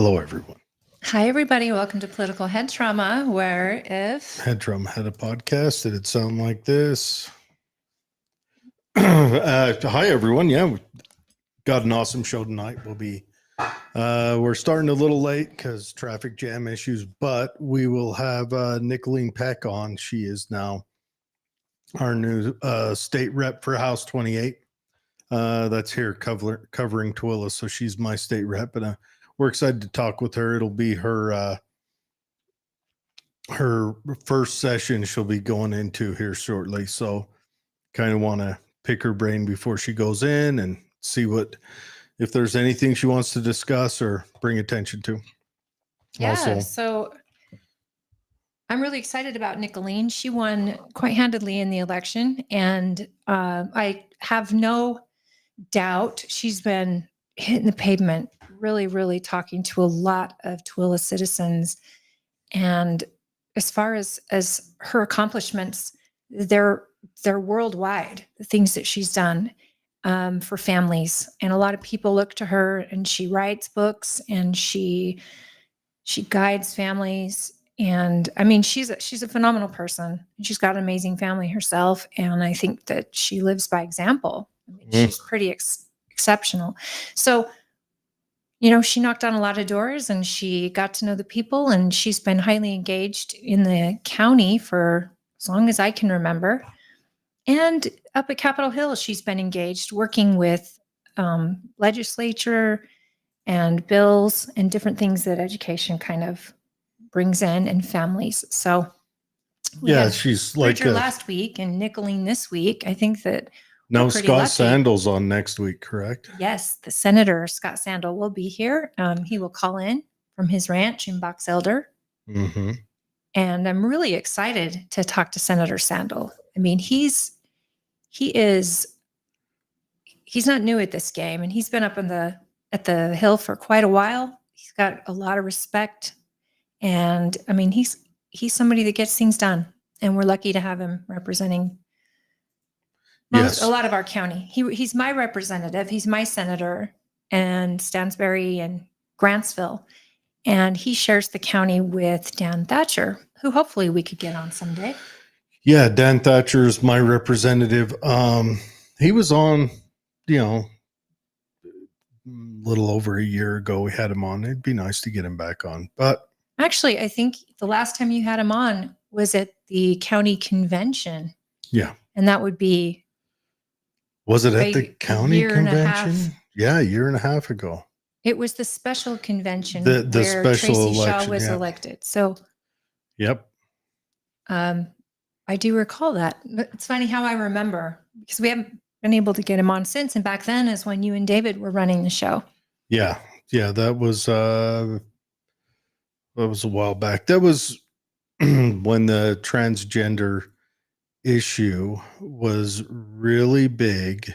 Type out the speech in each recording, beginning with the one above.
Hello, everyone. Hi, everybody. Welcome to Political Head Trauma, where if Headrum had a podcast. Did it sound like this? Hi, everyone. Yeah, we got an awesome show tonight. We're starting a little late because traffic jam issues, but we will have Nicolene Peck on. She is now our new state rep for House 28. That's here covering Tooele. So she's my state rep, and we're excited to talk with her. It'll be her first session she'll be going into here shortly. So kind of want to pick her brain before she goes in and see if there's anything she wants to discuss or bring attention to. Yeah, so I'm really excited about Nicolene. She won quite handedly in the election, and I have no doubt she's been hitting the pavement, really, really talking to a lot of Tooele citizens. And as far as her accomplishments, they're worldwide, the things that she's done for families. And a lot of people look to her, and she writes books, and she guides families. And I mean, she's a phenomenal person. She's got an amazing family herself. And I think that she lives by example. I mean, she's pretty exceptional. So, she knocked on a lot of doors, and she got to know the people, and she's been highly engaged in the county for as long as I can remember. And up at Capitol Hill, she's been engaged working with legislature and bills and different things that education kind of brings in, and families. So She's like last week and Nicolene this week. I think that no, Scott Sandal's on next week, correct? Yes, the Senator Scott Sandal will be here. He will call in from his ranch in Box Elder. Mm-hmm. And I'm really excited to talk to Senator Sandal. I mean, he's not new at this game, and he's been up at the Hill for quite a while. He's got a lot of respect, and I mean, he's somebody that gets things done, and we're lucky to have him representing a lot of our county. He's my representative. He's my senator in Stansbury and Grantsville, and he shares the county with Dan Thatcher, who hopefully we could get on someday. Yeah, Dan Thatcher is my representative. He was on, a little over a year ago. We had him on. It'd be nice to get him back on. But actually, I think the last time you had him on was at the county convention. Yeah. And that would be... Was it at the county convention? Yeah, a year and a half ago. It was the special convention where special Tracy election, Shaw was elected. So, yep. I do recall that. It's funny how I remember, because we haven't been able to get him on since. And back then is when you and David were running the show. Yeah, that was a while back. That was when the transgender issue was really big.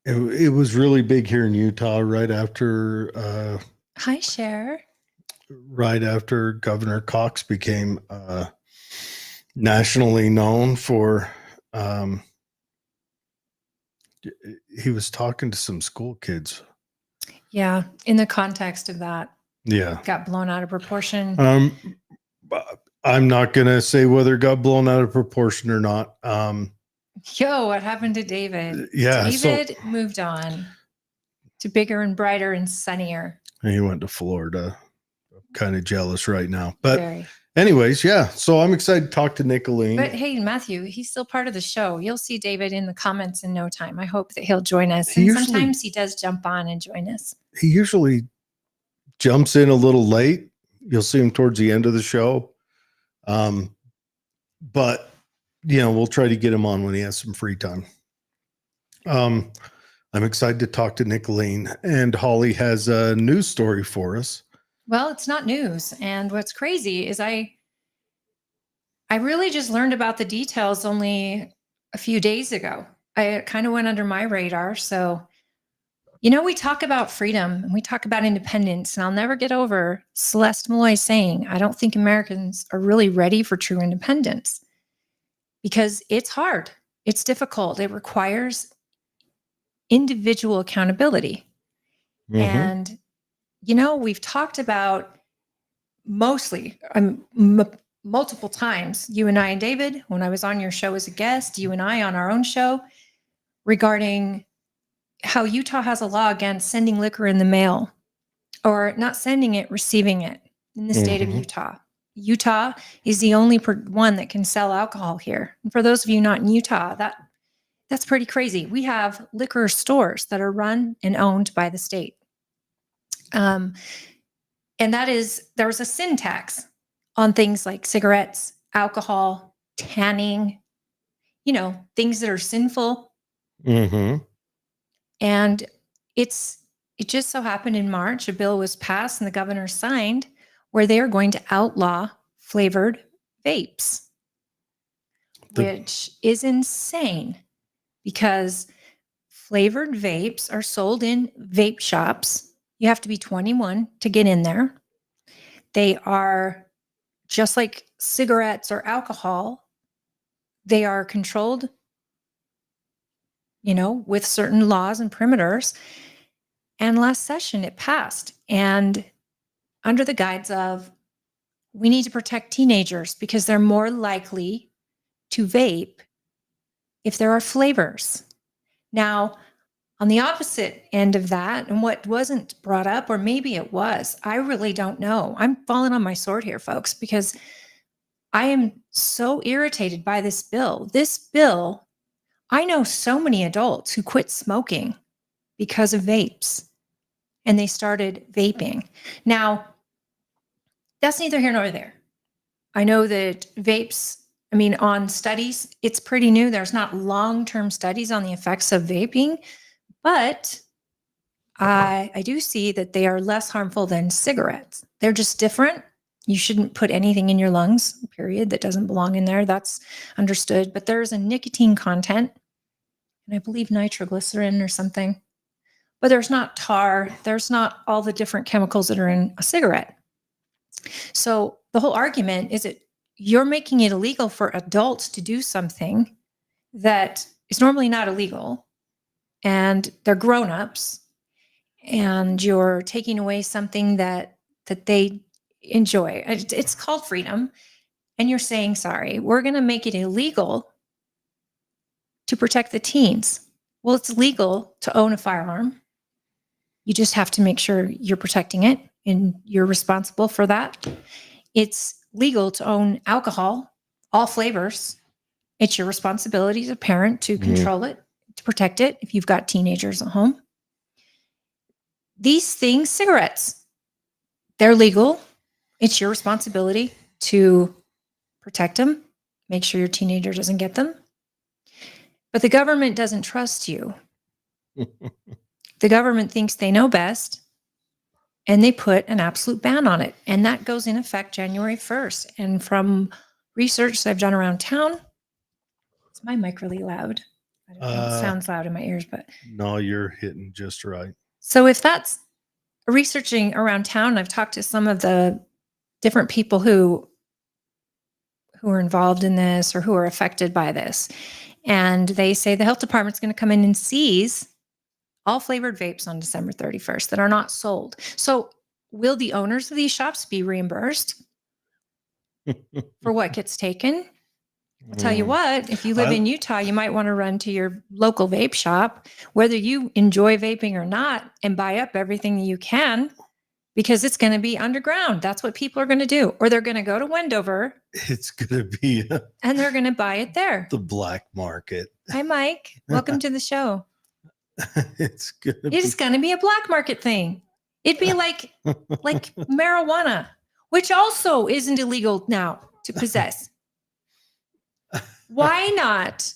It was really big here in Utah right after hi Cher. Right after Governor Cox became nationally known for he was talking to some school kids. Yeah, in the context of that. Yeah. Got blown out of proportion. I'm not going to say whether it got blown out of proportion or not. What happened to David? Yeah. David moved on to bigger and brighter and sunnier. And he went to Florida. I'm kind of jealous right now. But anyways, yeah. So I'm excited to talk to Nicolene. But hey, Matthew, he's still part of the show. You'll see David in the comments in no time. I hope that he'll join us. Sometimes he does jump on and join us. He usually jumps in a little late. You'll see him towards the end of the show. But we'll try to get him on when he has some free time. I'm excited to talk to Nicolene, and Holly has a news story for us. Well, it's not news. And what's crazy is I really just learned about the details only a few days ago. It kind of went under my radar. So, we talk about freedom and we talk about independence, and I'll never get over Celeste Malloy saying, I don't think Americans are really ready for true independence, because it's hard. It's difficult. It requires individual accountability. Mhm. And, we've talked about mostly, multiple times, you and I and David, when I was on your show as a guest, you and I on our own show, regarding how Utah has a law against sending liquor in the mail, or not sending it, receiving it in the state of Mhm. Utah. Utah is the only one that can sell alcohol here. And for those of you not in Utah, that's pretty crazy. We have liquor stores that are run and owned by the state. And there's a sin tax on things like cigarettes, alcohol, tanning, things that are sinful. Mhm. And it just so happened in March, a bill was passed and the governor signed where they are going to outlaw flavored vapes, which is insane because flavored vapes are sold in vape shops. You have to be 21 to get in there. They are just like cigarettes or alcohol. They are controlled, with certain laws and perimeters. And last session it passed. And under the guise of, we need to protect teenagers because they're more likely to vape if there are flavors. Now, on the opposite end of that, and what wasn't brought up, or maybe it was, I really don't know. I'm falling on my sword here, folks, because I am so irritated by this bill. This bill, I know so many adults who quit smoking because of vapes and they started vaping. Now, that's neither here nor there. I know that vapes, on studies, it's pretty new. There's not long-term studies on the effects of vaping, but I do see that they are less harmful than cigarettes. They're just different. You shouldn't put anything in your lungs, period, that doesn't belong in there. That's understood. But there's a nicotine content, and I believe nitroglycerin or something. But there's not tar. There's not all the different chemicals that are in a cigarette. So the whole argument is that you're making it illegal for adults to do something that is normally not illegal, and they're grown-ups, and you're taking away something that they enjoy. It's called freedom. And you're saying, sorry, we're going to make it illegal to protect the teens. Well, it's legal to own a firearm. You just have to make sure you're protecting it and you're responsible for that. It's legal to own alcohol, all flavors. It's your responsibility as a parent to control it, to protect it if you've got teenagers at home. These things, cigarettes, they're legal. It's your responsibility to protect them, make sure your teenager doesn't get them. But the government doesn't trust you. The government thinks they know best, and they put an absolute ban on it. And that goes in effect January 1st. And from research that I've done around town, is my mic really loud? I don't know. It sounds loud in my ears, but no, you're hitting just right. So if that's researching around town, I've talked to some of the different people who are involved in this or who are affected by this. And they say the health department's going to come in and seize all flavored vapes on December 31st that are not sold. So will the owners of these shops be reimbursed for what gets taken? I'll tell you what, if you live in Utah, you might want to run to your local vape shop, whether you enjoy vaping or not, and buy up everything that you can, because it's going to be underground. That's what people are going to do. Or they're going to go to Wendover. It's going to be and they're going to buy it there. The black market. Hi, Mike. Welcome to the show. It's going to be a black market thing. It'd be like marijuana, which also isn't illegal now to possess. Why not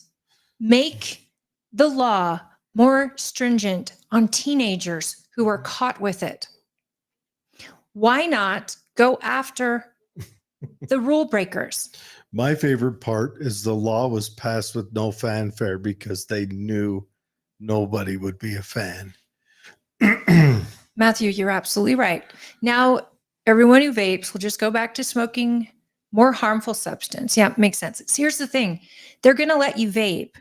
make the law more stringent on teenagers who are caught with it? Why not go after the rule breakers? My favorite part is the law was passed with no fanfare because they knew nobody would be a fan. Matthew, you're absolutely right. Now, everyone who vapes will just go back to smoking more harmful substance. Yeah, makes sense. So here's the thing. They're going to let you vape.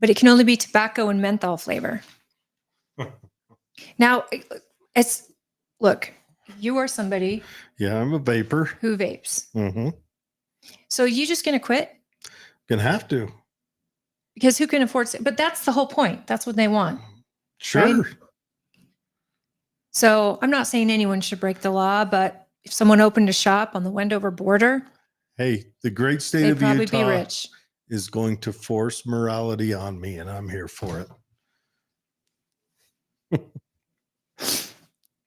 but it can only be tobacco and menthol flavor. Now, look, you are somebody Yeah, I'm a vapor. who vapes. Mm-hmm. So you just going to quit? Gonna have to. Because who can afford it? But that's the whole point. That's what they want. Sure. Right? So I'm not saying anyone should break the law, but if someone opened a shop on the Wendover border, Hey, the great state they'd of probably Utah be rich. is going to force morality on me, and I'm here for it.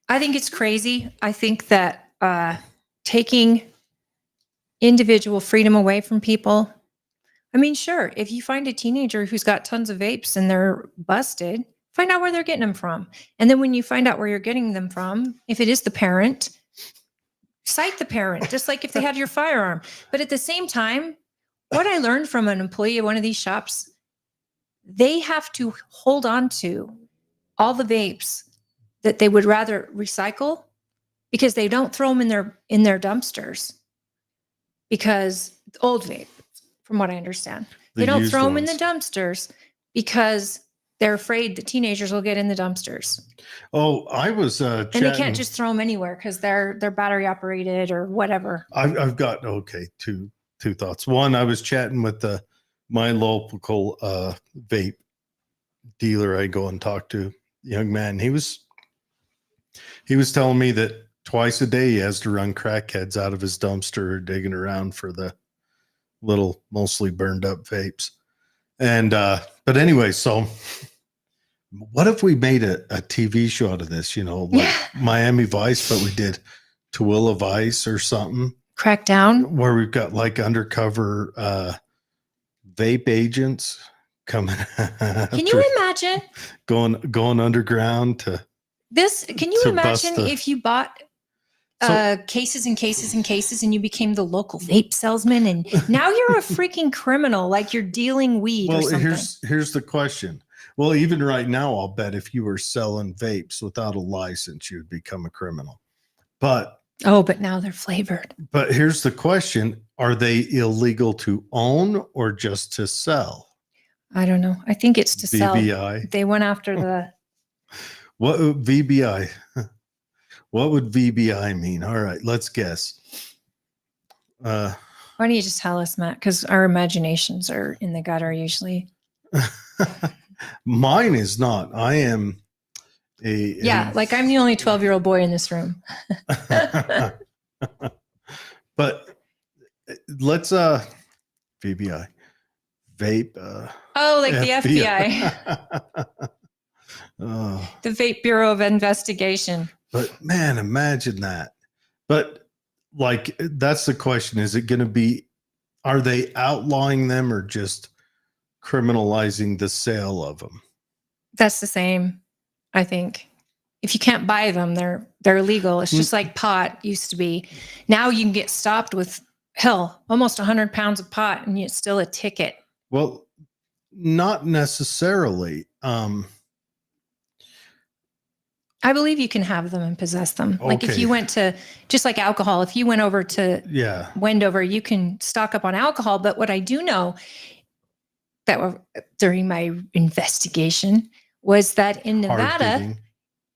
I think it's crazy. I think that taking individual freedom away from people. I mean, sure, if you find a teenager who's got tons of vapes and they're busted, find out where they're getting them from. And then when you find out where you're getting them from, if it is the parent, cite the parent, just like if they had your firearm. But at the same time, what I learned from an employee of one of these shops, they have to hold on to all the vapes that they would rather recycle because they don't throw them in their dumpsters. Because old vape, from what I understand, they don't throw them in the dumpsters because they're afraid the teenagers will get in the dumpsters. Oh, I was and they can't just throw them anywhere because they're battery operated or whatever. I've got two thoughts. One, I was chatting with my local vape dealer. I go and talk to, young man. He was telling me that twice a day he has to run crackheads out of his dumpster digging around for the little mostly burned up vapes. And but anyway, so what if we made a TV show out of this, like Miami Vice, but we did Tooele Vice or something? Crackdown, where we've got like undercover vape agents coming. Can you imagine going underground to this? Can you imagine if you bought cases and cases and cases and you became the local vape salesman and now you're a freaking criminal, like you're dealing weed or something? Here's the question. Well, even right now, I'll bet if you were selling vapes without a license, you'd become a criminal. But now they're flavored. But here's the question. Are they illegal to own or just to sell? I don't know. I think it's to sell. VBI. They went after the... What VBI? What would VBI mean? All right, let's guess. Why don't you just tell us, Matt? Because our imaginations are in the gutter usually. Mine is not. I am like I'm the only 12-year-old boy in this room. But let's VBI vape like FBI. The Vape Bureau of Investigation. But man, imagine that. But like, that's the question. Is it going to be, are they outlawing them or just criminalizing the sale of them? That's the same, I think. If you can't buy them, they're illegal. It's just like pot used to be. Now you can get stopped with almost 100 pounds of pot and it's still a ticket. Well, not necessarily. I believe you can have them and possess them. Okay. Like if you went to, just like alcohol, if you went over to Wendover, you can stock up on alcohol. But what I do know that during my investigation was that in Nevada,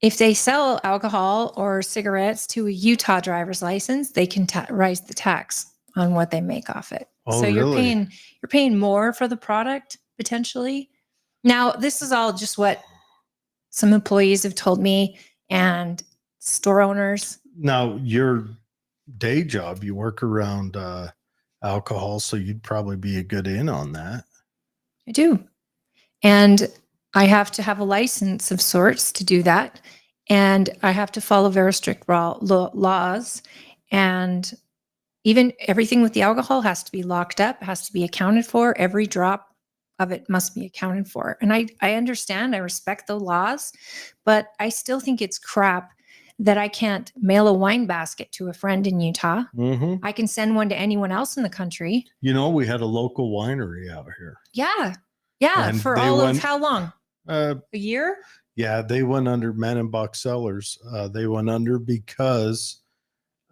if they sell alcohol or cigarettes to a Utah driver's license, they can raise the tax on what they make off it. Oh, so really? you're paying more for the product potentially. Now, this is all just what some employees have told me and store owners. Now, your day job, you work around alcohol, so you'd probably be a good in on that. I do. And I have to have a license of sorts to do that. And I have to follow very strict laws. And even everything with the alcohol has to be locked up, has to be accounted for. Every drop of it must be accounted for. And I understand, I respect the laws, but I still think it's crap that I can't mail a wine basket to a friend in Utah. Mm-hmm. I can send one to anyone else in the country. We had a local winery out here. Yeah. Yeah. And for all of how long? A year? Yeah. They went under Manenbach Cellars. They went under because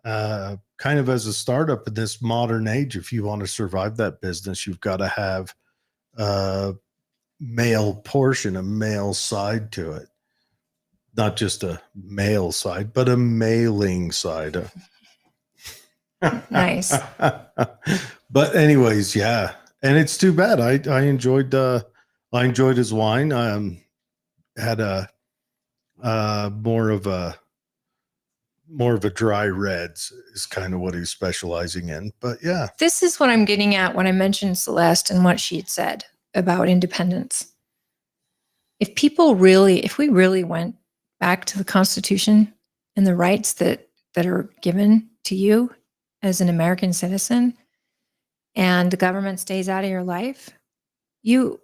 kind of as a startup in this modern age, if you want to survive that business, you've got to have male portion, a male side to it. Not just a male side, but a mailing side. Nice. But anyways, yeah. And it's too bad. I enjoyed his wine. Had a more of a dry reds is kind of what he's specializing in. But yeah. This is what I'm getting at when I mentioned Celeste and what she had said about independence. If we really went back to the Constitution and the rights that are given to you as an American citizen, and the government stays out of your life, you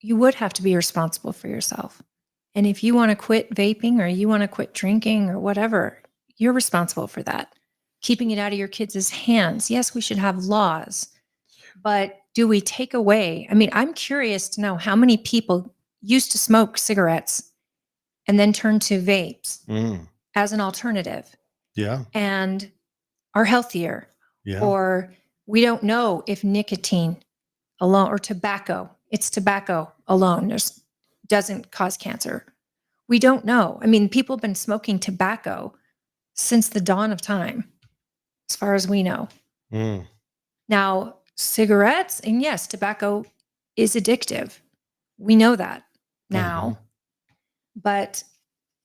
would have to be responsible for yourself. And if you want to quit vaping or you want to quit drinking or whatever, you're responsible for that. Keeping it out of your kids' hands. Yes, we should have laws, but do we take away? I mean, I'm curious to know how many people used to smoke cigarettes and then turn to vapes as an alternative. Yeah. And are healthier. Yeah. Or we don't know if nicotine alone or tobacco alone doesn't cause cancer. We don't know. I mean, people have been smoking tobacco since the dawn of time, as far as we know. Now, cigarettes, and yes, tobacco is addictive. We know that now. But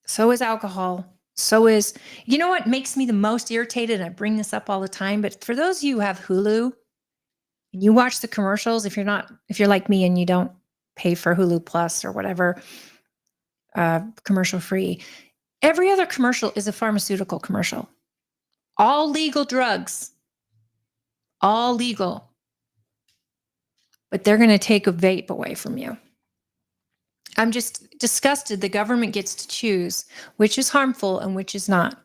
so is alcohol. So is, you know what makes me the most irritated? And I bring this up all the time, but for those of you who have Hulu and you watch the commercials, if you're like me and you don't pay for Hulu Plus or whatever, commercial free, every other commercial is a pharmaceutical commercial. All legal drugs, all legal. But they're going to take a vape away from you. I'm just disgusted the government gets to choose which is harmful and which is not.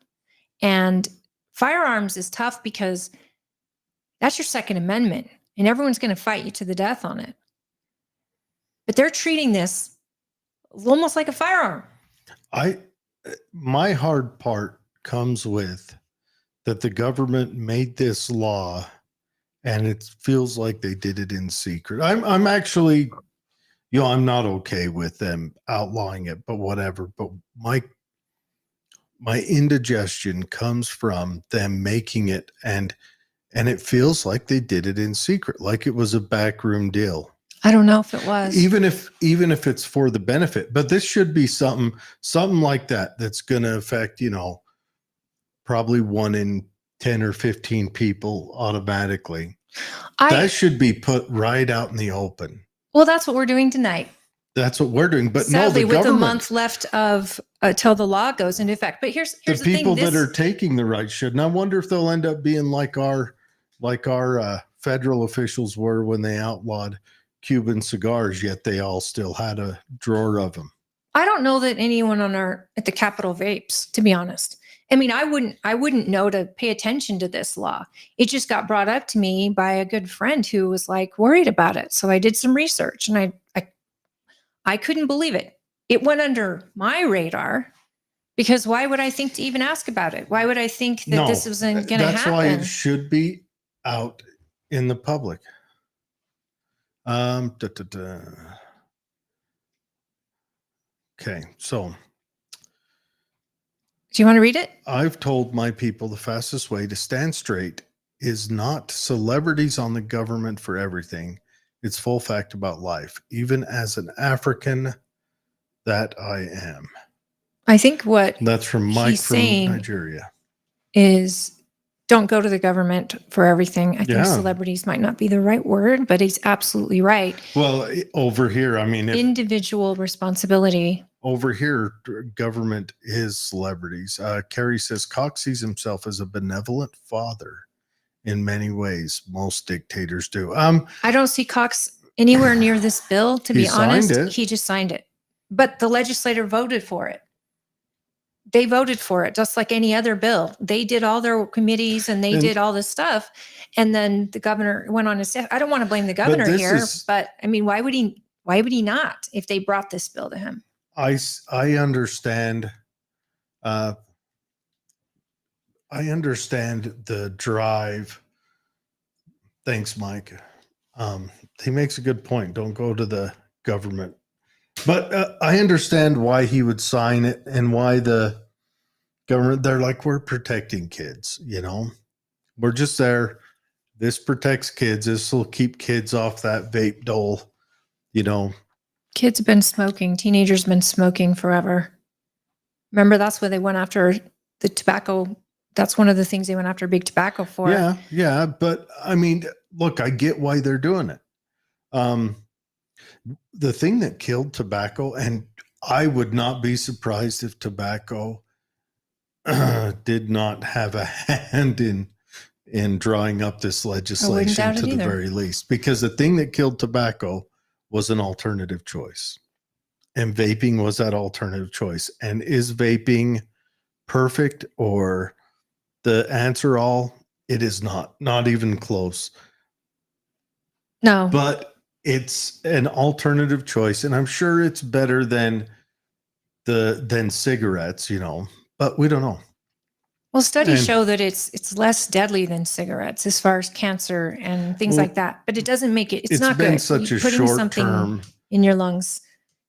And firearms is tough because that's your Second Amendment and everyone's going to fight you to the death on it. But they're treating this almost like a firearm. My hard part comes with that the government made this law and it feels like they did it in secret. I'm actually, I'm not okay with them outlawing it, but whatever. But my indigestion comes from them making it, and it feels like they did it in secret, like it was a backroom deal. I don't know if it was. Even if it's for the benefit, but this should be something like that that's going to affect, probably 1 in 10 or 15 people automatically. That should be put right out in the open. Well, that's what we're doing tonight. That's what we're doing. But sadly, no, the with a month left of till the law goes into effect. But here's the people thing, that are taking the right should. And I wonder if they'll end up being like our federal officials were when they outlawed Cuban cigars, yet they all still had a drawer of them. I don't know that anyone at the Capitol vapes, to be honest. I mean, I wouldn't know to pay attention to this law. It just got brought up to me by a good friend who was like worried about it. So I did some research and I couldn't believe it. It went under my radar because why would I think to even ask about it? Why would I think that this wasn't going to happen? That's why it should be out in the public. Okay, so. Do you want to read it? I've told my people the fastest way to stand straight is not celebrities on the government for everything. It's full fact about life, even as an African that I am. I think what that's from Mike from Nigeria is don't go to the government for everything. I think celebrities might not be the right word, but he's absolutely right. Well, over here, I mean, individual responsibility. Over here, government is celebrities. Carrie says Cox sees himself as a benevolent father in many ways. Most dictators do. I don't see Cox anywhere near this bill, to be honest. He just signed it. But the legislature voted for it. They voted for it just like any other bill. They did all their committees and they did all this stuff. And then the governor went on his staff. I don't want to blame the governor here, but I mean, why would he not if they brought this bill to him? I understand. I understand the drive. Thanks, Mike. He makes a good point. Don't go to the government. But I understand why he would sign it and why the government, they're like, we're protecting kids, you know, we're just there. This protects kids. This will keep kids off that vape dole, you know. Kids have been smoking. Teenagers been smoking forever. Remember, that's where they went after the tobacco. That's one of the things they went after big tobacco for. Yeah. Yeah. But I mean, look, I get why they're doing it. The thing that killed tobacco, and I would not be surprised if tobacco did not have a hand in drawing up this legislation to the very least, because the thing that killed tobacco was an alternative choice, and vaping was that alternative choice. And is vaping perfect or the answer all? It is not even close. No, but it's an alternative choice, and I'm sure it's better than cigarettes, you know, but we don't know. Well, studies show that it's less deadly than cigarettes as far as cancer and things like that, but it doesn't make it. It's not good. Such a short term in your lungs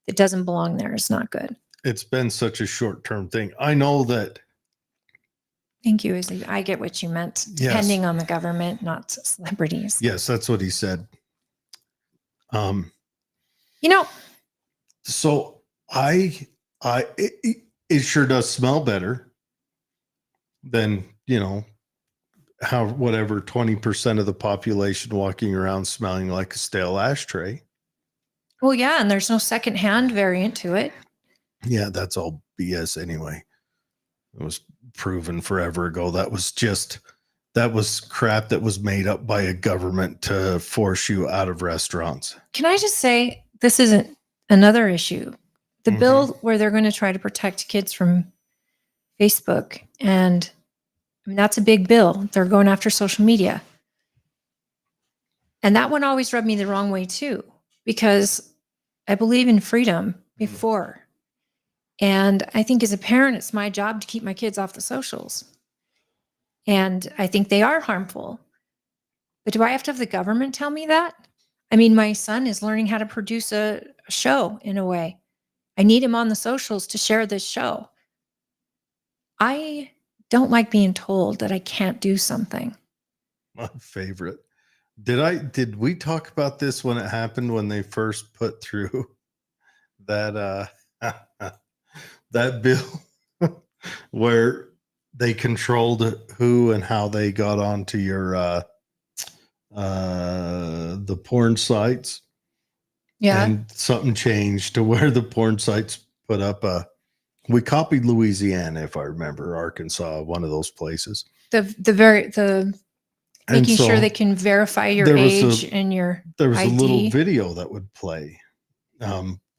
that doesn't belong there is not good. It's been such a short term thing. I know that. Thank you, Izzy. I get what you meant. Depending on the government, not celebrities. Yes, that's what he said. You know, so it sure does smell better than, you know, how whatever 20% of the population walking around smelling like a stale ashtray. Well, yeah, and there's no secondhand variant to it. Yeah, that's all BS anyway. It was proven forever ago. That was crap that was made up by a government to force you out of restaurants. Can I just say, this isn't another issue. The bill where they're going to try to protect kids from Facebook, and I mean, that's a big bill. They're going after social media. And that one always rubbed me the wrong way too, because I believe in freedom before. And I think as a parent, it's my job to keep my kids off the socials. And I think they are harmful. But do I have to have the government tell me that? I mean, my son is learning how to produce a show in a way. I need him on the socials to share this show. I don't like being told that I can't do something. My favorite. Did we talk about this when it happened, when they first put through that that bill where they controlled who and how they got onto your the porn sites? Yeah. And something changed to where the porn sites put up we copied Louisiana, if I remember, Arkansas, one of those places. Making sure they can verify your age and your There was ID. A little video that would play.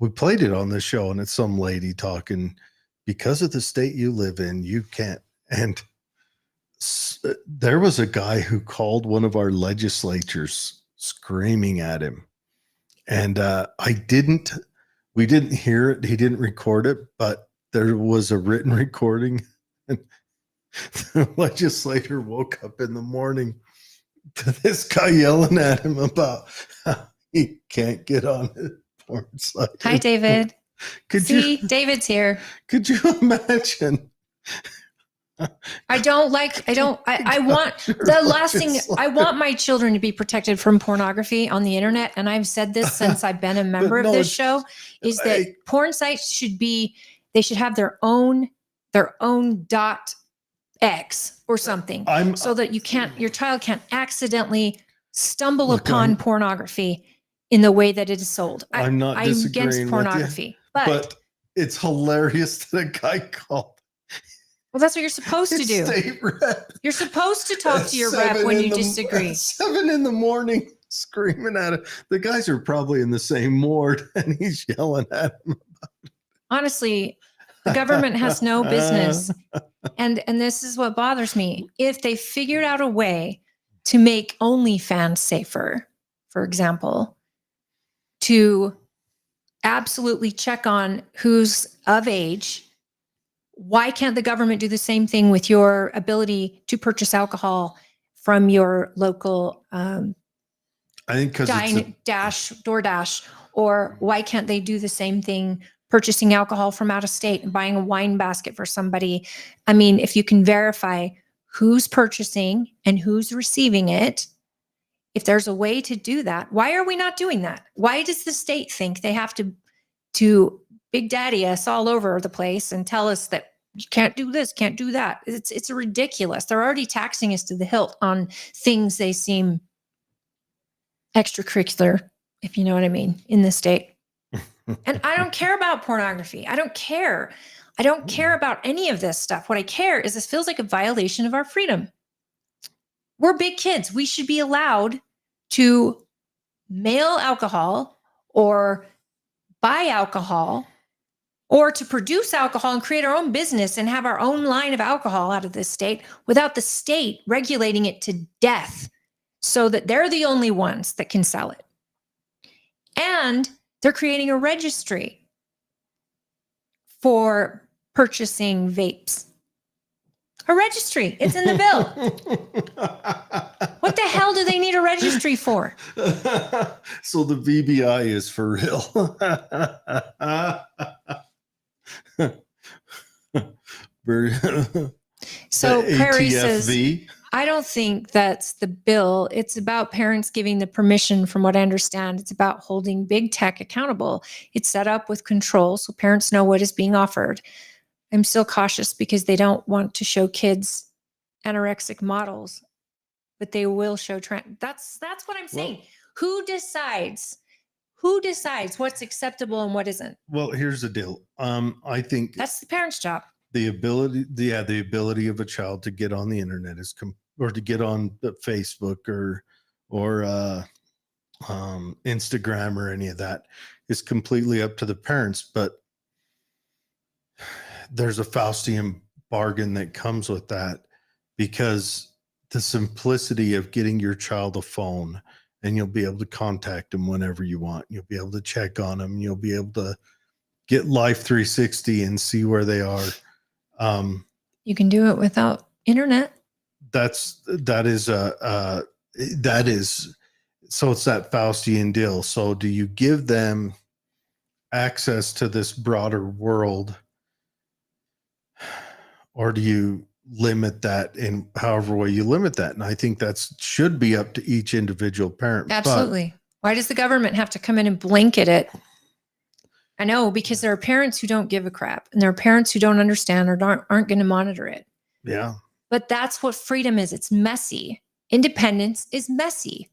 We played it on the show, and it's some lady talking, because of the state you live in, you can't. And there was a guy who called one of our legislators screaming at him. And we didn't hear it. He didn't record it, but there was a written recording. And the legislator woke up in the morning to this guy yelling at him about how he can't get on the porn site. Hi, David. David's here. Could you imagine? I want my children to be protected from pornography on the internet. And I've said this since I've been a member of this show, is that porn sites should have their own .x or something, so that your child can't accidentally stumble upon pornography in the way that it is sold. I'm against pornography, but it's hilarious that a guy called. Well, that's what you're supposed to do. State rep. You're supposed to talk to your rep when you disagree. 7 a.m. screaming at him. The guys are probably in the same ward, and he's yelling at him. Honestly, the government has no business. And this is what bothers me. If they figured out a way to make OnlyFans safer, for example, to absolutely check on who's of age, why can't the government do the same thing with your ability to purchase alcohol from your local I think because DoorDash Or why can't they do the same thing, purchasing alcohol from out of state and buying a wine basket for somebody? I mean, if you can verify who's purchasing and who's receiving it, if there's a way to do that, why are we not doing that? Why does the state think they have to big daddy us all over the place and tell us that you can't do this, can't do that? It's ridiculous. They're already taxing us to the hilt on things they seem extracurricular, if you know what I mean, in the state. And I don't care about pornography. I don't care. I don't care about any of this stuff. What I care is this feels like a violation of our freedom. We're big kids. We should be allowed to mail alcohol or buy alcohol or to produce alcohol and create our own business and have our own line of alcohol out of this state without the state regulating it to death so that they're the only ones that can sell it. And they're creating a registry for purchasing vapes. A registry. It's in the bill. What the hell do they need a registry for? So the VBI is for real. So Perry says, ATFV? I don't think that's the bill. It's about parents giving the permission, from what I understand. It's about holding big tech accountable. It's set up with control so parents know what is being offered. I'm still cautious because they don't want to show kids anorexic models, but they will show trend. That's what I'm saying. Who decides what's acceptable and what isn't? Well, here's the deal. I think That's the parents' job. the ability of a child to get on the internet or to get on the Facebook or Instagram or any of that is completely up to the parents. But there's a Faustian bargain that comes with that, because the simplicity of getting your child a phone and you'll be able to contact them whenever you want. You'll be able to check on them. You'll be able to get Life 360 and see where they are. You can do it without internet. That is so it's that Faustian deal. So do you give them access to this broader world, or do you limit that in however way you limit that? And I think that should be up to each individual parent. Absolutely. Why does the government have to come in and blanket it? I know, because there are parents who don't give a crap, and there are parents who don't understand or aren't going to monitor it. Yeah. But that's what freedom is. It's messy. Independence is messy.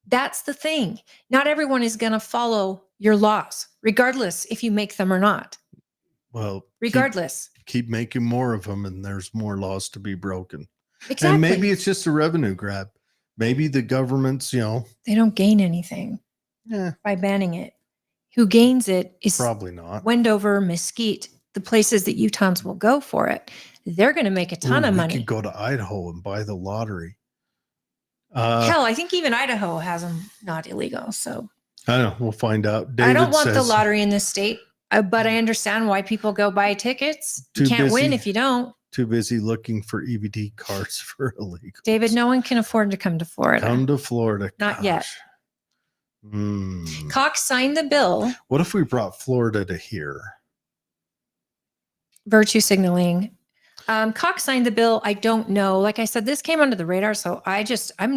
That's the thing. Not everyone is going to follow your laws, regardless if you make them or not. Well, regardless. Keep making more of them, and there's more laws to be broken. Exactly. And maybe it's just a revenue grab. Maybe the government's, they don't gain anything by banning it. Who gains it is probably not Wendover, Mesquite, the places that Utahns will go for it. They're going to make a ton of money. We could go to Idaho and buy the lottery. Hell, I think even Idaho has them not illegal. So I don't know. We'll find out. I don't want the lottery in this state, but I understand why people go buy tickets. You can't win if you don't. Too busy looking for EBT cards for illegal. David, no one can afford to come to Florida. Come to Florida. Not yet. Cox signed the bill. What if we brought Florida to here? Virtue signaling. Cox signed the bill. I don't know. Like I said, this came under the radar. So I'm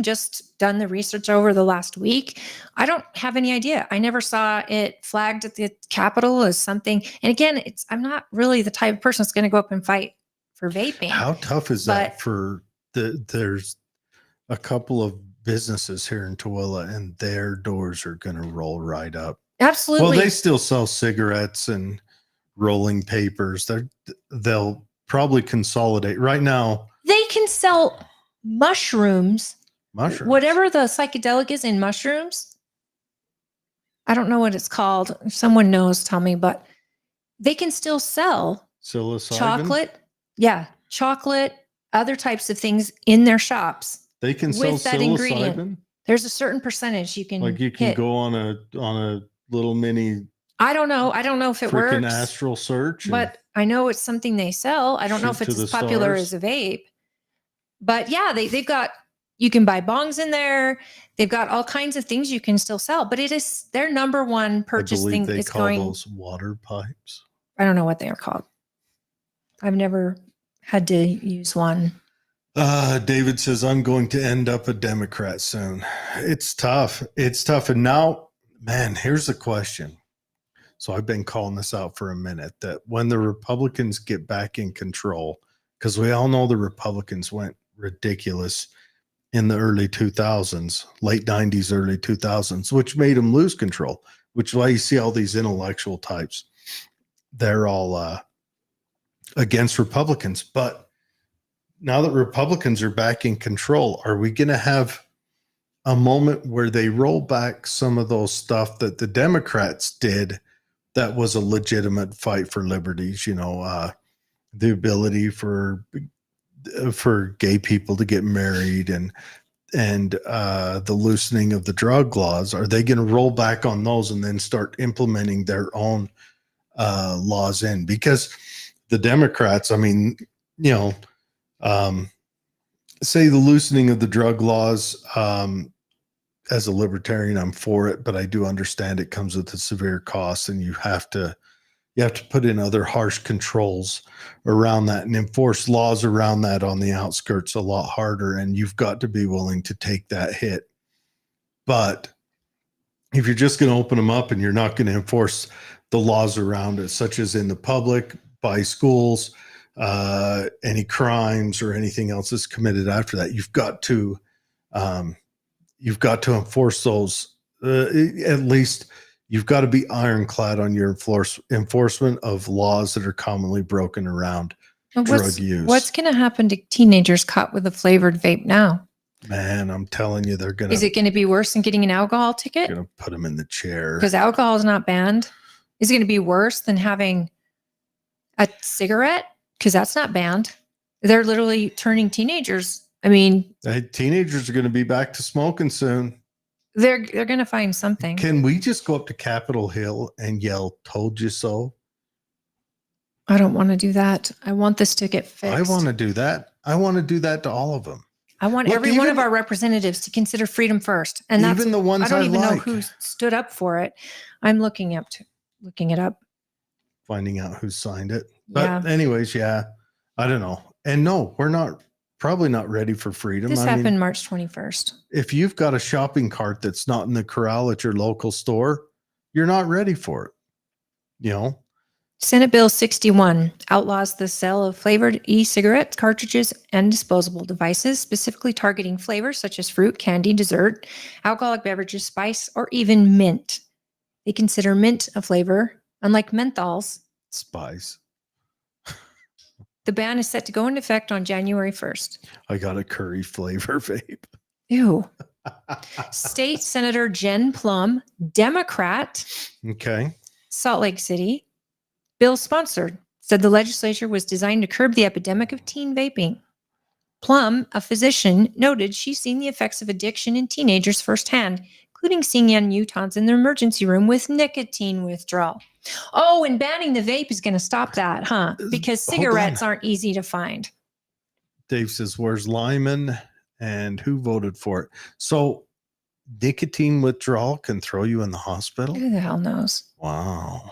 just done the research over the last week. I don't have any idea. I never saw it flagged at the Capitol as something. And again, I'm not really the type of person that's going to go up and fight for vaping. How tough is that for there's a couple of businesses here in Tooele, and their doors are going to roll right up. Absolutely. Well, they still sell cigarettes and rolling papers. They'll probably consolidate right now. They can sell mushrooms, whatever the psychedelic is in mushrooms. I don't know what it's called. If someone knows, tell me, but they can still sell psilocybin, chocolate. Yeah. Chocolate, other types of things in their shops. They can sell with that psilocybin. Ingredient. There's a certain percentage you can hit. Go on a little mini. I don't know if it works. Astral search. But I know it's something they sell. I don't know if it's as popular as a vape. But yeah, they've got, You can buy bongs in there. They've got all kinds of things you can still sell, but it is their number one purchase thing. They is call going. those water pipes. I don't know what they are called. I've never had to use one. David says, I'm going to end up a Democrat soon. It's tough. It's tough. And now, man, here's the question. So I've been calling this out for a minute, that when the Republicans get back in control, because we all know the Republicans went ridiculous in the early 2000s, late 90s, early 2000s, which made them lose control, which is why you see all these intellectual types. They're all against Republicans. But now that Republicans are back in control, are we going to have a moment where they roll back some of those stuff that the Democrats did that was a legitimate fight for liberties, the ability for gay people to get married and the loosening of the drug laws? Are they going to roll back on those and then start implementing their own laws in? Because the Democrats, say the loosening of the drug laws, as a libertarian, I'm for it, but I do understand it comes with a severe cost, and you have to put in other harsh controls around that and enforce laws around that on the outskirts a lot harder. And you've got to be willing to take that hit. But if you're just going to open them up and you're not going to enforce the laws around it, such as in the public, by schools, any crimes or anything else that's committed after that, you've got to enforce those. At least you've got to be ironclad on your enforcement of laws that are commonly broken around drug use. What's going to happen to teenagers caught with a flavored vape now? Man, I'm telling you, they're going to. Is it going to be worse than getting an alcohol ticket? Going to put them in the chair. Because alcohol is not banned. Is it going to be worse than having a cigarette? Because that's not banned. They're literally turning teenagers. Teenagers are going to be back to smoking soon. They're going to find something. Can we just go up to Capitol Hill and yell, "Told you so"? I don't want to do that. I want this to get fixed. I want to do that. I want to do that to all of them. I want every one of our representatives to consider freedom first. And that's even the ones I don't even know who stood up for it. I'm looking it up. Finding out who signed it. But anyways, I don't know. And no, we're probably not ready for freedom. This happened March 21st. If you've got a shopping cart that's not in the corral at your local store, you're not ready for it. Senate Bill 61 outlaws the sale of flavored e-cigarettes, cartridges, and disposable devices, specifically targeting flavors such as fruit, candy, dessert, alcoholic beverages, spice, or even mint. They consider mint a flavor, unlike menthols. Spice. The ban is set to go into effect on January 1st. I got a curry flavor vape. Ew. State Senator Jen Plum, Democrat. Okay. Salt Lake City. Bill sponsored, said the legislature was designed to curb the epidemic of teen vaping. Plum, a physician, noted she's seen the effects of addiction in teenagers firsthand, including seeing young Utahns in the emergency room with nicotine withdrawal. Oh, and banning the vape is going to stop that, huh? Because cigarettes aren't easy to find. Dave says, where's Lyman and who voted for it? So nicotine withdrawal can throw you in the hospital? Who the hell knows? Wow.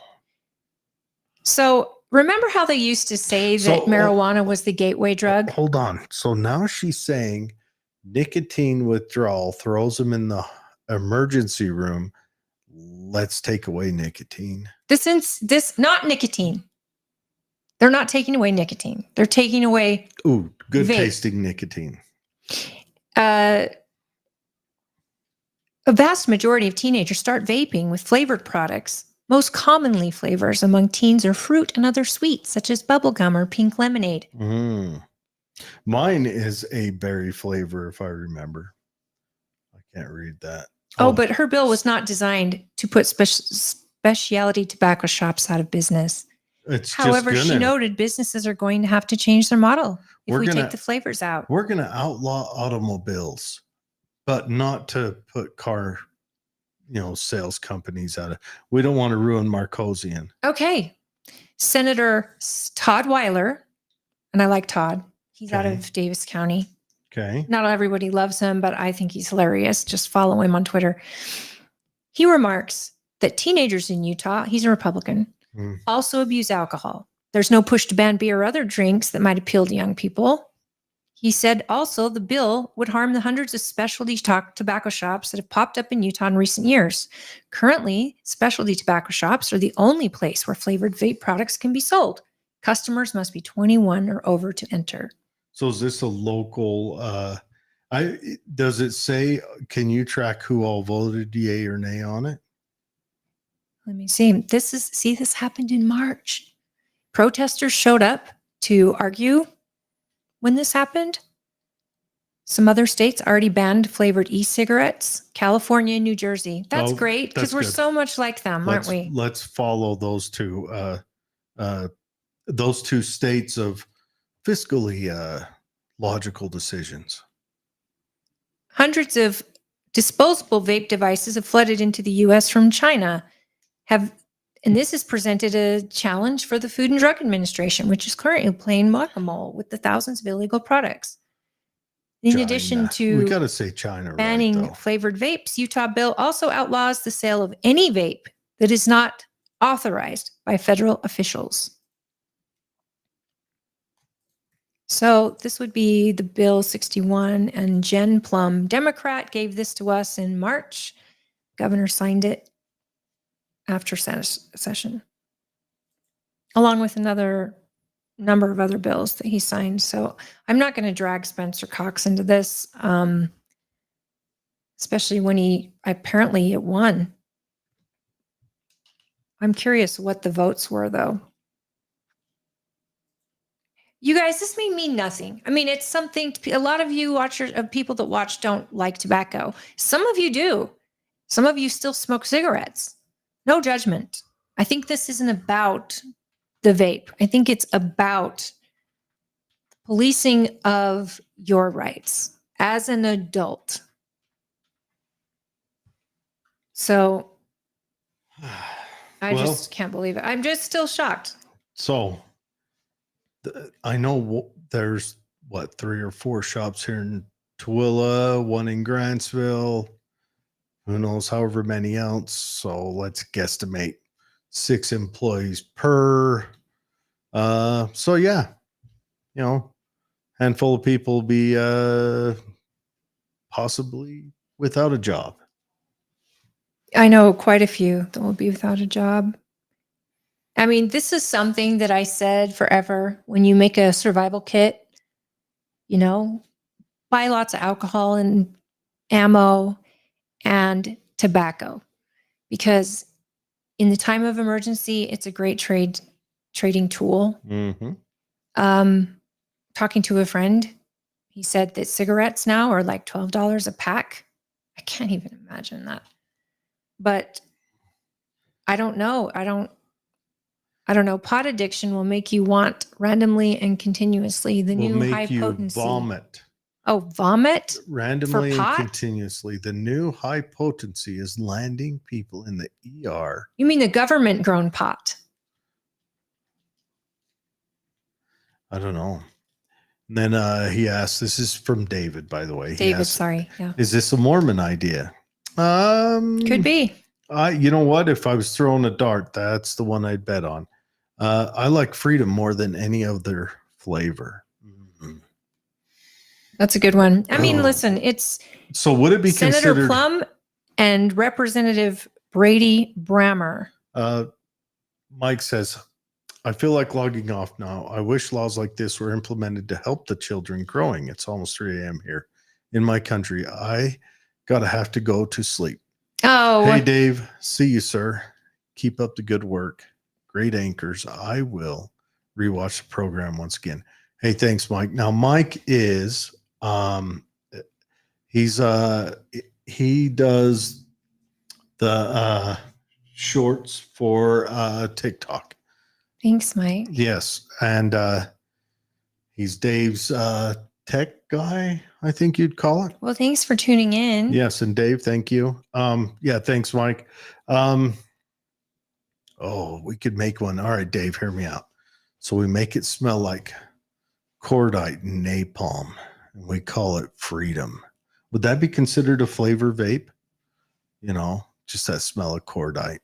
So remember how they used to say that marijuana was the gateway drug? Hold on. So now she's saying nicotine withdrawal throws them in the emergency room. Let's take away nicotine. This not nicotine. They're not taking away nicotine. They're taking away good vape. Tasting nicotine. A vast majority of teenagers start vaping with flavored products. Most commonly, flavors among teens are fruit and other sweets, such as bubblegum or pink lemonade. Mine is a berry flavor, if I remember. I can't read that. Oh, but her bill was not designed to put specialty tobacco shops out of business. However, she noted businesses are going to have to change their model if we take the flavors out. We're going to outlaw automobiles, but not to put car sales companies out of. We don't want to ruin Marcosian. Okay. Senator Todd Weiler, and I like Todd. He's out of Davis County. Okay. Not everybody loves him, but I think he's hilarious. Just follow him on Twitter. He remarks that teenagers in Utah, he's a Republican, also abuse alcohol. There's no push to ban beer or other drinks that might appeal to young people. He said also the bill would harm the hundreds of specialty tobacco shops that have popped up in Utah in recent years. Currently, specialty tobacco shops are the only place where flavored vape products can be sold. Customers must be 21 or over to enter. So is this a local, does it say, can you track who all voted yay or nay on it? Let me see. This happened in March. Protesters showed up to argue when this happened. Some other states already banned flavored e-cigarettes. California and New Jersey. That's great because we're so much like them, aren't we? Let's follow those two states of fiscally logical decisions. Hundreds of disposable vape devices have flooded into the U.S. from China. And this has presented a challenge for the Food and Drug Administration, which is currently playing whack-a-mole with the thousands of illegal products. In addition to we got to say China banning flavored vapes, Utah bill also outlaws the sale of any vape that is not authorized by federal officials. So this would be the Bill 61, and Jen Plum, Democrat, gave this to us in March. Governor signed it after session, along with another number of other bills that he signed. So I'm not going to drag Spencer Cox into this, especially when it won. I'm curious what the votes were, though. You guys, this may mean nothing. I mean, it's something a lot of you people that watch don't like tobacco. Some of you do. Some of you still smoke cigarettes. No judgment. I think this isn't about the vape. I think it's about policing of your rights as an adult. So I just can't believe it. I'm just still shocked. So I know there's 3 or 4 shops here in Tooele, one in Grantsville, who knows, however many else. So let's guesstimate 6 employees per. So yeah, handful of people be possibly without a job. I know quite a few that will be without a job. I mean, this is something that I said forever. When you make a survival kit, buy lots of alcohol and ammo and tobacco, because in the time of emergency, it's a great trading tool. Mm-hmm. Talking to a friend, he said that cigarettes now are like $12 a pack. I can't even imagine that. But I don't know. I don't know. Pot addiction will make you want randomly and continuously the new high potency. Vomit. Oh, vomit? Randomly and continuously. The new high potency is landing people in the ER. You mean the government grown pot? I don't know. And then he asked, this is from David, by the way. David, sorry. Yeah. Is this a Mormon idea? Could be. You know what? If I was throwing a dart, that's the one I'd bet on. I like freedom more than any other flavor. Mm-hmm. That's a good one. I mean, listen, it's so would it be Senator Plum and Representative Brady Brammer? Mike says, I feel like logging off now. I wish laws like this were implemented to help the children growing. It's almost 3 a.m. here in my country. I have to go to sleep. Oh, hey, Dave. See you, sir. Keep up the good work. Great anchors. I will rewatch the program once again. Hey, thanks, Mike. Now, Mike is, he does the shorts for TikTok. Thanks, Mike. Yes. And he's Dave's tech guy, I think you'd call it. Well, thanks for tuning in. Yes. And Dave, thank you. Yeah, thanks, Mike. We could make one. All right, Dave, hear me out. So we make it smell like cordite and napalm. and we call it Freedom. Would that be considered a flavor vape? You know, just that smell of cordite.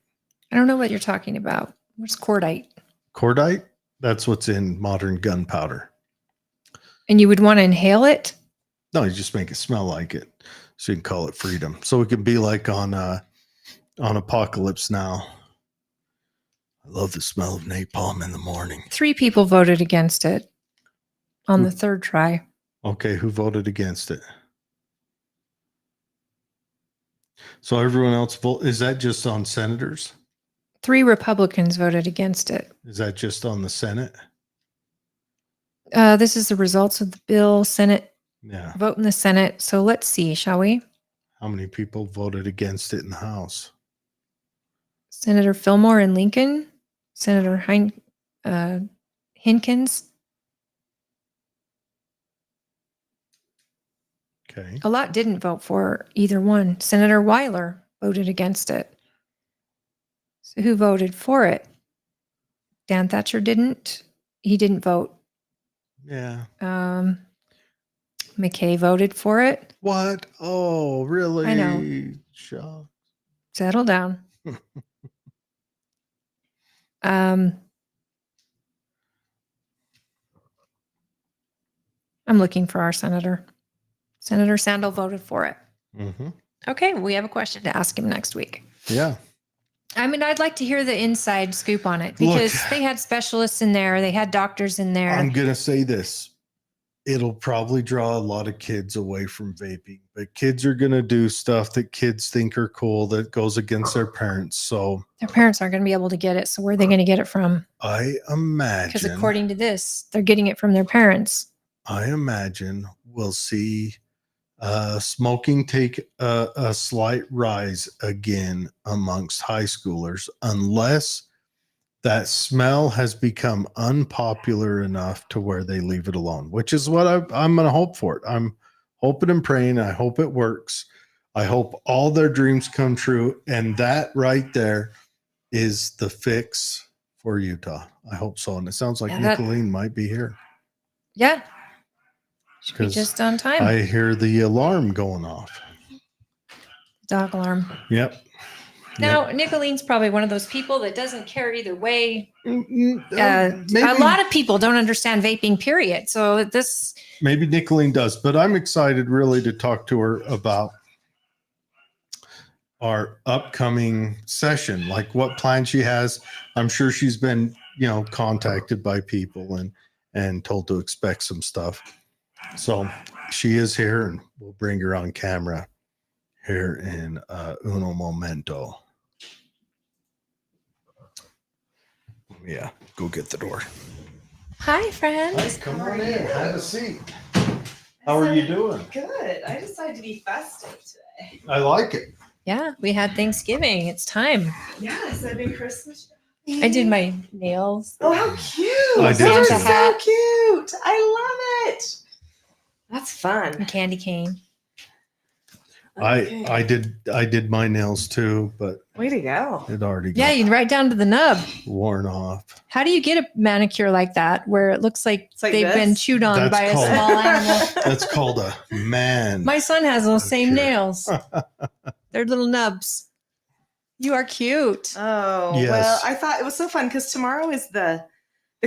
I don't know what you're talking about. What's cordite? Cordite? That's what's in modern gunpowder. And you would want to inhale it? No, you just make it smell like it. So you can call it Freedom. So it can be like on Apocalypse Now. I love the smell of napalm in the morning. 3 people voted against it on the third try. Okay, who voted against it? So everyone else is that just on senators? 3 Republicans voted against it. Is that just on the Senate? This is the results of the bill, Senate vote in the Senate. So let's see, shall we? How many people voted against it in the House? Senator Fillmore in Lincoln, Senator Hinkins. Okay. A lot didn't vote for either one. Senator Weiler voted against it. So who voted for it? Dan Thatcher didn't. He didn't vote. Yeah. McKay voted for it. What? Oh, really? I know. Shocked. Settle down. I'm looking for our senator. Senator Sandel voted for it. Mm-hmm. Okay, we have a question to ask him next week. Yeah. I mean, I'd like to hear the inside scoop on it because they had specialists in there. They had doctors in there. I'm going to say this. It'll probably draw a lot of kids away from vaping, but kids are going to do stuff that kids think are cool that goes against their parents. So their parents aren't going to be able to get it. So where are they going to get it from? I imagine. Because according to this, they're getting it from their parents. I imagine we'll see smoking take a slight rise again amongst high schoolers unless that smell has become unpopular enough to where they leave it alone, which is what I'm going to hope for it. I'm hoping and praying. I hope it works. I hope all their dreams come true. And that right there is the fix for Utah. I hope so. And it sounds like Nicolene might be here. Yeah. Should be just on time. I hear the alarm going off. Dog alarm. Yep. Now, Nicolene's probably one of those people that doesn't care either way. Maybe, a lot of people don't understand vaping, period. So this... Maybe Nicolene does, but I'm excited really to talk to her about our upcoming session, like what plan she has. I'm sure she's been, contacted by people and told to expect some stuff. So she is here and we'll bring her on camera here in uno momento. Yeah, go get the door. Hi, friend. Hi, come on in. Have a seat. How are you doing? Good. I decided to be festive today. I like it. Yeah, we had Thanksgiving. It's time. Yes, I've been Christmas. I did my nails. Oh, how cute. I did Those too. are so cute. I love it. That's fun. And candy cane. Okay. I did my nails too, but Way to go. it already Yeah, got you right down to the nub. worn off. How do you get a manicure like that where it looks like, It's like they've been this? chewed on That's by a called- small animal? That's called a man. My son has those same Manicure. nails. They're little nubs. You are cute. Oh, Yes. well, I thought it was so fun because tomorrow is the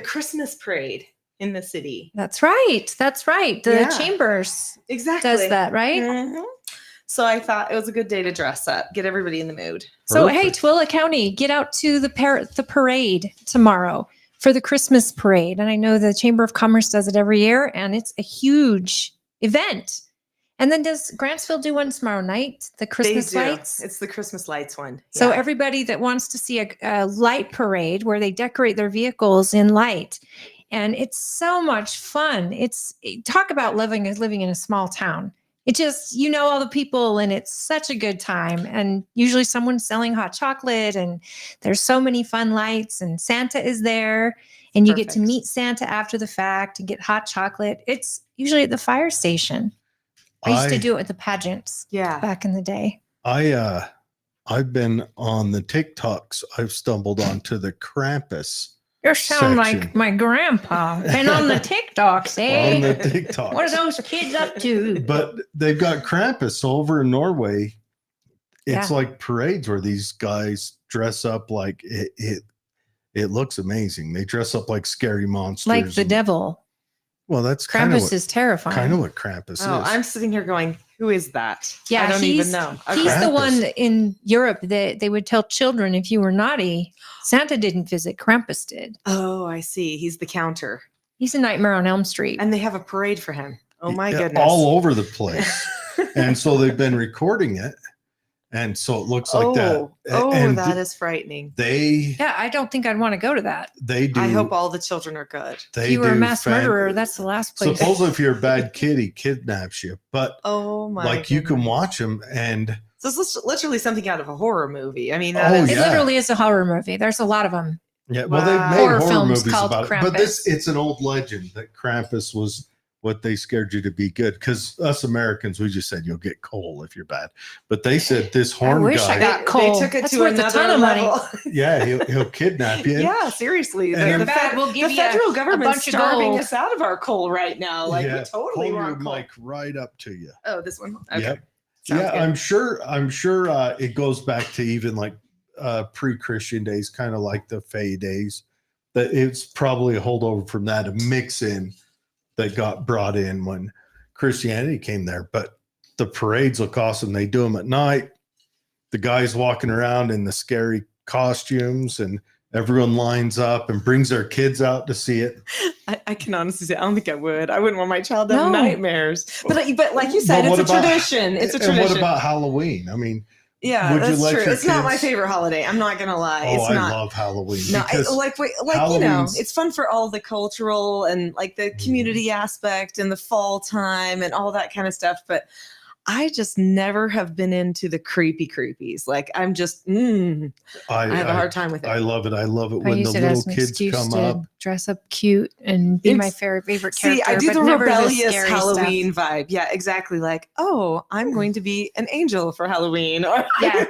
Christmas parade in the city. That's right. That's right. The Yeah. Chambers Exactly. does that, right? Mhm. So I thought it was a good day to dress up, get everybody in the mood. So, hey, Perfect. Twilla County, get out to the parade tomorrow for the Christmas parade. And I know the Chamber of Commerce does it every year, and it's a huge event. And then does Grantsville do one tomorrow night? The Christmas They do. lights? It's the Christmas lights one. So Yeah. everybody that wants to see a light parade where they decorate their vehicles in light, and it's so much fun. Talk about living in a small town. It just, all the people, and it's such a good time. And usually someone's selling hot chocolate, and there's so many fun lights, and Santa is there, and you get to Perfect. meet Santa after the fact and get hot chocolate. It's usually at the fire station. I used to do it with the pageants Yeah. back in the day. I've been on the TikToks. I've stumbled onto the Krampus You sound section. like my grandpa. Been on the TikToks, eh? On the TikTok. What are those kids up to? But they've got Krampus over in Norway. It's Yeah. like parades where these guys dress up like it looks amazing. They dress up like scary monsters. Like the devil. Well, that's kind of Krampus is terrifying. kind of what Krampus Oh, is. I'm sitting here going, who is that? Yeah, I don't he's- even know. He's Okay. the Krampus. one in Europe that they would tell children if you were naughty, Santa didn't visit, Krampus did. Oh, I see. He's the counter. He's a Nightmare on Elm Street. And they have a parade for him. Oh my Yeah, goodness. all over the place. And so they've been recording it, and so it looks like that. And that is frightening. they Yeah, I don't think I'd want to go to that. they do. I hope all the children are good. they If you were a do mass fan- murderer, that's the last place. Suppose if you're a bad kid, he kidnaps you. But Oh my like you can goodness. watch him, and So it's literally something out of a horror movie. I mean, Oh, that is It yeah. literally is a horror movie. There's a lot of them. yeah, well, Wow. they've made Horror horror films movies called about it. But this Krampus. it's an old legend that Krampus was what they scared you to be good. Because us Americans, we just said you'll get coal if you're bad. But they said this horn wish guy, I got coal. They took it That's to worth a another ton of money. level. yeah, he'll kidnap you. Yeah, seriously. And The, you're the, bad, fed- we'll give the you a federal government's bunch of starving gold. us out of our coal right now. Like Yeah, we totally pull your want coal. mic right up to you. Oh, this one. Okay. Yep. Sounds Yeah, good. I'm sure it goes back to even like pre-Christian days, kind of like the Fey days. That it's probably a holdover from that, a mix in that got brought in when Christianity came there. But the parades look awesome. They do them at night. The guys walking around in the scary costumes, and everyone lines up and brings their kids out to see it. I can honestly say I don't think I would. I wouldn't want my child to have No. nightmares. But like you said, But what it's a about- tradition. It's a And tradition. what about Halloween? I mean, yeah, would you that's let true. your It's not my kids- favorite holiday. I'm not gonna lie. oh, It's I not. love Halloween. No, because you know, Halloween's- it's fun for all the cultural and like the community aspect and the fall time and all that kind of stuff. But I just never have been into the creepies. Like I'm just, I have a hard time with it. I love it. I love it I when the use it little as an kids excuse come to up. dress up cute and be my It's- favorite See, character. I do but the never rebellious scary Halloween stuff. vibe. Yeah, exactly. Like, oh, I'm going to be an angel for Halloween. Or Yeah.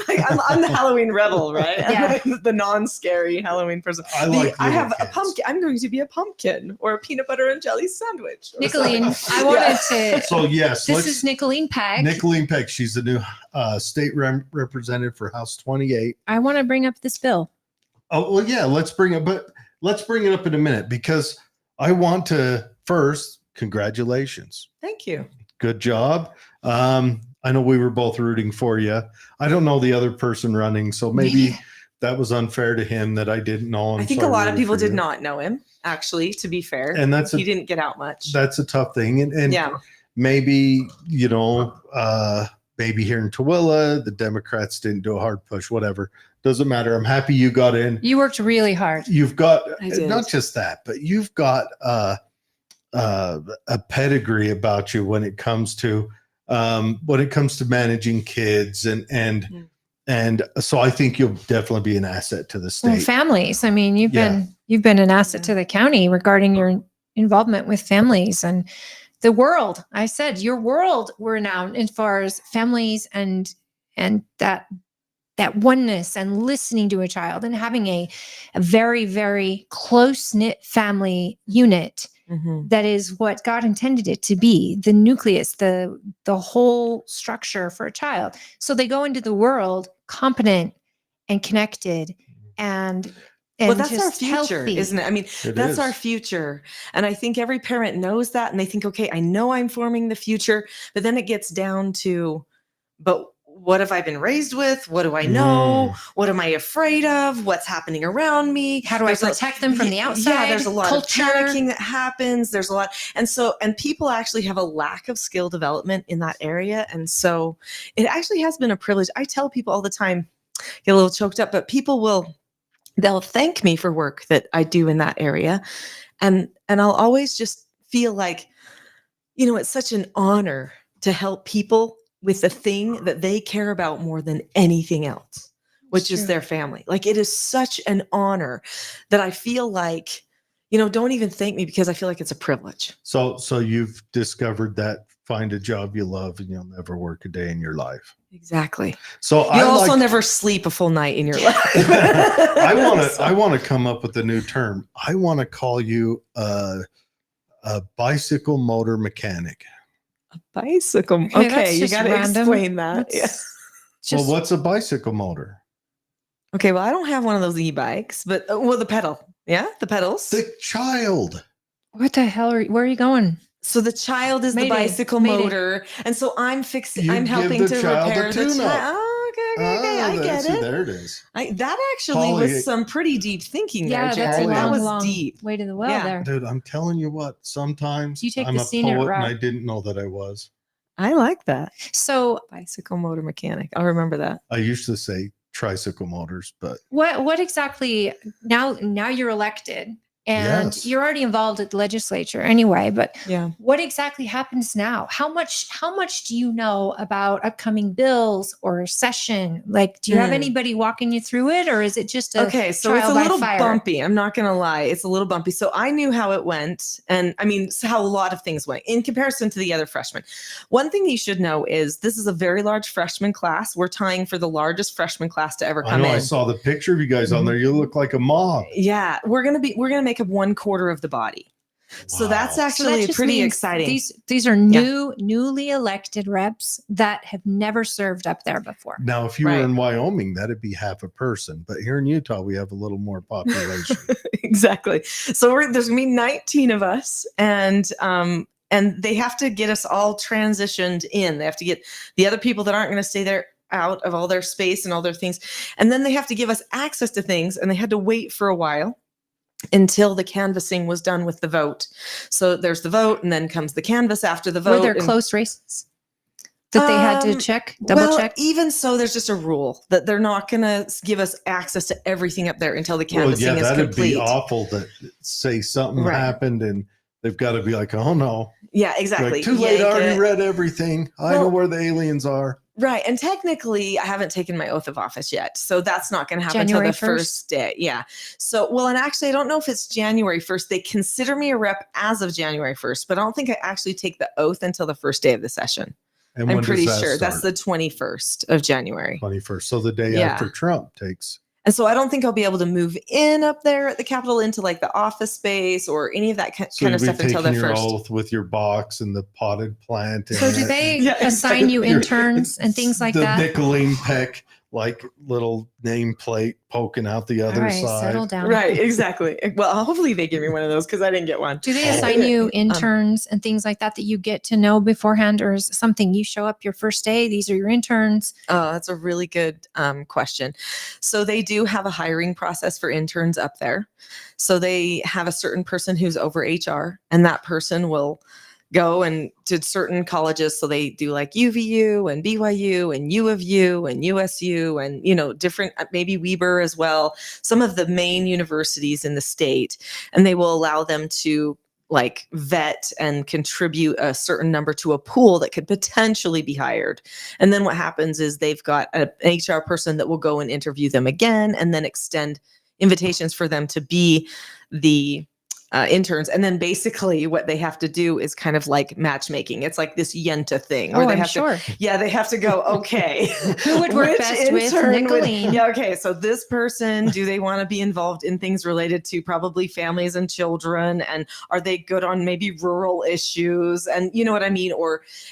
like, I'm the Halloween rebel, right? Yeah. I'm the non-scary Halloween person. I like I little have a kids. pumpkin. I'm going to be a pumpkin or a peanut butter and jelly sandwich. or Nicolene, something. I wanted to. So yes, This is Nicolene Peck. Nicolene Peck. She's the new state representative for House 28. I want to bring up this bill. Oh well, yeah. Let's bring it up in a minute because I want to first congratulations. Thank you. Good job. I know we were both rooting for you. I don't know the other person running, so maybe that was unfair to him that I didn't know him. I think so a I lot of rooted people for did you. not know him, actually, to be fair. And that's he a didn't get out much. that's a tough thing. And yeah. maybe maybe here in Tooele, the Democrats didn't do a hard push. Whatever, doesn't matter. I'm happy you got in. You worked really hard. You've got I did. not just that, but you've got a pedigree about you when it comes to managing kids and so I think you'll definitely be an asset to the Well, state. families. I mean, you've Yeah. been an asset to the county regarding your involvement with families and the world. I said your world we're now as far as families and that oneness and listening to a child and having a very, very close-knit family unit Mhm. that is what God intended it to be, the nucleus, the whole structure for a child. So they go into the world competent and connected and Well, that's our just future, healthy. isn't it? I mean, It that's is. our future. And I think every parent knows that. And they think, okay, I know I'm forming the future. But then it gets down to, but what have I been raised with? What do I know? What am I afraid of? What's happening around me? How do I There's a- protect them from the outside? Yeah, there's a lot culture. of panicking that happens. There's a lot. And people actually have a lack of skill development in that area. And so it actually has been a privilege. I tell people all the time, get a little choked up, but they'll thank me for work that I do in that area. And I'll always just feel like, it's such an honor to help people with the thing that they care about more than anything else, which is true. their family. Like it is such an honor that I feel like, don't even thank me because I feel like it's a privilege. So you've discovered that find a job you love and you'll never work a day in your life. Exactly. So You I also like, never sleep a full night in your life. I want to come up with a new term. I want to call you a bicycle motor mechanic. Bicycle. Okay, Okay, that's you just got to random. explain that. That's Yeah. just, Well, what's a bicycle motor? Okay, well, I don't have one of those e-bikes, but well, the pedal. Yeah, the pedals. The child. what the hell where are you going? So the child is Mayday, the bicycle mayday. motor, and so I'm You I'm give helping the to child a repair the tune-up. child. Oh, okay. I get it. There it is. That actually Holly- was some pretty deep thinking Yeah, there, that's Jared. a Holly- That was long deep. way to the well Yeah. there. Dude, I'm telling you what, sometimes You take I'm the a scenic poet and route. I didn't know that I was. I like that. So Bicycle motor mechanic. I'll remember that. I used to say tricycle motors, but what exactly now you're elected and Yes. you're already involved at the legislature anyway, but Yeah. what exactly happens now? How much do you know about upcoming bills or session? Like, do you have Mm. anybody walking you through it, or is it just a Okay, so it's trial a by little fire? bumpy. I'm not going to lie. It's a little bumpy. So I knew how it went. And I mean, how a lot of things went in comparison to the other freshmen. One thing you should know is this is a very large freshman class. We're tying for the largest freshman class to ever I come know in. I saw the picture of you guys on Mhm. there. You look like a mob. Yeah, we're going to make up 1/4 of the body. So that's Wow. So that actually just pretty means exciting. These are newly elected reps that have never served up there before. Now, if you Right. were in Wyoming, that'd be half a person. But here in Utah, we have a little more population. Exactly. So there's gonna be 19 of us, and they have to get us all transitioned in. They have to get the other people that aren't going to stay there out of all their space and all their things, and then they have to give us access to things. And they had to wait for a while until the canvassing was done with the vote. So there's the vote, and then comes the canvas after the vote. Were there and- close races that they had to check, double well, check? even so, there's just a rule that they're not going to give us access to everything up there until the Well, canvassing yeah, is that'd complete. be awful to say something Right. happened and they've got to be like, oh no. Yeah, exactly. Like, too late, I Yank already it. read everything. I know Well- where the aliens are. Right. And technically, I haven't taken my oath of office yet. So that's not going to happen until January the first day. Yeah. So, well, and actually, I don't know if it's January 1st. They consider me a rep as of January 1st, but I don't think I actually take the oath until the first day of the session. And I'm when pretty does that sure that's start? the 21st of January. 21st. So the day Yeah. after Trump takes. And so I don't think I'll be able to move in up there at the Capitol into like the office space or any of that So kind of you'll be stuff until the taking your first. oath with your box and the potted plant. So and do it. they Yeah, assign you Your- interns and things like the that? Nicolene Peck, like little nameplate poking out the All other right, side. settle down. Right. Exactly. Well, hopefully they give me one of those because I didn't get one. Do they Oh. assign you interns and things like that that you get to know beforehand, or is it something you show up your first day? These are your interns. Oh, that's a really good question. So they do have a hiring process for interns up there. So they have a certain person who's over HR, and that person will go and to certain colleges. So they do like UVU and BYU and U of U and USU and, different, maybe Weber as well, some of the main universities in the state. And they will allow them to like vet and contribute a certain number to a pool that could potentially be hired. And then what happens is they've got an HR person that will go and interview them again and then extend invitations for them to be the interns. And then basically what they have to do is kind of like matchmaking. It's like this Yenta thing where Oh, they I'm have sure. they have to go, okay. Who would work which best with intern would- Nicolene? Yeah, okay. So this person, do they want to be involved in things related to probably families and children? And are they good on maybe rural issues? And you know what I mean?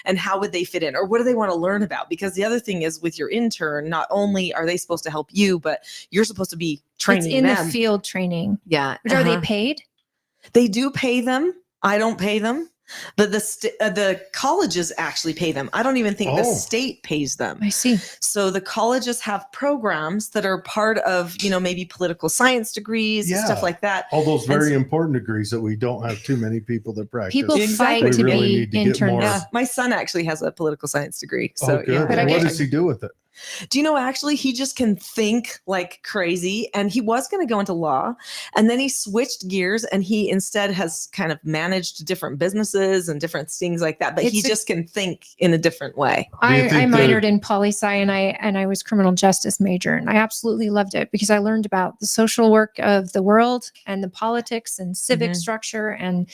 And how would they fit in? Or what do they want to learn about? Because the other thing is with your intern, not only are they supposed to help you, but you're supposed to be It's training in them. the field training. Yeah. But are they uh-huh. paid? They do pay them. I don't pay them. But the colleges actually pay them. I don't even think the Oh. state pays them. I see. So the colleges have programs that are part of, maybe political science degrees and stuff Yeah. like that. All those And very so- important degrees that we don't have too many people that practice. People Exactly. fight to We really be need to get interns. more- Yeah, my son actually has a political science degree. So Oh, good. yeah. But I And what get- does he do with it? Do you know, actually, he just can think like crazy. And he was going to go into law. And then he switched gears and he instead has kind of managed different businesses and different things like that. But he It's a- just can think in a different way. Do you I think that- minored in poli-sci and I was criminal justice major, and I absolutely loved it because I learned about the social work of the world and the politics and civic Mhm. structure and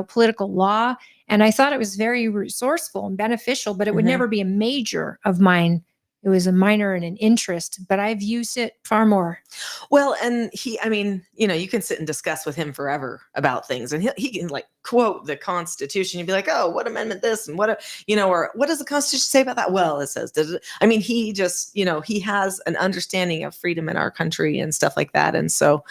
political law. And I thought it was very resourceful and beneficial, but it would Mhm. never be a major of mine. It was a minor and an interest, but I've used it far more. Well, and I mean, you can sit and discuss with him forever about things, and he can like quote the Constitution. You'd be like, oh, what amendment this and or what does the Constitution say about that? Well, it says, I mean, he just, he has an understanding of freedom in our country and stuff like that. And so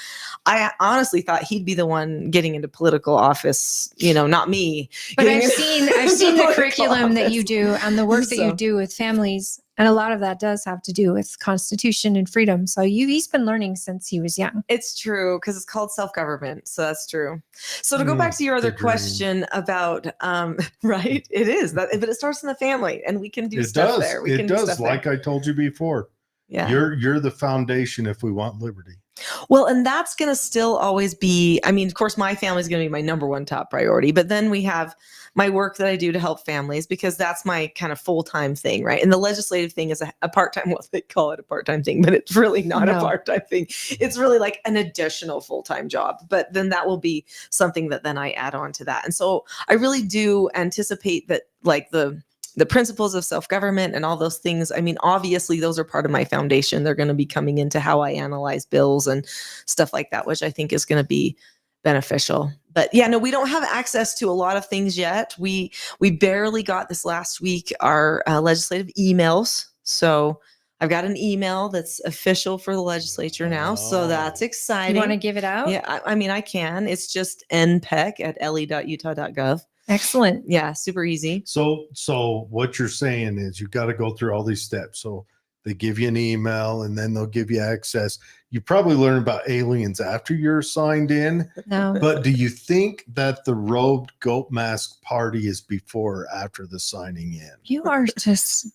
I honestly thought he'd be the one getting into political office, not me. But getting I've into seen the political curriculum that you office. do and the work that you So- do with families. And a lot of that does have to do with Constitution and freedom. So he's been learning since he was young. It's true, because it's called self-government. So that's true. So to go back to your the other dream. question about, right, it is that, but it starts in the family, and we can do It stuff does. there. We It can do does. stuff Like there. I told you before, Yeah. you're the foundation if we want liberty. Well, and that's going to still always be, I mean, of course, my family is going to be my number one top priority, but then we have my work that I do to help families, because that's my kind of full-time thing, right? And the legislative thing is a part-time, well, they call it a part-time thing, but it's really not a No. part-time thing. It's really like an additional full-time job, but then that will be something that then I add on to that. And so I really do anticipate that, like, the principles of self-government and all those things, I mean, obviously those are part of my foundation. They're going to be coming into how I analyze bills and stuff like that, which I think is going to be beneficial. But yeah, no, we don't have access to a lot of things yet. We barely got this last week our legislative emails. So I've got an email that's official for the legislature now. So that's Oh. exciting. You want to give it out? Yeah, I mean, I can. It's just npec@le.utah.gov. Excellent. Yeah, super easy. So what you're saying is you got to go through all these steps. So they give you an email and then they'll give you access. You probably learn about aliens after you're signed in. No. But do you think that the robed goat mask party is before or after the signing in? You are just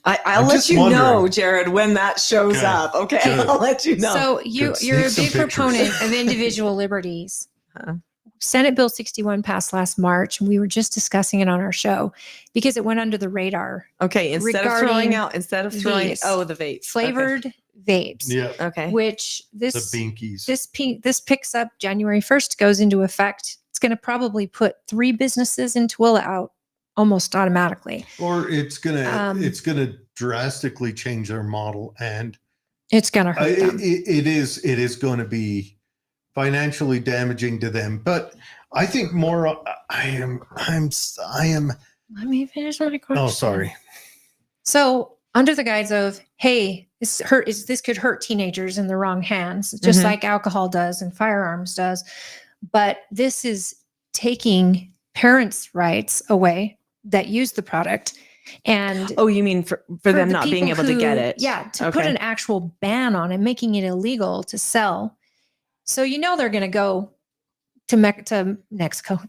I'll I'm let just you know, wondering. Jared, when that shows Good. up. Okay, Good. I'll let you know. so Good. you're Sneak a some big pictures. proponent of individual liberties. Uh-huh. Senate Bill 61 passed last March, and we were just discussing it on our show because it went under the radar. Okay, instead of regarding throwing these the vapes. Flavored vapes, Yeah. Okay. which The this binkies. this picks up January 1st, goes into effect. It's going to probably put 3 businesses in Tooele out almost automatically. Or it's gonna Um, drastically change their model, and It's going to hurt them. it is going to be financially damaging to them. But I think more. I am. Let me finish my question. Oh, sorry. So, under the guise of, hey, this could hurt teenagers in the wrong hands, just Mhm. like alcohol does and firearms does. But this is taking parents' rights away that use the product. And Oh, you mean for them the not being people able to get who- it? Yeah, to put Okay. an actual ban on it, making it illegal to sell. So they're going to go to Mexico,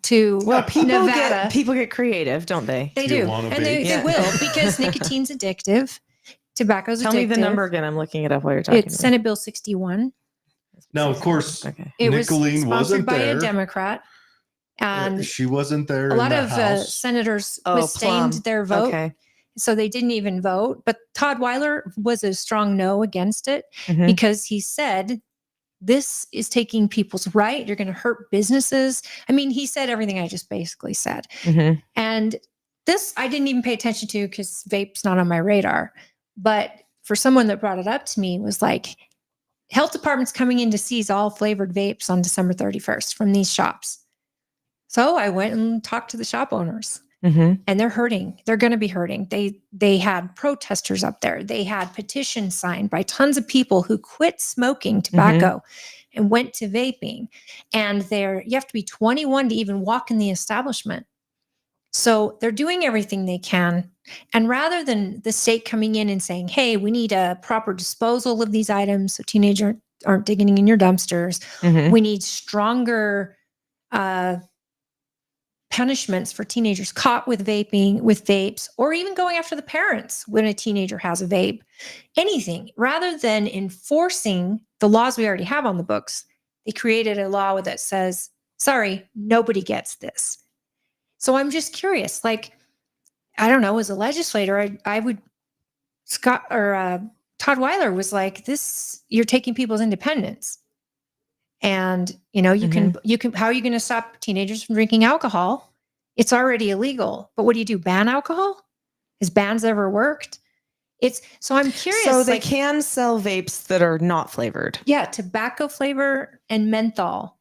to Well, Nevada. people get creative, don't they? They Do you do, wanna and they vape? will, because nicotine's addictive. Tobacco's Tell addictive. me the number again. I'm looking it up while you're talking. It's Senate Bill 61. Now, of course, Okay. It was Nicolene sponsored wasn't by there. a Democrat, and she wasn't there. a lot in of the House. senators Oh, sustained Plum. their vote, Okay. so they didn't even vote. But Todd Weiler was a strong no against it Mhm. because he said, this is taking people's right. You're going to hurt businesses. I mean, he said everything I just basically said. Mhm. And this I didn't even pay attention to because vape's not on my radar. But for someone that brought it up to me, was like, health department's coming in to seize all flavored vapes on December 31st from these shops. So I went and talked to the shop owners, Mhm. and they're hurting. They're going to be hurting. They had protesters up there. They had petitions signed by tons of people who quit smoking tobacco and went to vaping. And you have to be 21 to even walk in the establishment. So they're doing everything they can. And rather than the state coming in and saying, hey, we need a proper disposal of these items so teenagers aren't digging in your dumpsters, Mhm. we need stronger punishments for teenagers caught with vapes, or even going after the parents when a teenager has a vape, anything. Rather than enforcing the laws we already have on the books, they created a law that says, sorry, nobody gets this. So I'm just curious, like, I don't know, as a legislator, I would, Todd Weiler was like, this, you're taking people's independence. And, you can, how are you going to stop teenagers from drinking alcohol It's already illegal. But what do you do? Ban alcohol? Has bans ever worked? So I'm curious. So they can sell vapes that are not flavored. Yeah, tobacco flavor and menthol.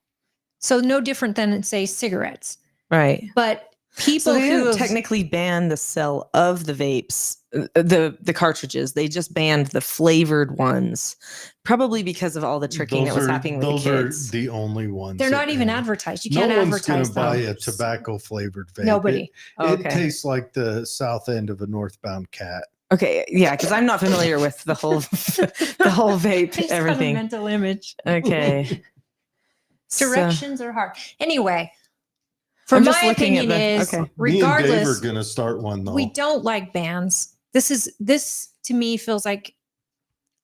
So no different than, say, cigarettes. Right. But people So they who didn't technically ban the sale of the vapes, the cartridges. They just banned the flavored ones, probably because of all the tricking that was happening with the kids. Those are the only ones. they're that not even ban. advertised. You No can't one's advertise gonna buy them. a tobacco flavored vape. Nobody. It tastes like the south end of a northbound cat. Okay, yeah, because I'm not familiar with the whole the whole vape I just had a everything. mental image. Okay. Directions are hard. Anyway, for I'm my just looking at opinion the- is, okay. Me and Dave regardless, are gonna start one though. we don't like bans. This to me feels like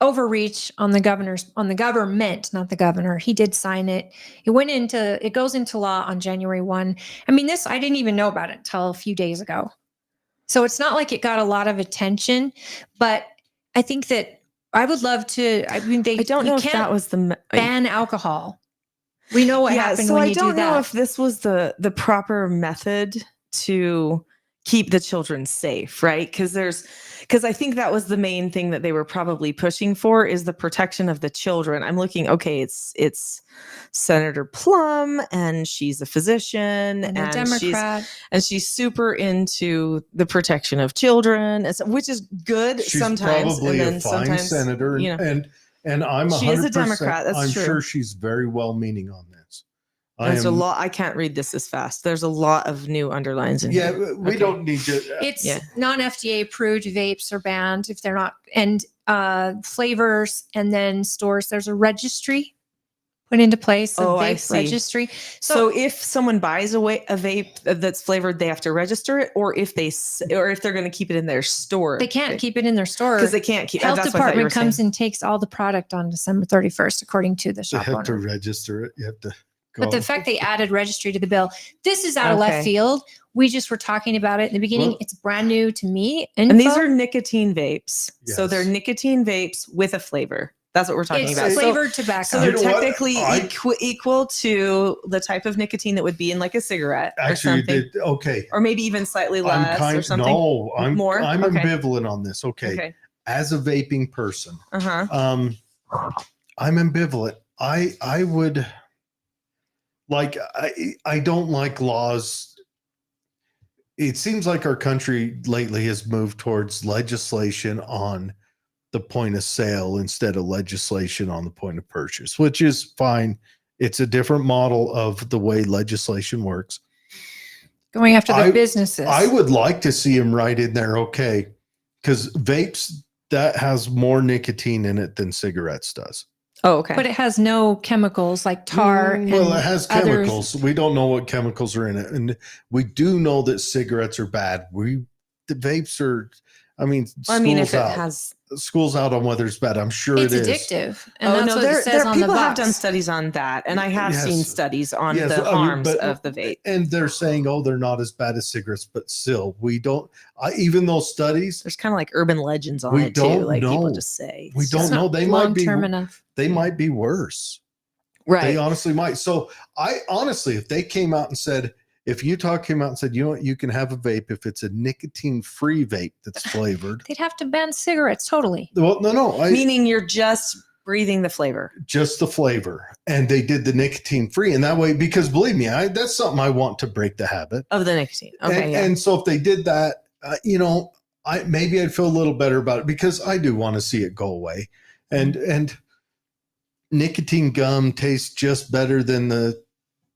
overreach on the government, not the governor. He did sign it. It goes into law on January 1. I mean, I didn't even know about it until a few days ago. So it's not like it got a lot of attention, but I think that I would love to. I mean, I don't know if that was the ban alcohol. We know what happened so when I you do don't know that. if this was the proper method to keep the children safe, right? Because I think that was the main thing that they were probably pushing for, is the protection of the children. I'm looking, okay, it's Senator Plum, and she's a physician, And a Democrat. she's super into the protection of children, which is good She's sometimes. probably and then a fine sometimes, senator, you know, and I'm 100%. She is a Democrat, that's I'm true. sure she's very well meaning on this. there's a lot. I can't read this as fast. There's a lot of new underlines in Yeah, here. we Okay. don't need to. It's Yeah. non-FDA approved vapes are banned if they're not, and flavors, and then stores. There's a registry put into place, a I vape see. registry. So if someone buys a vape that's flavored, they have to register it, or if they're going to keep it in their store, they can't keep it in their store because they can't keep. Health that's what I thought you were department comes saying. and takes all the product on December 31st, according to the You shop have to owner. register it. You have to go. But the fact they added registry to the bill, this is out of left Okay. field. We just were talking about it in the beginning. Well- It's brand new to me. And these Info. are nicotine vapes. So they're Yes. nicotine vapes with a flavor. That's what we're talking It's about. flavored tobacco. So You they're know what? technically I- equal to the type of nicotine that would be in like a cigarette or Actually, something, okay. or maybe even slightly I'm less or something. I'm More? I'm Okay. ambivalent on this. Okay. As a vaping person, Uh-huh. I'm ambivalent. I would like I don't like laws. It seems like our country lately has moved towards legislation on the point of sale instead of legislation on the point of purchase, which is fine. It's a different model of the way legislation works. Going after the I- businesses. I would like to see him right in there, okay, because vapes, that has more nicotine in it than cigarettes does. Oh, okay. But it has no chemicals like tar. Well, and it has others. chemicals. We don't know what chemicals are in it, and we do know that cigarettes are bad. The vapes are. I mean, if school's it out. has, School's out on whether it's bad. I'm sure It's it is. addictive. And that's what there, it says on the people have box. done studies on that, and I have Yes. seen studies on Yes, the I mean, harms but- of the vape. And they're saying, oh, they're not as bad as cigarettes, but still, we don't. Even those studies, There's kind of like urban legends on We it too. don't Like people know. just say. We It's don't just know. not- They might be. long-term enough. They might be worse. right. They honestly might. So I honestly, if they came out and said, if Utah came out and said, you know what, you can have a vape if it's a nicotine-free vape that's flavored. They'd have to ban cigarettes totally. Well, no, Meaning you're just breathing the flavor. just the flavor, and they did the nicotine-free, and that way, because believe me, that's something I want to break the habit. Of the nicotine. Okay. and, yeah. and so if they did that, maybe I'd feel a little better about it, because I do want to see it go away. And nicotine gum tastes just better than the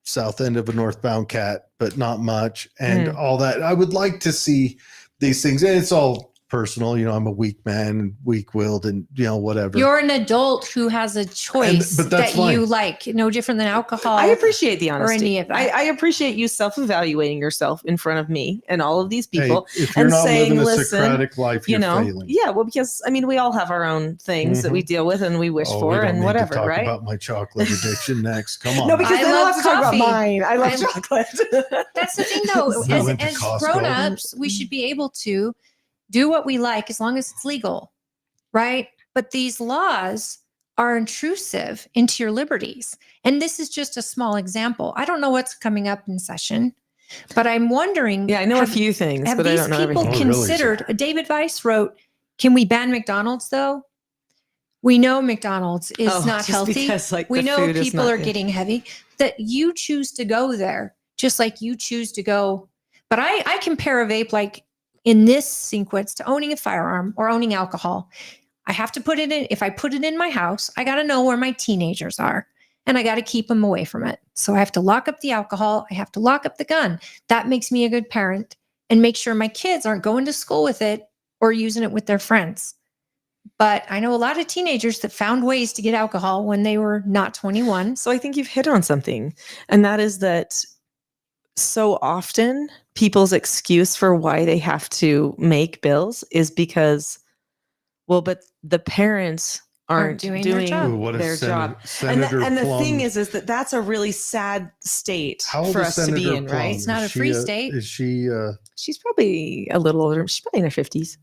south end of a northbound cat, but not much, and all that. I would like to see these things, and it's all personal. I'm a weak man, weak-willed, and whatever. You're an adult who has a choice but that's that you fine. like, no different than alcohol. I appreciate the honesty. any of that. I appreciate you self-evaluating yourself in front of me and all of these Hey, people. if you're and not saying, living a "Listen, Socratic life, you're failing. Yeah, well, because we all have our own things that we deal with and we wish Oh, we for don't and need to whatever, talk right? about my chocolate addiction next. Come on. No, because I then I'll love have to talk about coffee. mine. I love I- chocolate. That's the thing, though. We went to As Costco. grown-ups, we should be able to do what we like as long as it's legal, right? But these laws are intrusive into your liberties. And this is just a small example. I don't know what's coming up in session. But I'm wondering. Yeah, I know a few things, Have but I these don't know people everything. Oh, really? considered? David Weiss wrote, "Can we ban McDonald's though? We know McDonald's is not just healthy. because, like, We the know food is people not- are getting heavy. That you choose to go there, just like you choose to go." But I compare a vape like in this sequence to owning a firearm or owning alcohol. I have to put it in. If I put it in my house, I got to know where my teenagers are and I got to keep them away from it. So I have to lock up the alcohol. I have to lock up the gun. That makes me a good parent and make sure my kids aren't going to school with it or using it with their friends. But I know a lot of teenagers that found ways to get alcohol when they were not 21. So I think you've hit on something, and that is that so often people's excuse for why they have to make bills is because, well, but the parents aren't doing their job. Ooh, what if their job. Senator And the thing Plum- is that that's a really sad state How old for is us to be Senator in, Plum? right? It's not Is a free she, state. Is she? She's probably a little older. She's probably in her 50s.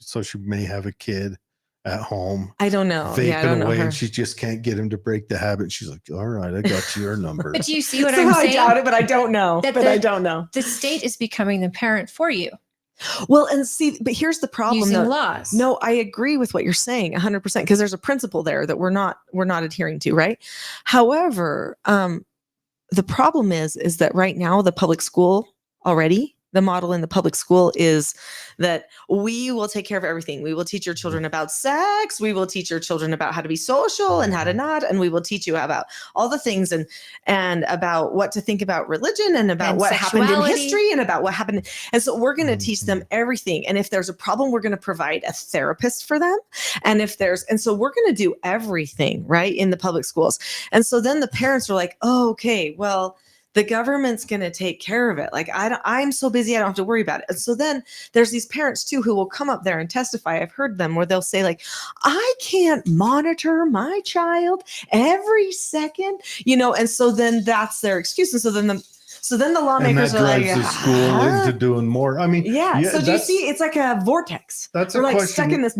So she may have a kid at home I don't know. vaping Yeah, I don't know away, her. and she just can't get him to break the habit. She's like, "All right, I got your number." But do you see what Somehow I'm I saying? doubt it, but I don't know. That But the- I don't know. The state is becoming the parent for you Well, and see, but here's the problem. using though. laws. No, I agree with what you're saying 100% because there's a principle there that we're not adhering to, right? However, the problem is that right now the public school already, the model in the public school is that we will take care of everything. We will teach your children about sex. We will teach your children about how to be social and how to not, and we will teach you about all the things and about what to think about religion and about And what happened in sexuality. history and about what happened. And so we're going to teach them everything. And if there's a problem, we're going to provide a therapist for them. And so we're going to do everything right in the public schools. And so then the parents are like, oh, okay, well, the government's going to take care of it. Like I'm so busy, I don't have to worry about it. And so then there's these parents too who will come up there and testify. I've heard them where they'll say like, I can't monitor my child every second, and so then that's their excuse. And so then the And lawmakers that are like, drives the school into doing more. I mean, yeah. So do you that's- see, it's like a vortex. That's We're a like question. stuck in this.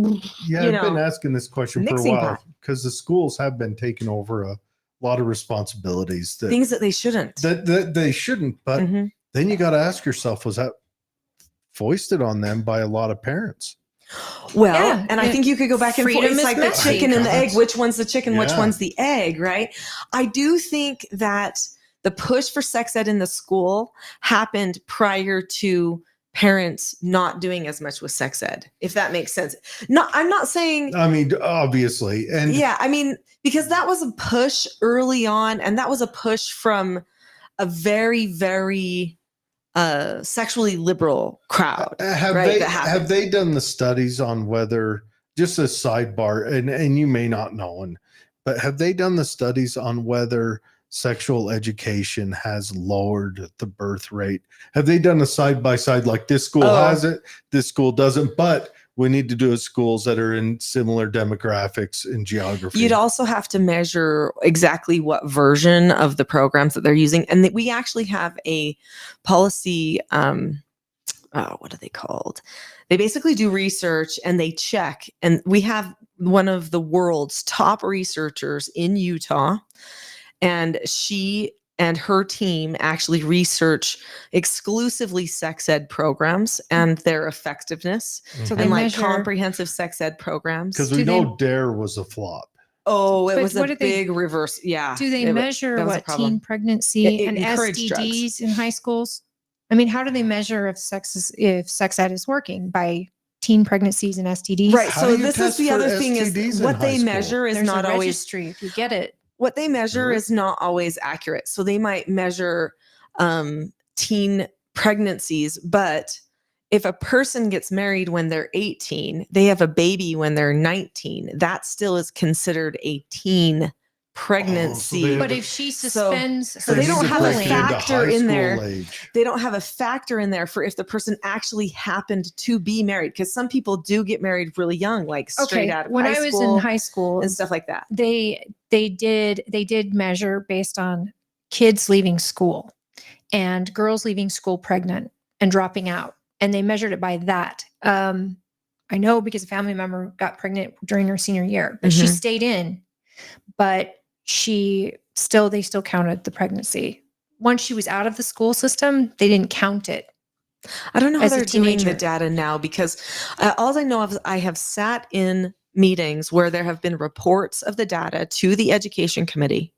Yeah, you I've been know, asking this question for a mixing while pot. because the schools have been taking over a lot of responsibilities that Things that they shouldn't. that they shouldn't. But Mhm. then you got to ask yourself, was that foisted on them by a lot of parents? Well, Yeah, and I yeah. think you could go back and forth. Freedom It's is like the messy. chicken and the egg. That's- Which one's the chicken? Which Yeah. one's the egg? Right. I do think that the push for sex ed in the school happened prior to parents not doing as much with sex ed, if that makes sense. No, I'm not saying. I mean, obviously, and Yeah, I mean, because that was a push early on, and that was a push from a very, very sexually liberal crowd. have right, that happened. have they done the studies on whether, just a sidebar, and you may not know, but have they done the studies on whether sexual education has lowered the birth rate? Have they done a side by side, like this school Oh. has it, this school doesn't, but we need to do it schools that are in similar demographics and geography? You'd also have to measure exactly what version of the programs that they're using. And that we actually have a policy, what are they called? They basically do research and they check. And we have one of the world's top researchers in Utah. And she and her team actually research exclusively sex ed programs and their effectiveness So and they like measure- comprehensive sex ed programs. Because Do we they- know DARE was a flop. Oh, it But was what a do they- big reverse. Yeah. Do they it wa- measure that was a what problem. teen pregnancy It and encouraged STDs in high schools? I mean, how do they measure if sex ed is working by teen pregnancies and STDs? Right. How So do you this is test the for other thing STDs is in what high they school? measure is There's not a always registry if you get it. what they measure Really? is not always accurate. So they might measure teen pregnancies, but if a person gets married when they're 18, they have a baby when they're 19, that still is considered a teen pregnancy. they have But a- if she So- suspends so her they don't have a schooling- factor in there. Age. They don't have a factor in there for if the person actually happened to be married, because some people do get married really young, like straight Okay, out of when high I was school in high school, and stuff like that. they did measure based on kids leaving school and girls leaving school pregnant and dropping out, and they measured it by that. I know because a family member got pregnant during her senior year, but she Mhm. stayed in, but they still counted the pregnancy. once she was out of the school system, they didn't count it. I don't know how As a they're doing the teenager. data now, because all I know of is I have sat in meetings where there have been reports of the data to the education committee.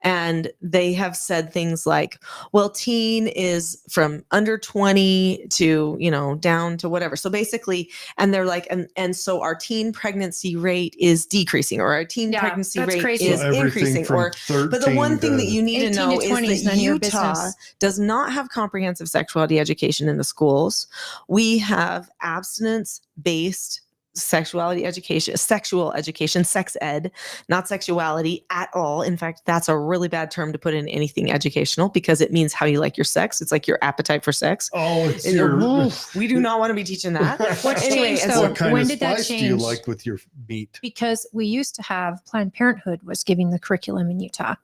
And they have said things like, well, teen is from under 20 to, down to whatever. So basically, and they're like, and so our teen pregnancy rate is decreasing, or our teen Yeah, pregnancy that's rate crazy. is So everything increasing. from But the 13 one thing that to- you need to 18 know to is 20 is none that of your Utah business. does not have comprehensive sexuality education in the schools. We have abstinence-based sexual education, sex ed, not sexuality at all. In fact, that's a really bad term to put in anything educational, because it means how you like your sex. It's like your appetite for sex. Oh, it's And your. oof, we do not want to be teaching that. What's Anyway, changed, and though? so- What kind when of did that spice do you change? like with your meat? Because we used to have Planned Parenthood was giving the curriculum in Utah.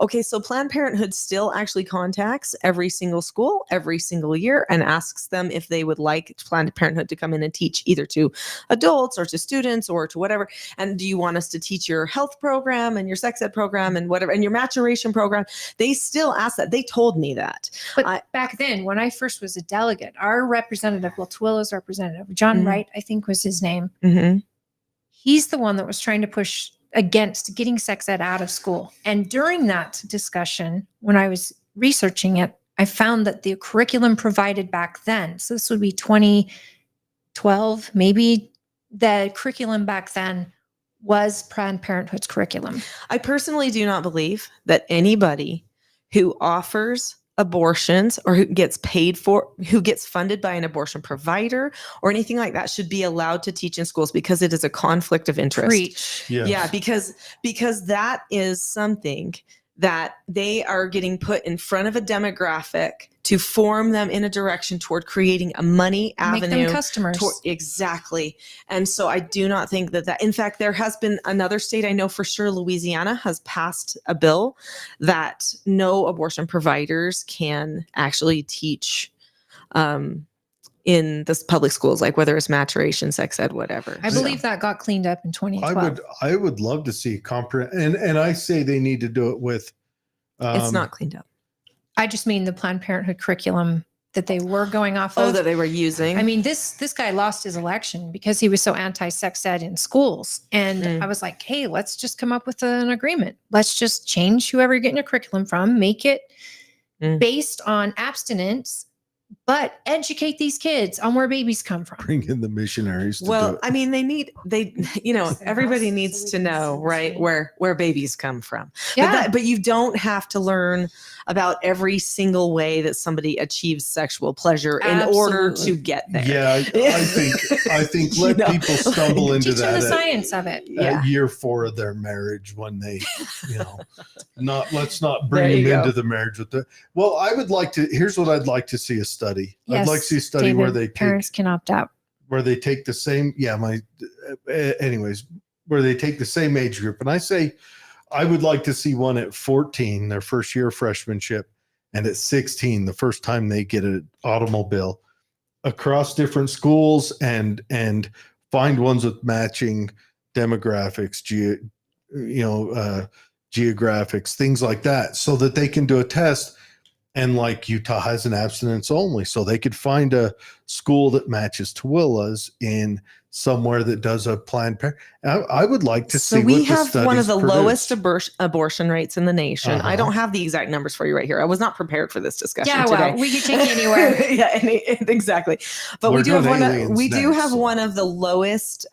Okay, so Planned Parenthood still actually contacts every single school every single year and asks them if they would like Planned Parenthood to come in and teach, either to adults or to students or to whatever. And do you want us to teach your health program and your sex ed program and whatever, and your maturation program? They still ask that. They told me that. But back then, when I first was a delegate, our representative, Tooele's representative, John Mhm. Wright, I think was his name. Mm-hmm. He's the one that was trying to push against getting sex ed out of school. And during that discussion, when I was researching it, I found that the curriculum provided back then, so this would be 2012, maybe, the curriculum back then was Planned Parenthood's curriculum. I personally do not believe that anybody who offers abortions or who gets paid for, who gets funded by an abortion provider or anything like that, should be allowed to teach in schools, because it is a conflict of interest. Preach. Yes. Yeah, because that is something that they are getting put in front of a demographic to form them in a direction toward creating a money Make avenue. them customers. Exactly. And so I do not think that, in fact, there has been another state, I know for sure, Louisiana has passed a bill that no abortion providers can actually teach in the public schools, like whether it's maturation, sex ed, whatever. I believe that got cleaned up in 2012. I would love to see and I say they need to do it with. It's not cleaned up. I just mean the Planned Parenthood curriculum that they were going off Oh, of. that they were using. I mean, this guy lost his election because he was so anti-sex ed in schools. And Mm. I was like, hey, let's just come up with an agreement. Let's just change whoever you're getting your curriculum from, make it Mm. based on abstinence, but educate these kids on where babies come from. Bring in the missionaries. To do Well, it. I mean, everybody needs to know, right, where babies come from. Yeah. But you don't have to learn about every single way that somebody achieves sexual pleasure in order to Absolutely. get there. Yeah, I think You let know. people stumble into Teach them the that science of it. Yeah. year 4 of their marriage, when they, let's not There bring you them go. into the marriage with the. Well, here's what I'd like to see a study. I'd like to see a study David, where they parents can opt out. where they take the same, anyways, where they take the same age group. And I say, I would like to see one at 14, their first year of freshmanship, and at 16, the first time they get an automobile, across different schools, and find ones with matching demographics, geographics, things like that, so that they can do a test. And like Utah has an abstinence only, so they could find a school that matches Tooele's in somewhere that does a Planned Parenthood. I would like to see. So we what the have one of studies the produce. lowest abortion rates in the nation. I Uh-huh. don't have the exact numbers for you right here. I was not prepared for this discussion Yeah, today. well, we could take you anywhere. Yeah, exactly. But We're we do have doing one. aliens We do next, have so. one of the lowest,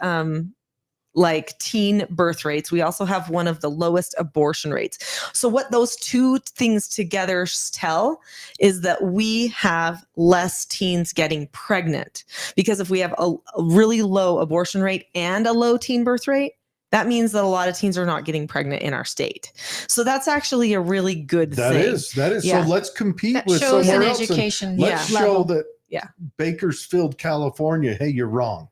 teen birth rates. We also have one of the lowest abortion rates. So what those two things together tell is that we have less teens getting pregnant, because if we have a really low abortion rate and a low teen birth rate, that means that a lot of teens are not getting pregnant in our state. So that's actually a really good That thing. is. Yeah. So let's compete That with shows somewhere an else. And education let's Yeah. show level. that Yeah. Bakersfield, California, hey, you're wrong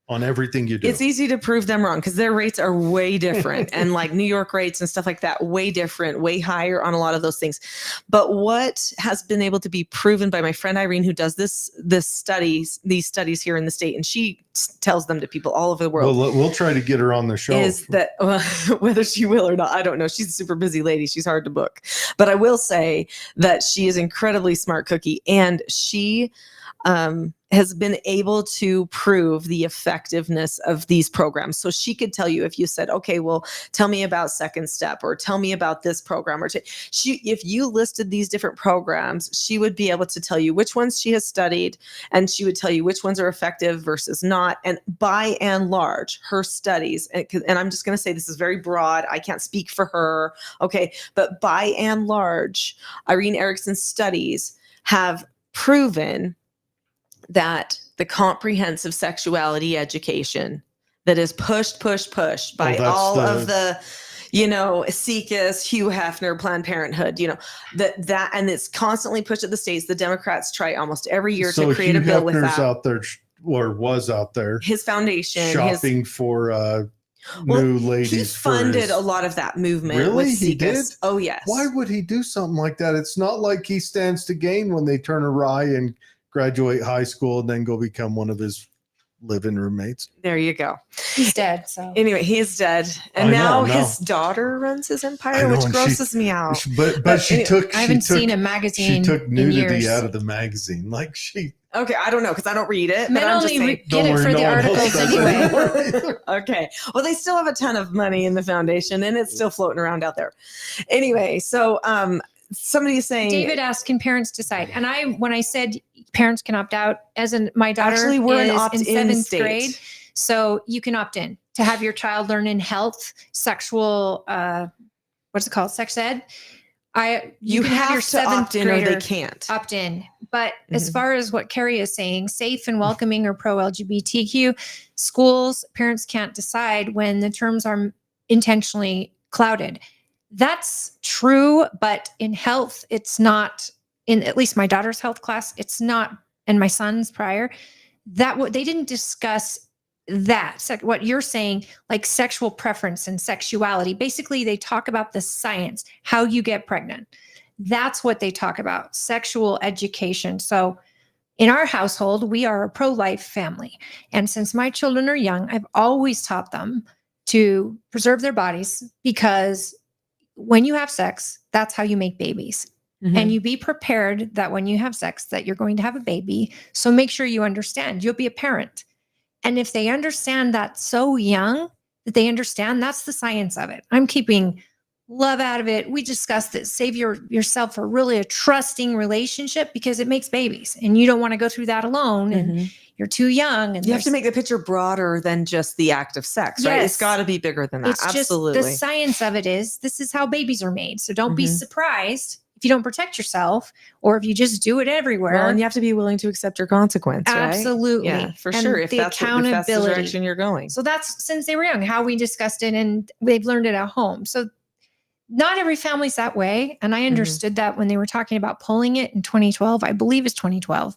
on everything you do. It's easy to prove them wrong because their rates are way different. And like New York rates and stuff like that, way different, way higher on a lot of those things. But what has been able to be proven by my friend Irene, who does these studies here in the state, and she tells them to people all over the world. Well, we'll try to get her on the show. Is that whether she will or not, I don't know. She's a super busy lady. She's hard to book. But I will say that she is incredibly smart cookie, and she has been able to prove the effectiveness of these programs. So she could tell you, if you said, okay, well, tell me about Second Step, or tell me about this program, or if you listed these different programs, she would be able to tell you which ones she has studied, and she would tell you which ones are effective versus not. And by and large, her studies, and I'm just going to say this is very broad, I can't speak for her, okay, but by and large, Irene Erickson's studies have proven that the comprehensive sexuality education that is pushed by all of the, SECUS, Hugh Hefner, Planned Parenthood, that, and it's constantly pushed at the states. The Democrats try almost every year to create Hugh a bill with Hefner's that. out there, or was out there, His foundation, shopping for new ladies. He funded a lot of that movement. Really? With He SECUS. did? Oh, yes. Why would he do something like that? It's not like he stands to gain when they turn awry and graduate high school and then go become one of his live-in roommates. There you go. He's dead. So Anyway, he's dead. And now his daughter runs his empire, which grosses me out. But she took. I haven't seen a magazine. She took nudity in years. out of the magazine. Like she. Okay, I don't know because I don't read it. Men but I'm just only saying. get it for the articles anyway. Okay. Well, they still have a ton of money in the foundation, and it's still floating around out there. Anyway, so somebody is saying, David asked, "Can parents decide?" And when I said parents can opt out, my daughter actually we're is an opt-in in 7th state. grade, so you can opt in to have your child learn in health, sexual, what's it called, sex ed. You can have your to opt in, or they grader can't opt in. But as Mhm. far as what Carrie is saying, safe and welcoming or pro LGBTQ schools, parents can't decide when the terms are intentionally clouded. That's true, but in health, it's not. In at least my daughter's health class, it's not, and my son's prior. They didn't discuss that. What you're saying, like sexual preference and sexuality. Basically, they talk about the science, how you get pregnant. That's what they talk about, sexual education. So in our household, we are a pro-life family. And since my children are young, I've always taught them to preserve their bodies, because when you have sex, that's how you make babies. Mhm. And you be prepared that when you have sex, that you're going to have a baby. So make sure you understand, you'll be a parent. And if they understand that so young, that they understand that's the science of it. I'm keeping love out of it. We discussed that. Save yourself for really a trusting relationship, because it makes babies and you don't want to go through that alone. And Mhm. you're too young. And You have to make the picture broader than just the act of sex, right? It's Yes. got to be bigger than that. It's Absolutely. just the science of it is this is how babies are made. So don't be Mhm. surprised if you don't protect yourself, or if you just do it everywhere. Well, and you have to be willing to accept your consequence, right? Absolutely. Yeah, for And sure. If the that's the accountability. direction you're going. So that's since they were young, how we discussed it, and they've learned it at home. So not every family's that way. And I understood that when they were talking about pulling it in 2012, I believe it's 2012,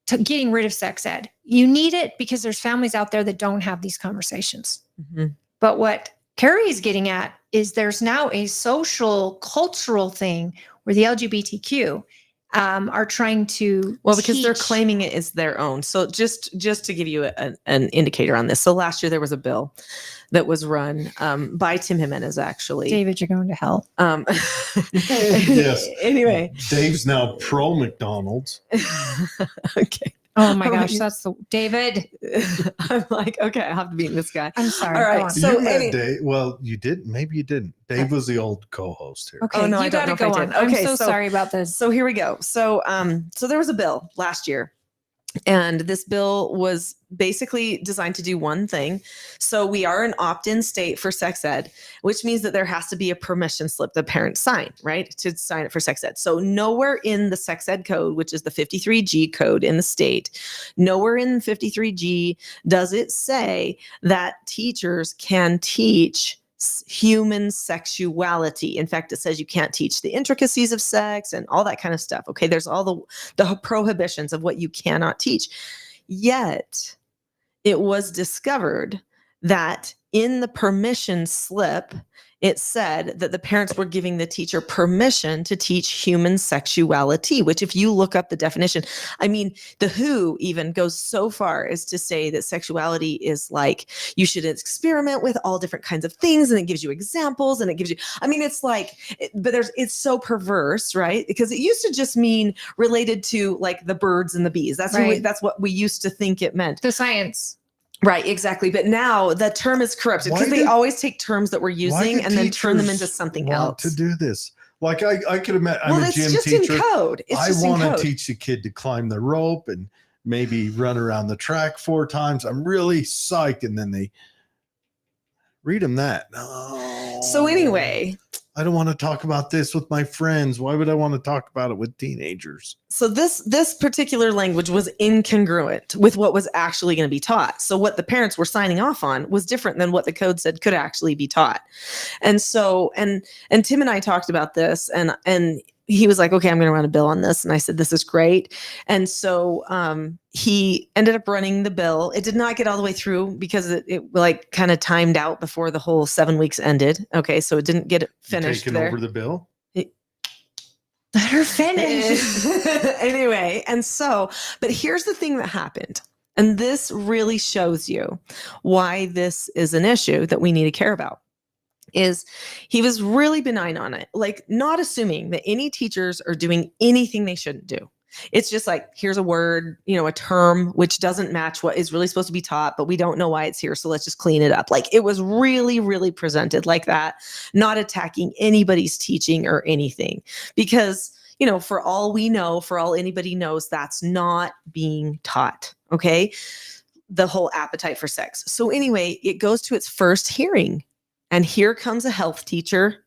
to getting rid of sex ed. You need it because there's families out there that don't have these conversations. Mhm. But what Carrie is getting at is there's now a social, cultural thing where the LGBTQ are trying to Because they're teach- claiming it is their own. So just to give you an indicator on this. So last year there was a bill that was run by Tim Jimenez, actually. David, you're going to hell. Yes. Anyway. Dave's now pro McDonald's. Okay. Oh my All right. gosh, that's the David. I'm like, okay, I have to beat this guy. I'm sorry. All right, go on. so you met any- Dave. Well, you did. Maybe you didn't. Dave was the old co-host here. Okay, Oh, no, I you don't got to know if I go on. did. I'm Okay, so so- sorry about this. So here we go. So there was a bill last year, and this bill was basically designed to do one thing. So we are an opt-in state for sex ed, which means that there has to be a permission slip that parents sign, right, to sign up for sex ed. So nowhere in the sex ed code, which is the 53G code in the state, nowhere in 53G does it say that teachers can teach human sexuality. In fact, it says you can't teach the intricacies of sex and all that kind of stuff. Okay, there's all the prohibitions of what you cannot teach. Yet, it was discovered that in the permission slip, it said that the parents were giving the teacher permission to teach human sexuality, which if you look up the definition, I mean, the WHO even goes so far as to say that sexuality is like, you should experiment with all different kinds of things. And it gives you examples and it gives you, I mean, it's like, it's so perverse, right? Because it used to just mean related to like the birds and the bees. That's Right. that's what we used to think it meant. The science. Right, exactly. But now the term is corrupted because they always take terms that we're Why using do and then turn them teachers into something want else. to do this? Like I could imagine. Well, I'm a it's gym just teacher. in code. It's I just in want to code. teach the kid to climb the rope and maybe run around the track 4 times. I'm really psyched, and then they read them that. Oh, So anyway, I don't want to talk about this with my friends. Why would I want to talk about it with teenagers? so this particular language was incongruent with what was actually going to be taught. So what the parents were signing off on was different than what the code said could actually be taught. And so and Tim and I talked about this, and he was like, okay, I'm going to run a bill on this. And I said, this is great. And so he ended up running the bill. It did not get all the way through because it like kind of timed out before the whole 7 weeks ended. Okay. So it didn't get finished Taking there. over the bill. Let her finish. Anyway, and so, but here's the thing that happened. And this really shows you why this is an issue that we need to care about. Is he was really benign on it, like not assuming that any teachers are doing anything they shouldn't do. It's just like, here's a word, a term which doesn't match what is really supposed to be taught, but we don't know why it's here. So let's just clean it up. Like it was really, really presented like that, not attacking anybody's teaching or anything, because, for all we know, for all anybody knows, that's not being taught. Okay. The whole appetite for sex. So anyway, it goes to its first hearing. And here comes a health teacher,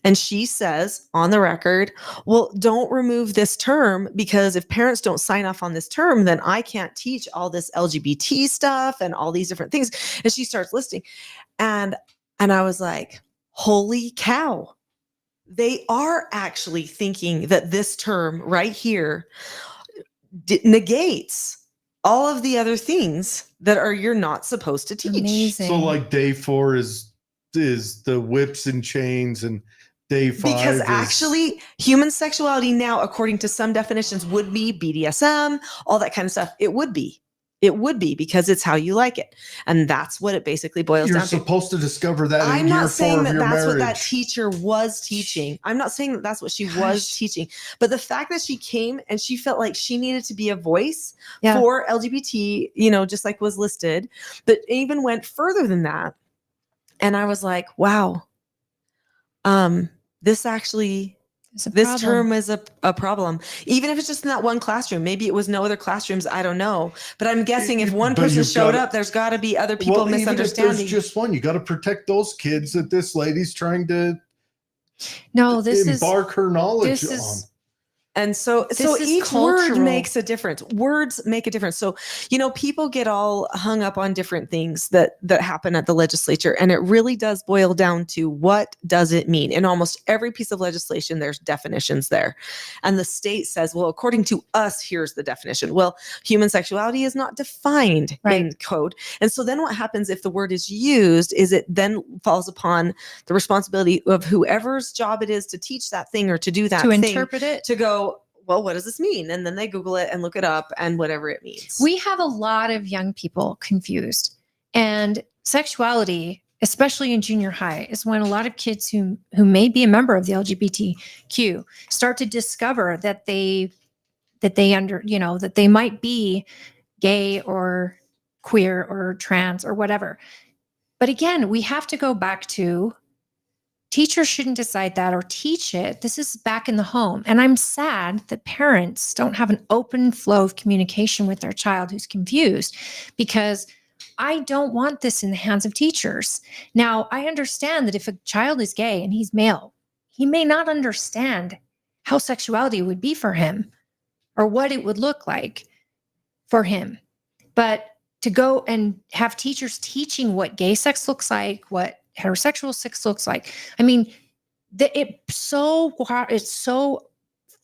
and she says on the record, well, don't remove this term, because if parents don't sign off on this term, then I can't teach all this LGBT stuff and all these different things. And she starts listing. And I was like, holy cow. They are actually thinking that this term right here negates all of the other things that you're not supposed to teach. Amazing. So like day 4 is the whips and chains, and day 5 because is actually human sexuality now, according to some definitions, would be BDSM, all that kind of stuff. It would be because it's how you like it. And that's what it basically boils You're down to. supposed to discover that I'm in year not 4 saying of that your that's marriage. what that teacher was teaching. I'm not saying that that's what she was Gosh. teaching. But the fact that she came and she felt like she needed to be a voice Yeah. for LGBT, just like was listed, but even went further than that. And I was like, wow, this actually, It's a this problem. term is a problem. Even if it's just in that one classroom, maybe it was no other classrooms. I don't know. But I'm guessing if one But person you've showed gotta- up, there's got to be other people Well, even if misunderstanding. there's just one, you got to protect those kids that this lady's trying to No, this is embark her knowledge this on. is And so This is each word cultural. makes a difference. Words make a difference. So, people get all hung up on different things that happen at the legislature. And it really does boil down to, what does it mean? In almost every piece of legislation, there's definitions there. And the state says, well, according to us, here's the definition. Well, human sexuality is not defined in code. And so then what happens if the word is used is it then falls upon the responsibility of whoever's job it is to teach that thing or to do that to thing, interpret it. to go, well, what does this mean? And then they Google it and look it up and whatever it means. We have a lot of young people confused, and sexuality, especially in junior high, is when a lot of kids who may be a member of the LGBTQ start to discover that they that they might be gay or queer or trans or whatever. But again, we have to go back to, teachers shouldn't decide that or teach it. This is back in the home. And I'm sad that parents don't have an open flow of communication with their child who's confused, because I don't want this in the hands of teachers. Now, I understand that if a child is gay and he's male, he may not understand how sexuality would be for him or what it would look like for him. But to go and have teachers teaching what gay sex looks like, what heterosexual sex looks like. I mean, it so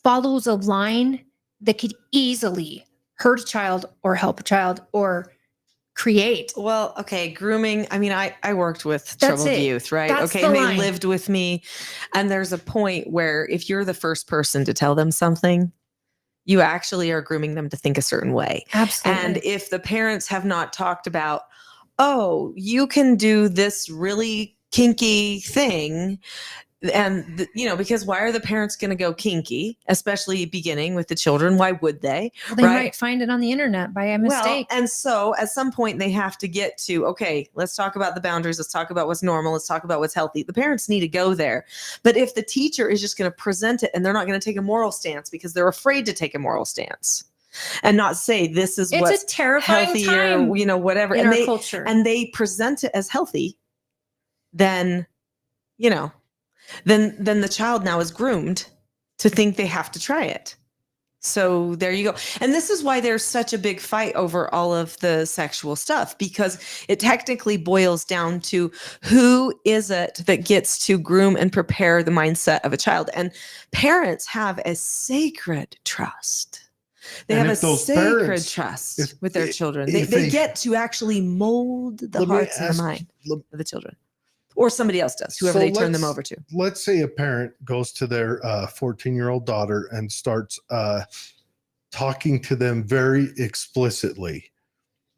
follows a line that could easily hurt a child or help a child or create. Well, okay, grooming. I mean, I worked with That's troubled it. youth, right? That's Okay, the and they line. lived with me. And there's a point where if you're the first person to tell them something, you actually are grooming them to think a certain way. Absolutely. And if the parents have not talked about, oh, you can do this really kinky thing, and because why are the parents going to go kinky, especially beginning with the children? Why would they? Well, they right? might find it on the internet by a mistake. Well, and so at some point they have to get to, okay, let's talk about the boundaries. Let's talk about what's normal. Let's talk about what's healthy. The parents need to go there. But if the teacher is just going to present it and they're not going to take a moral stance because they're afraid to take a moral stance and not say this is it's what's a terrifying healthier, time whatever. in And our they culture. and they present it as healthy, then then the child now is groomed to think they have to try it. So there you go. And this is why there's such a big fight over all of the sexual stuff, because it technically boils down to who is it that gets to groom and prepare the mindset of a child. And parents have a sacred trust. They And have a if those sacred parents- trust with their children. They if they- get to actually mold the Let me hearts and ask- the mind let- of the children. Or somebody else does, whoever So they turn them let's- over to. Let's say a parent goes to their 14-year-old daughter and starts talking to them very explicitly.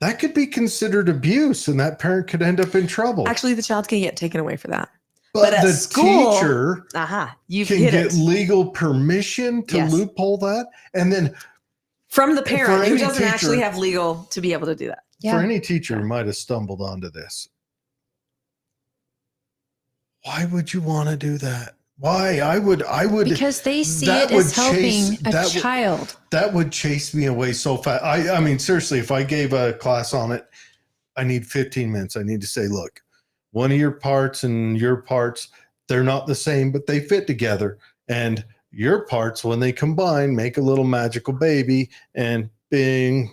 That could be considered abuse, and that parent could end up in trouble. Actually, the child can get taken away for that. but at the school- teacher Aha, you've can hit get it. legal permission to Yes. loophole that. And then From the for parent who any doesn't actually teacher- have legal to be able to do that. Yeah. for any teacher who might have stumbled onto this, why would you want to do that? Why? I would Because they see that it as would helping chase- a that would- child. that would chase me away so fast. I mean, seriously, if I gave a class on it, I need 15 minutes. I need to say, look, one of your parts and your parts, they're not the same, but they fit together. And your parts, when they combine, make a little magical baby. And bing,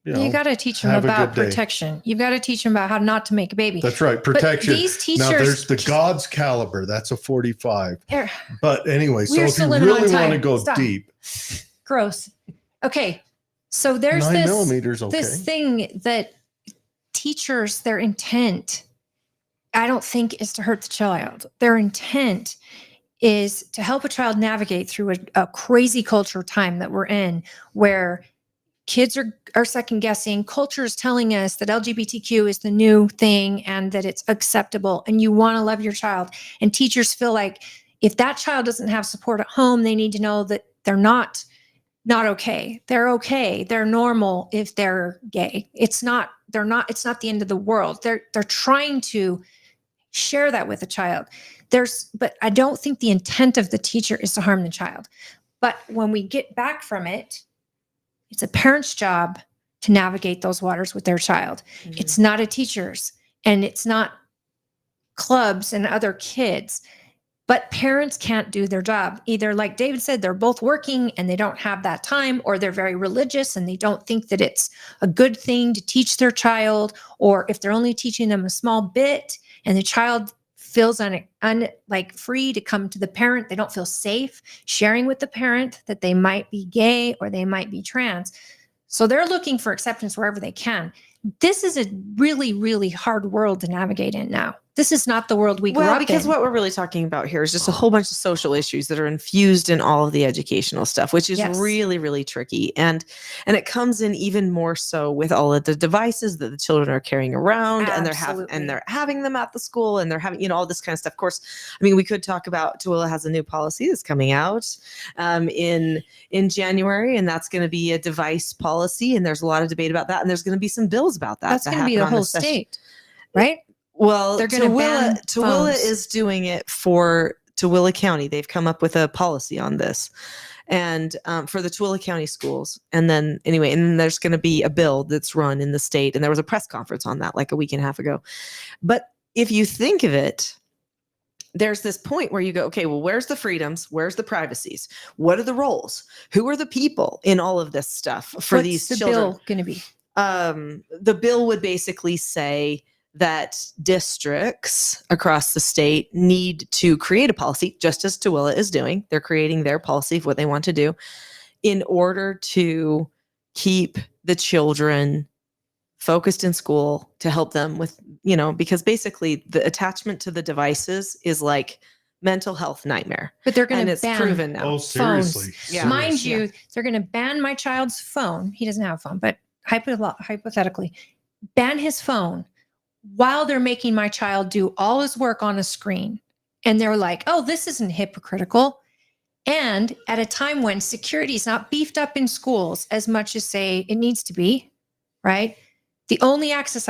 You got to teach them have a about good day. protection. You've got to teach them about how not to make a baby. that's right, But protection. these teachers, Now there's the God's caliber. That's a 45. Here, But anyway, so We're if you still living on really want to time. go Stop. deep, gross. Okay, so there's 9 this millimeters, okay. this thing that teachers, their intent, I don't think is to hurt the child. Their intent is to help a child navigate through a crazy culture time that we're in, where kids are second guessing. Culture is telling us that LGBTQ is the new thing and that it's acceptable and you want to love your child. And teachers feel like if that child doesn't have support at home, they need to know that they're not okay. They're okay. They're normal if they're gay. It's not the end of the world. They're trying to share that with a child. But I don't think the intent of the teacher is to harm the child. But when we get back from it, it's a parent's job to navigate those waters with their child. It's not a teacher's, and it's not clubs and other kids. But parents can't do their job. Either, like David said, they're both working and they don't have that time, or they're very religious and they don't think that it's a good thing to teach their child, or if they're only teaching them a small bit and the child feels like free to come to the parent, they don't feel safe sharing with the parent that they might be gay or they might be trans. So they're looking for acceptance wherever they can. This is a really, really hard world to navigate in now. This is not the world we grew up in. Because what we're really talking about here is just a whole bunch of social issues that are infused in all of the educational stuff, which is Yes. really, really tricky. And it comes in even more so with all of the devices that the children are carrying around, and Absolutely. they're having them at the school, and they're having, all this kind of stuff. Of course, I mean, we could talk about Tooele has a new policy that's coming out in January, and that's going to be a device policy, and there's a lot of debate about that, and there's going to be some bills about that. That's going to be the whole state, right? Well, They're gonna ban Tooele phones. is doing it for Tooele County. They've come up with a policy on this, and for the Tooele County schools. And then there's going to be a bill that's run in the state, and there was a press conference on that like a week and a half ago. But if you think of it, there's this point where you go, okay, well, where's the freedoms? Where's the privacies? What are the roles? Who are the people in all of this stuff for What's these the children? bill going to be? The bill would basically say that districts across the state need to create a policy, just as Tooele is doing. They're creating their policy of what they want to do in order to keep the children focused in school to help them with, because basically the attachment to the devices is like mental health nightmare. But they're going And to it's ban proven now. Oh, seriously. phones. Yeah. Mind Seriously. you, they're going to ban my child's phone. He doesn't have a phone, but hypothetically, ban his phone while they're making my child do all his work on a screen. And they're like, oh, this isn't hypocritical. And at a time when security is not beefed up in schools as much as, say, it needs to be, right? The only access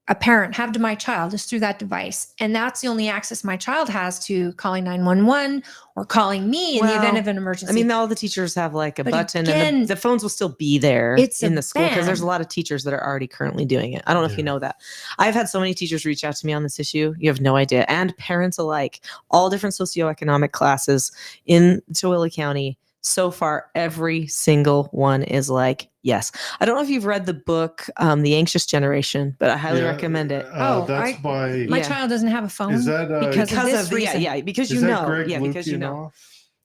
a parent have to my child is through that device. And that's the only access my child has to calling 911 or calling me in the event Well, of an emergency. I mean, all the teachers have like a But button, again, and the phones will still be there it's in a the school because there's a ban. lot of teachers that are already currently doing it. I don't know if you Yeah. know that. I've had so many teachers reach out to me on this issue. You have no idea. And parents alike, all different socioeconomic classes in Tooele County. So far, every single one is like, yes. I don't know if you've read the book, The Anxious Generation, but I highly Yeah, recommend it. That's by. my yeah. child doesn't have a phone Is that because of this yeah, reason. yeah, because is you that know, Greg because you know. Lukianoff?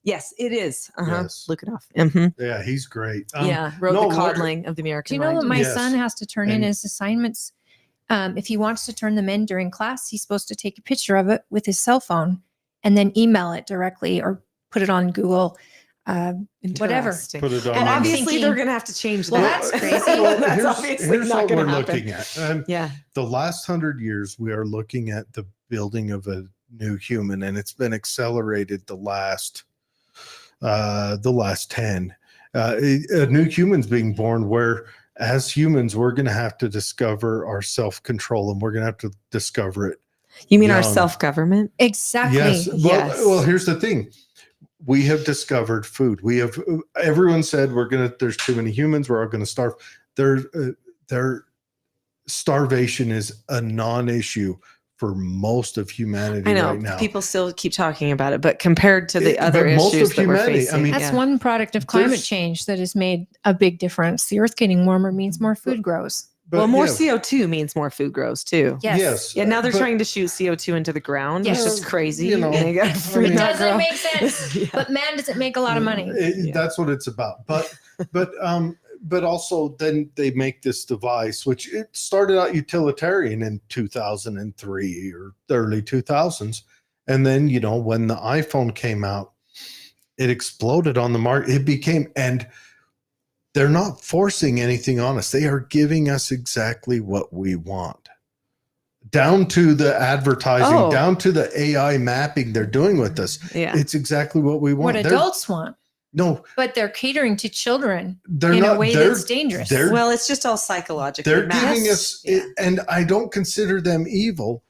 Yes, it is. Yes. Lukianoff. Mhm. Yeah, he's great. Yeah, wrote no, The what- Coddling of the American Do you know Mind. what my Yes. son has to turn in And- his assignments? If he wants to turn them in during class, he's supposed to take a picture of it with his cell phone and then email it directly or put it on Google. Whatever. Interesting. Put it on. And And I'm obviously thinking, they're going to have to change well, that. that's crazy. That's here's, obviously here's not what going we're to happen. looking at. Yeah. The last 100 years, we are looking at the building of a new human, and it's been accelerated the last 10. A new human's being born where, as humans, we're going to have to discover our self-control, and we're going to have to discover it. You mean our Young. self-government? exactly. Yes. Well, Yes. well, here's the thing. We have discovered food. Everyone said there's too many humans. We're all going to starve. Their starvation is a non-issue for most of humanity I know right now. people still keep talking about it, but compared to the It- other but most issues of that we're humanity, I facing, mean, That's yeah. one product of climate There's- change that has made a big difference. The earth getting warmer means more food grows. But well, more yeah, CO2 means more food grows too. Yes. Yeah, now they're but- trying to shoot CO2 into the ground, Yes. which is crazy. You know, And they got I fruit mean- It not doesn't grow. make sense. Yeah. But man doesn't make a lot of money. Yeah. That's what it's about. But also then they make this device, which it started out utilitarian in 2003 or early 2000s. And then, when the iPhone came out, it exploded on the market. It became, and they're not forcing anything on us. They are giving us exactly what we want. Down to the advertising, Oh. down to the AI mapping they're doing with us. Yeah. It's exactly what we want. What They're- adults want, No, but they're catering to children they're in not. a way they're, that's dangerous. they're- Well, it's just all psychological. They're giving us, Yeah. and I don't consider them evil.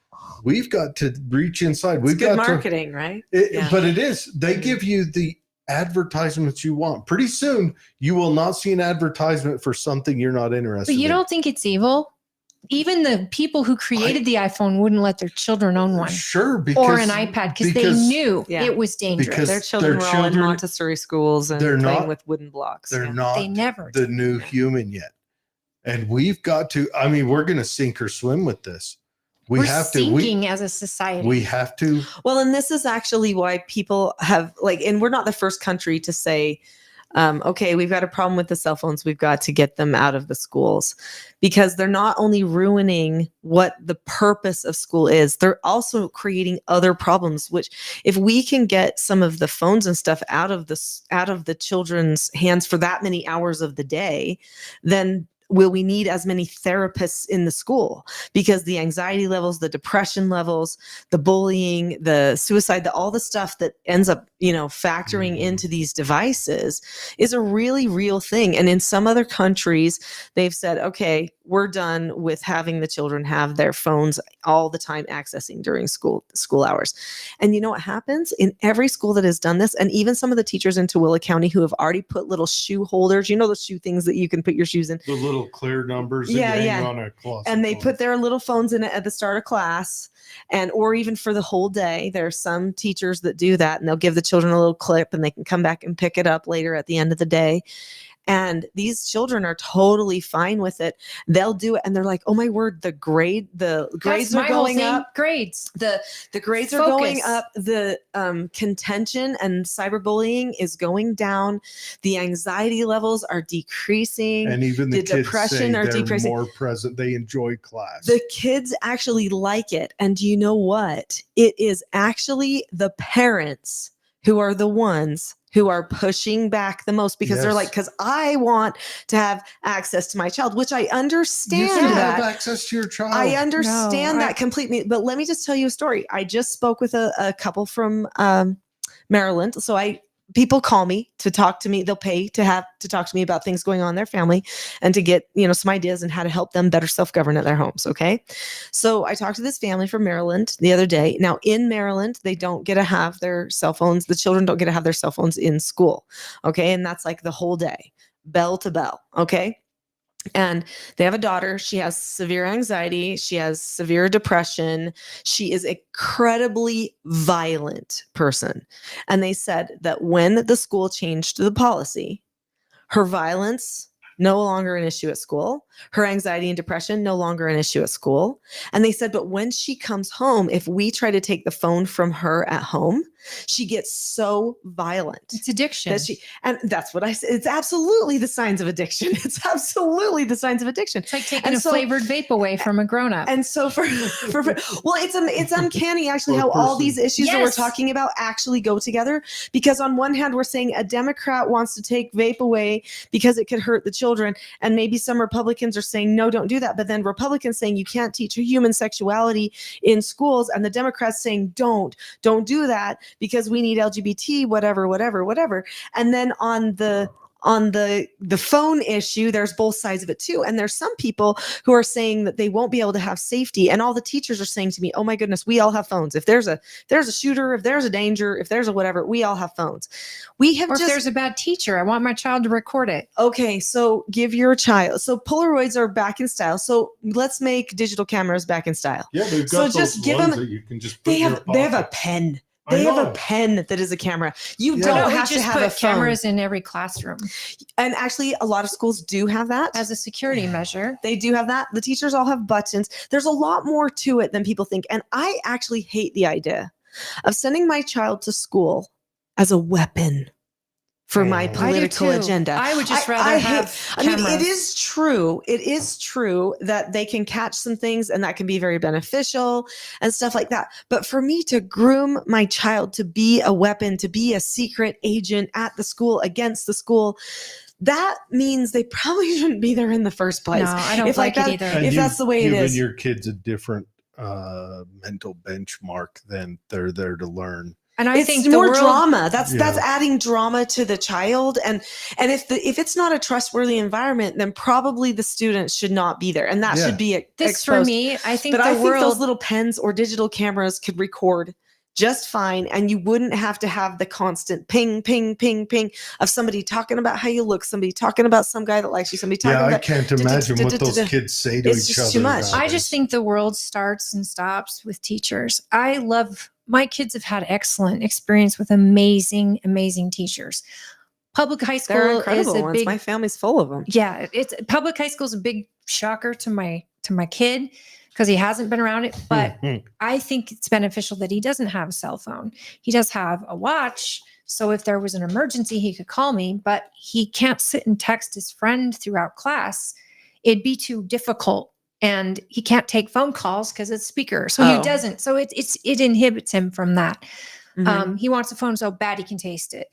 We've got to reach inside. It's We've good got marketing, right? to, Yeah. but it is. They Mhm. give you the advertisements you want. Pretty soon, you will not see an advertisement for something you're not interested But you in. don't think it's evil? Even the people who created the iPhone wouldn't let their children own one Sure, because or an iPad because they knew Yeah. it was dangerous. because Their children their were all in children- Montessori schools and they're playing not- with wooden blocks. they're yeah. not They never the did. new human yet, and we've got to. I mean, we're going to sink or swim with this. We're have to. sinking as a society. We have to. Well, and this is actually why people have and we're not the first country to say, okay, we've got a problem with the cell phones. We've got to get them out of the schools because they're not only ruining what the purpose of school is, they're also creating other problems, which if we can get some of the phones and stuff out of the children's hands for that many hours of the day, then will we need as many therapists in the school? Because the anxiety levels, the depression levels, the bullying, the suicide, all the stuff that ends up, factoring Mhm. into these devices is a really real thing. And in some other countries, they've said, okay, we're done with having the children have their phones all the time accessing during school hours. And you know what happens in every school that has done this? And even some of the teachers in Tooele County who have already put little shoe holders, those shoe things that you can put your shoes in. The little clear numbers Yeah, that you hang yeah. on a closet. And they phone. put their little phones in it at the start of class or even for the whole day. There are some teachers that do that and they'll give the children a little clip and they can come back and pick it up later at the end of the day. And these children are totally fine with it. They'll do it. And they're like, oh my word, the grades That's are my whole going thing. up. Grades. The grades are Focus. going up. The contention and cyberbullying is going down. The anxiety levels are decreasing. And even the kids depression say are they're decreasing. more present. They enjoy class. The kids actually like it. And you know what? It is actually the parents who are the ones who are pushing back the most, because they're Yes. like, because I want to have access to my child, which I understand you still that. have access to your child. I understand No, that completely. But let me just tell you a story. I just spoke with a couple from Maryland. So people call me to talk to me. They'll pay to talk to me about things going on in their family and to get, some ideas on how to help them better self-govern at their homes. Okay. So I talked to this family from Maryland the other day. Now in Maryland, they don't get to have their cell phones. The children don't get to have their cell phones in school. Okay. And that's like the whole day, bell to bell. Okay. And they have a daughter. She has severe anxiety. She has severe depression. She is an incredibly violent person. And they said that when the school changed the policy, her violence no longer an issue at school. Her anxiety and depression no longer an issue at school. And they said, but when she comes home, if we try to take the phone from her at home, she gets so violent. It's addiction. And that's what I said. It's absolutely the signs of addiction. It's absolutely the signs of addiction. It's like taking a flavored vape away from a grown-up. And so well, it's uncanny actually how all these issues that we're talking about actually go together. Because on one hand, we're saying a Democrat wants to take vape away because it could hurt the children. And maybe some Republicans are saying, no, don't do that. But then Republicans saying you can't teach human sexuality in schools. And the Democrats saying, don't do that because we need LGBT, whatever. And then on the phone issue, there's both sides of it too. And there's some people who are saying that they won't be able to have safety. And all the teachers are saying to me, oh my goodness, we all have phones. If there's a shooter, if there's a danger, if there's a whatever, we all have phones. If there's a bad teacher, I want my child to record it. Okay, so give your child. So Polaroids are back in style. So let's make digital cameras back in style. Yeah, they've So got just those give ones them- that you can just put They in your have a pocket. pen. I They have know. a pen that is a camera. You Yeah. don't We have to just have put a phone. cameras in every classroom And actually, a lot of schools do have that. as a security measure. They do have that. The teachers all have buttons. There's a lot more to it than people think. And I actually hate the idea of sending my child to school as a weapon for my I do political too. agenda. I would just rather I have I mean, cameras. it is true. It is true that they can catch some things and that can be very beneficial and stuff like that. But for me to groom my child to be a weapon, to be a secret agent at the school, against the school, that means they probably shouldn't be there in the first place. No, I don't If like like it that- either. And if that's the way it given is. your kids a different mental benchmark than they're there to learn. And I It's think the more world, drama. That's Yeah. adding drama to the child. And if it's not a trustworthy environment, then probably the students should not be there. And that Yeah. should be this for exposed. me, I think But the I think world, those little pens or digital cameras could record just fine. And you wouldn't have to have the constant ping, ping, ping, ping of somebody talking about how you look, somebody talking about some guy that likes you, somebody talking Yeah, I about. can't imagine what those kids say to It's each just other. too much. I nowadays. just think the world starts and stops with teachers. My kids have had excellent experience with amazing teachers. Public high They're school is incredible a ones. big, My family's full of them. yeah, it's public high school is a big shocker to my kid because he hasn't been around it. But Mhm. I think it's beneficial that he doesn't have a cell phone. He does have a watch. So if there was an emergency, he could call me, but he can't sit and text his friend throughout class. It'd be too difficult. And he can't take phone calls because it's speaker. So Oh. he doesn't. So it inhibits him from that. Mhm. He wants a phone so bad he can taste it.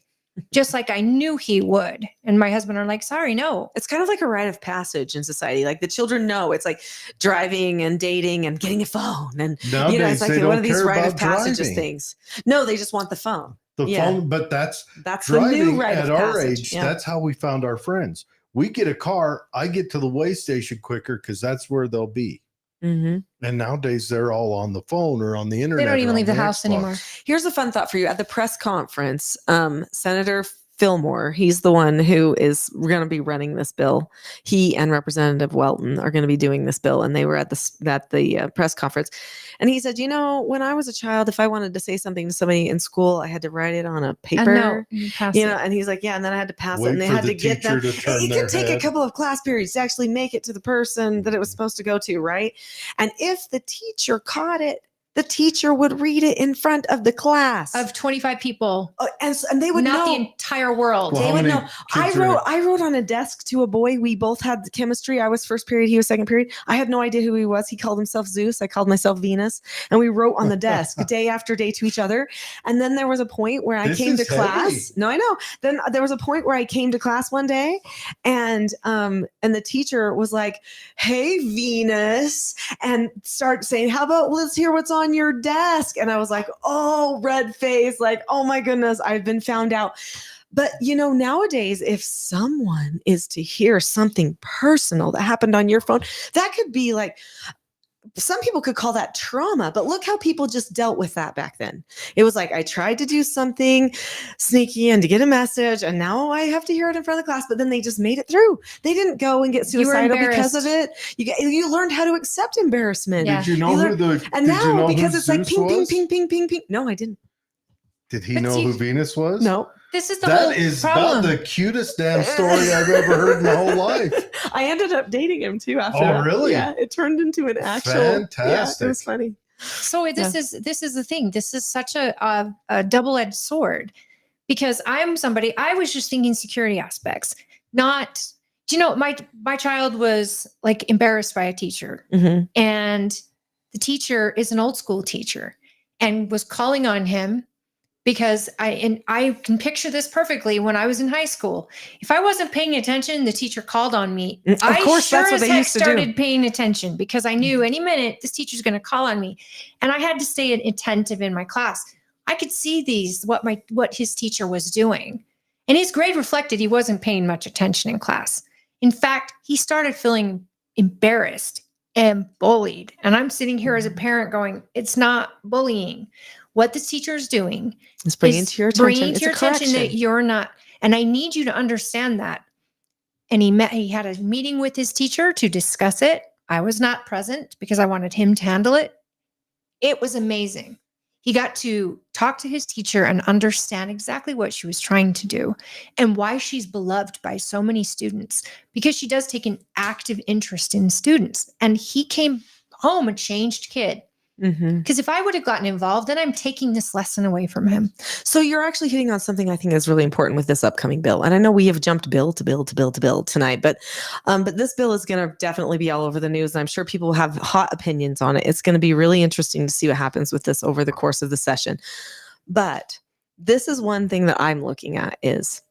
Just like I knew he would. And my husband are like, sorry, no. It's kind of like a rite of passage in society. Like the children know it's like driving and dating and getting a phone. And Nowadays, it's like they one don't of these care rite of about passages driving. things. No, they just want the phone. The Yeah. phone, but that's That's the new driving rite at of our passage. age. Yeah. That's how we found our friends. We get a car, I get to the way station quicker because that's where they'll be. Mhm. And nowadays they're all on the phone or on the internet. They don't or even on leave the the house Xbox. anymore. Here's a fun thought for you. At the press conference, Senator Fillmore. He's the one who is going to be running this bill. He and Representative Welton are going to be doing this bill, and they were at the press conference. And he said, when I was a child, if I wanted to say something to somebody in school, I had to write it on a paper. And he's like, yeah, and then I had to pass it, and they had to get them. It could take a couple of class periods to actually make it to the person that it was supposed to go to, right? And if the teacher caught it, the teacher would read it in front of the class of 25 people, and they would not know the entire world. Well, they would know. I wrote on a desk to a boy. We both had chemistry. I was first period. He was second period. I had no idea who he was. He called himself Zeus. I called myself Venus. And we wrote on the desk day after day to each other. And then there was a point where I came to class. No, I know. Then there was a point where I came to class one day, and the teacher was like, "Hey, Venus," and start saying, "How about let's hear what's on your desk?" And I was like, oh, red face, like, oh my goodness, I've been found out. But nowadays, if someone is to hear something personal that happened on your phone, that could be like, some people could call that trauma, but look how people just dealt with that back then. It was like, I tried to do something sneaky and to get a message, and now I have to hear it in front of the class, but then they just made it through. They didn't go and get suicidal because of it. You learned how to accept embarrassment. Yeah. Did you know because it's like ping, ping, ping, ping, ping, ping. No, I didn't. Did he know who Venus was? No. This is the whole about the cutest damn story I've ever heard in my whole life. I ended up dating him too after that. Oh, really? Yeah, it turned into an actual. Fantastic. Yeah, it was funny. So this is the thing. This is such a double-edged sword, because I was just thinking security aspects, not. My child was like embarrassed by a teacher, mm-hmm. and the teacher is an old school teacher, and was calling on him. Because I can picture this perfectly when I was in high school. If I wasn't paying attention, the teacher called on me. Of course, that's what they used to do. Started paying attention, because I knew any minute this teacher's going to call on me, and I had to stay attentive in my class. I could see what his teacher was doing, and his grade reflected he wasn't paying much attention in class. In fact, he started feeling embarrassed and bullied, and I'm sitting here as a parent going, "It's not bullying. What the teacher is doing is bringing to your attention that you're not, and I need you to understand that." And he had a meeting with his teacher to discuss it. I was not present because I wanted him to handle it. It was amazing. He got to talk to his teacher and understand exactly what she was trying to do and why she's beloved by so many students, because she does take an active interest in students. And he came home a changed kid. Because if I would have gotten involved, then I'm taking this lesson away from him. So you're actually hitting on something I think is really important with this upcoming bill. And I know we have jumped bill to bill to bill to bill tonight, but this bill is going to definitely be all over the news. And I'm sure people will have hot opinions on it. It's going to be really interesting to see what happens with this over the course of the session. But this is one thing that I'm looking at is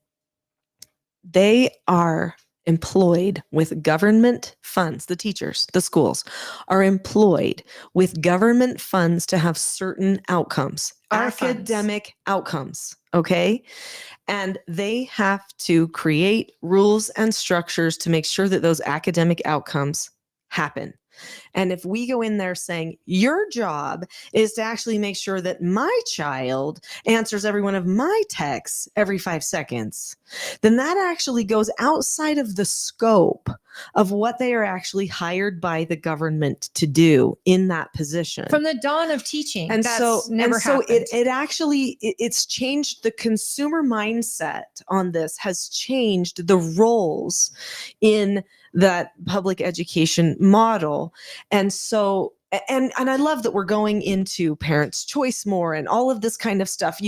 they are employed with government funds. The teachers, the schools are employed with government funds to have certain outcomes, academic outcomes. Okay. And they have to create rules and structures to make sure that those academic outcomes happen. And if we go in there saying your job is to actually make sure that my child answers every one of my texts every 5 seconds, then that actually goes outside of the scope of what they are actually hired by the government to do in that position. From the dawn of teaching. And that's so happened. It's changed the consumer mindset on this, has changed the roles in that public education model. And so, and I love that we're going into parents' choice more and all of this kind of stuff.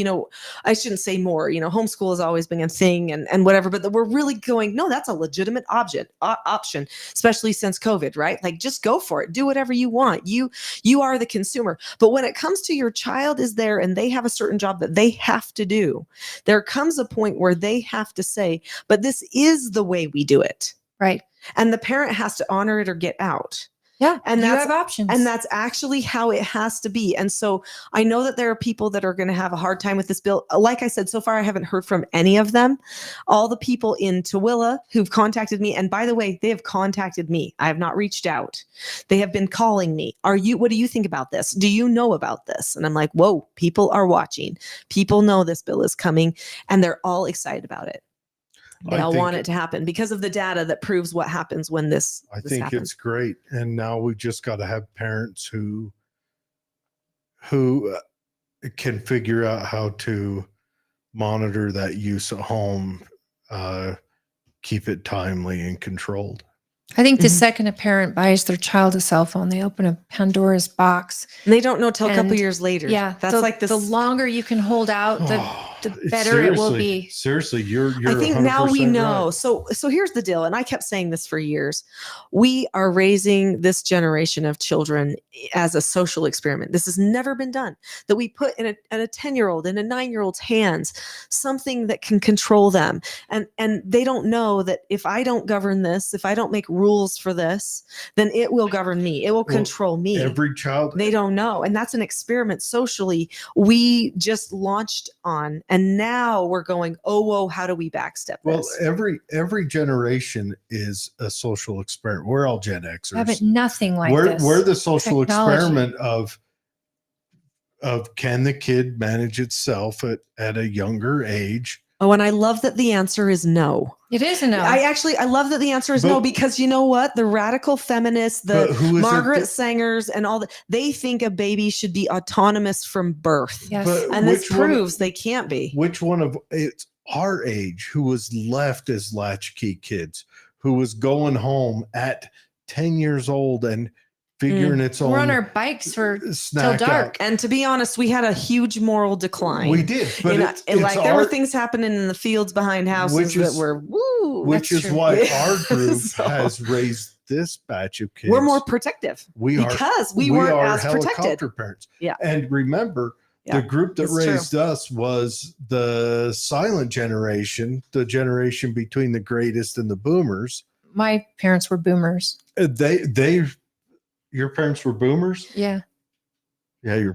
I shouldn't say more, homeschool has always been a thing and whatever, but we're really going, no, that's a legitimate option, especially since COVID, right? Like, just go for it. Do whatever you want. You are the consumer. But when it comes to your child is there and they have a certain job that they have to do, there comes a point where they have to say, but this is the way we do it. Right. And the parent has to honor it or get out. Yeah. And you that's- have options. And that's actually how it has to be. And so I know that there are people that are going to have a hard time with this bill. Like I said, so far I haven't heard from any of them. All the people in Tooele who've contacted me, and by the way, they have contacted me. I have not reached out. They have been calling me. What do you think about this? Do you know about this? And I'm like, whoa, people are watching. People know this bill is coming, and they're all excited about it. They I all think- want it to happen because of the data that proves what happens when this think happens. it's great. And now we just got to have parents who can figure out how to monitor that use at home, keep it timely and controlled. I think the Mhm. second a parent buys their child a cell phone, they open a Pandora's box. And they don't know till a couple And, years later. Yeah. That's the, like this. the longer you can hold out, the It's better it will seriously- be. Seriously, you're I think now we 100% know. right. So here's the deal, and I kept saying this for years. We are raising this generation of children as a social experiment. This has never been done. That we put in a 10-year-old in a 9-year-old's hands something that can control them, and they don't know that if I don't govern this, if I don't make rules for this, then it will govern me. It will Well, control me. Every child, They don't know. And that's an experiment socially we just launched on. And now we're going, oh, whoa, how do we backstep well, this? every generation is a social experiment. We're all Gen Xers. Yeah, but nothing like we're, this. we're the social Technology. experiment of can the kid manage itself at a younger age? Oh, and I love that the answer is no. It is a no. I love that the answer is no, But- because you know what? The radical feminists, But the who is it Margaret that- Sangers and all that, they think a baby should be autonomous from birth. yes. but And this which one- proves they can't be. Which one of it's our age who was left as latchkey kids, who was going home at 10 years old and figuring its own We're on our bikes for snack till dark. And to be honest, we had a huge moral decline. We did, but You know, it's like there were our- things happening in the fields behind houses Which is- that were woo. which That's is true. why Yeah. our group So- has raised this batch of kids. We're more protective we are because we weren't are as protected. helicopter parents. Yeah. And remember, Yeah, the group that it's true. raised us was the silent generation, the generation between the greatest and the boomers. My parents were boomers. Your parents were boomers? Yeah. Yeah,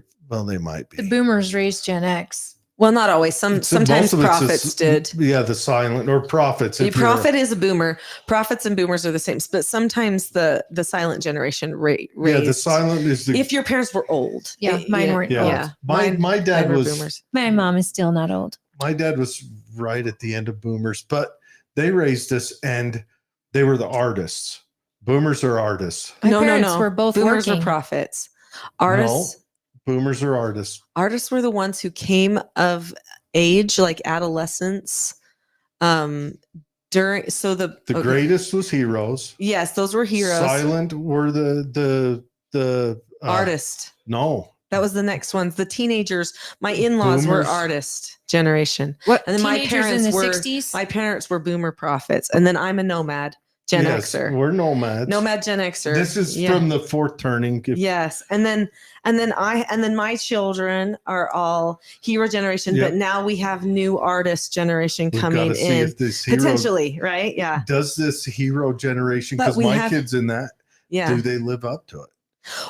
they might be. The boomers raised Gen X. Well, not always. Sometimes most of it's prophets did. Yeah, the silent or prophets. The if you're- prophet is a boomer. Prophets and boomers are the same, but sometimes the silent generation raised. Yeah, the silent is the. If your parents were old, Yeah, mine weren't yeah, old. Yeah, my mine dad were was boomers. My mom is still not old. my dad was right at the end of boomers, but they raised us and they were the artists. Boomers are artists. My No, parents no. were both Boomers working. were prophets. Artists. Boomers are artists. Artists were the ones who came of age, like adolescence. During the The greatest was heroes. Yes, those were heroes. Silent were the Artist. No, That was the next ones. The teenagers. My in-laws were Boomers. artist generation. What? And then my Teenagers parents in the were 60s? my parents were boomer prophets, and then I'm a nomad Gen yes, Xer. we're nomads. Nomad Gen Xer. This is Yeah. from the fourth turning. Yes, and then my children are all hero generation, Yep. but now we have new artist generation We've coming gotta see in if this hero potentially, right? Yeah, does this hero generation, But because we my have- kids in that, yeah. do they live up to it?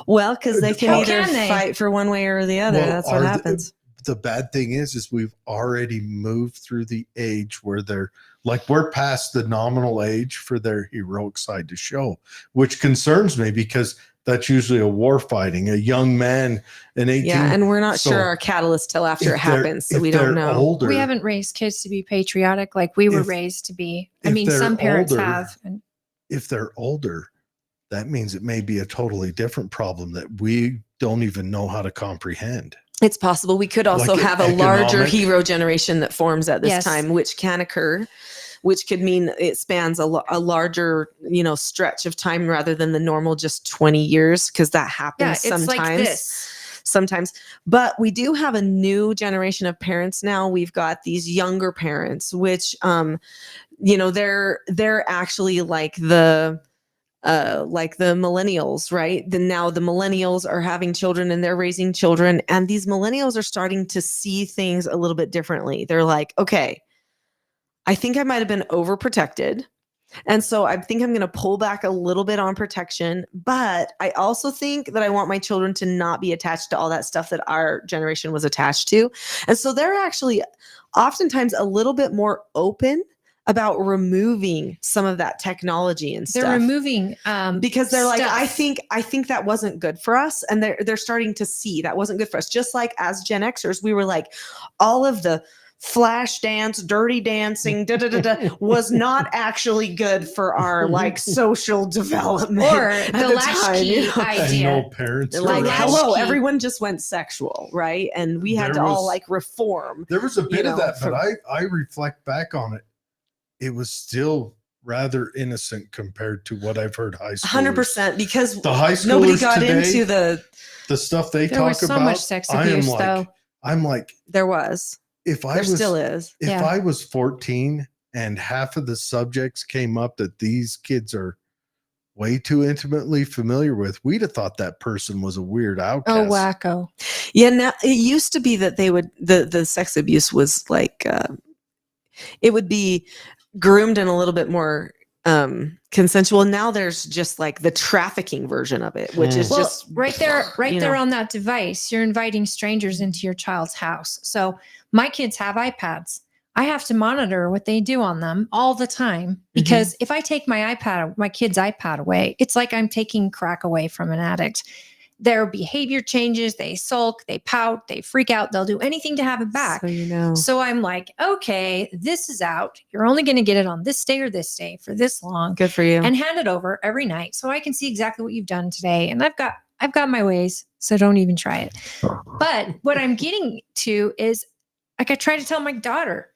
Well, because they can How either can they? fight for one way or the other. Well, That's what are happens. The bad thing is we've already moved through the age where they're like, we're past the nominal age for their heroic side to show, which concerns me because that's usually a war fighting, a young man, an 18. Yeah, and we're not so sure our catalyst till after it if they're- happens, so if we don't they're know. Older, We haven't raised kids to be patriotic like we were If- raised to be. I if mean, they're some parents older- have. And if they're older, that means it may be a totally different problem that we don't even know how to comprehend. It's possible we could also Like have a larger economic- hero generation that forms at this Yes. time, which can occur, which could mean it spans a larger, stretch of time rather than the normal just 20 years, because that yeah, happens it's sometimes. like this. Sometimes, but we do have a new generation of parents now. We've got these younger parents, which, they're actually like the millennials, right? Now the millennials are having children and they're raising children, and these millennials are starting to see things a little bit differently. They're like, okay, I think I might have been overprotected. And so I think I'm going to pull back a little bit on protection, but I also think that I want my children to not be attached to all that stuff that our generation was attached to. And so they're actually oftentimes a little bit more open about removing some of that technology and stuff. They're removing because they're like, stuff. I think that wasn't good for us. And they're starting to see that wasn't good for us. Just like as Gen Xers, we were like, all of the flash dance, dirty dancing, was not actually good for our like social development. Or at the latchkey And idea. no parents. They're were like, around. hello, latchkey. everyone just went sexual, right? And we had There to all was- like reform. There was a bit know, of that, from- but I reflect back on it. It was still rather innocent compared to what I've heard high school. 100%, because The high schoolers nobody got today, into the stuff they There talk was so about. much sex I am abuse, like, though. I'm like, there was. if I There was still is. if Yeah. I was 14 and half of the subjects came up that these kids are way too intimately familiar with, we'd have thought that person was a weird outcast. Oh, wacko. Yeah, now it used to be that they would the sex abuse was like it would be groomed and a little bit more consensual. Now there's just like the trafficking version of it, which is Well, just right there you know. on that device, you're inviting strangers into your child's house. So my kids have iPads. I have to monitor what they do on them all the time because if I take my kid's iPad away, it's like I'm taking crack away from an addict. Their behavior changes, they sulk, they pout, they freak out, they'll do anything to have it back. So you know. So I'm like, okay, this is out. You're only going to get it on this day or this day for this long. Good for you. And hand it over every night so I can see exactly what you've done today. And I've got my ways, so don't even try it. But what I'm getting to is like I try to tell my daughter,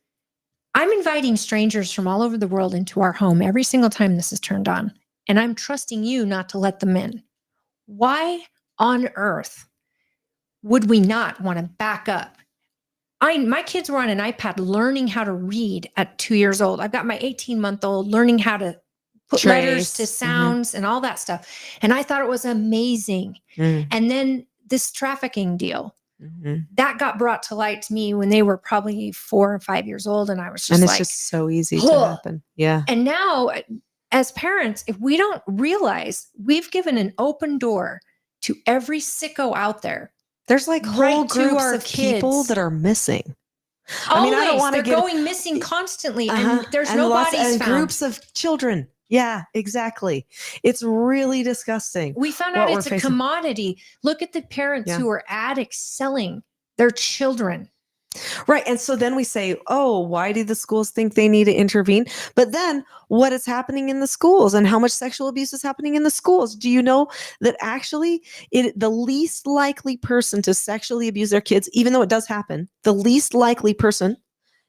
I'm inviting strangers from all over the world into our home every single time this is turned on. And I'm trusting you not to let them in. Why on earth would we not want to back up? My kids were on an iPad learning how to read at 2 years old. I've got my 18-month-old learning how to put letters to Trace. sounds and all that stuff. And I thought it was amazing. Mm, And then this trafficking deal mhm. that got brought to light to me when they were probably 4 or 5 years old. And I was just And it's like, just so easy to "Ugh." happen. Yeah. And now as parents, if we don't realize we've given an open door to every sicko out there. There's like Right whole to groups our of people kids. that are missing. Always, I mean, I don't wanna they're get- going missing constantly Uh-huh. and there's And no lots- bodies and found. groups of children. Yeah, exactly. It's really disgusting. We found what out we're it's a facing. commodity. Look at the parents Yeah. who are addicts selling their children. Right. And so then we say, oh, why do the schools think they need to intervene? But then what is happening in the schools and how much sexual abuse is happening in the schools? Do you know that actually the least likely person to sexually abuse their kids, even though it does happen, the least likely person,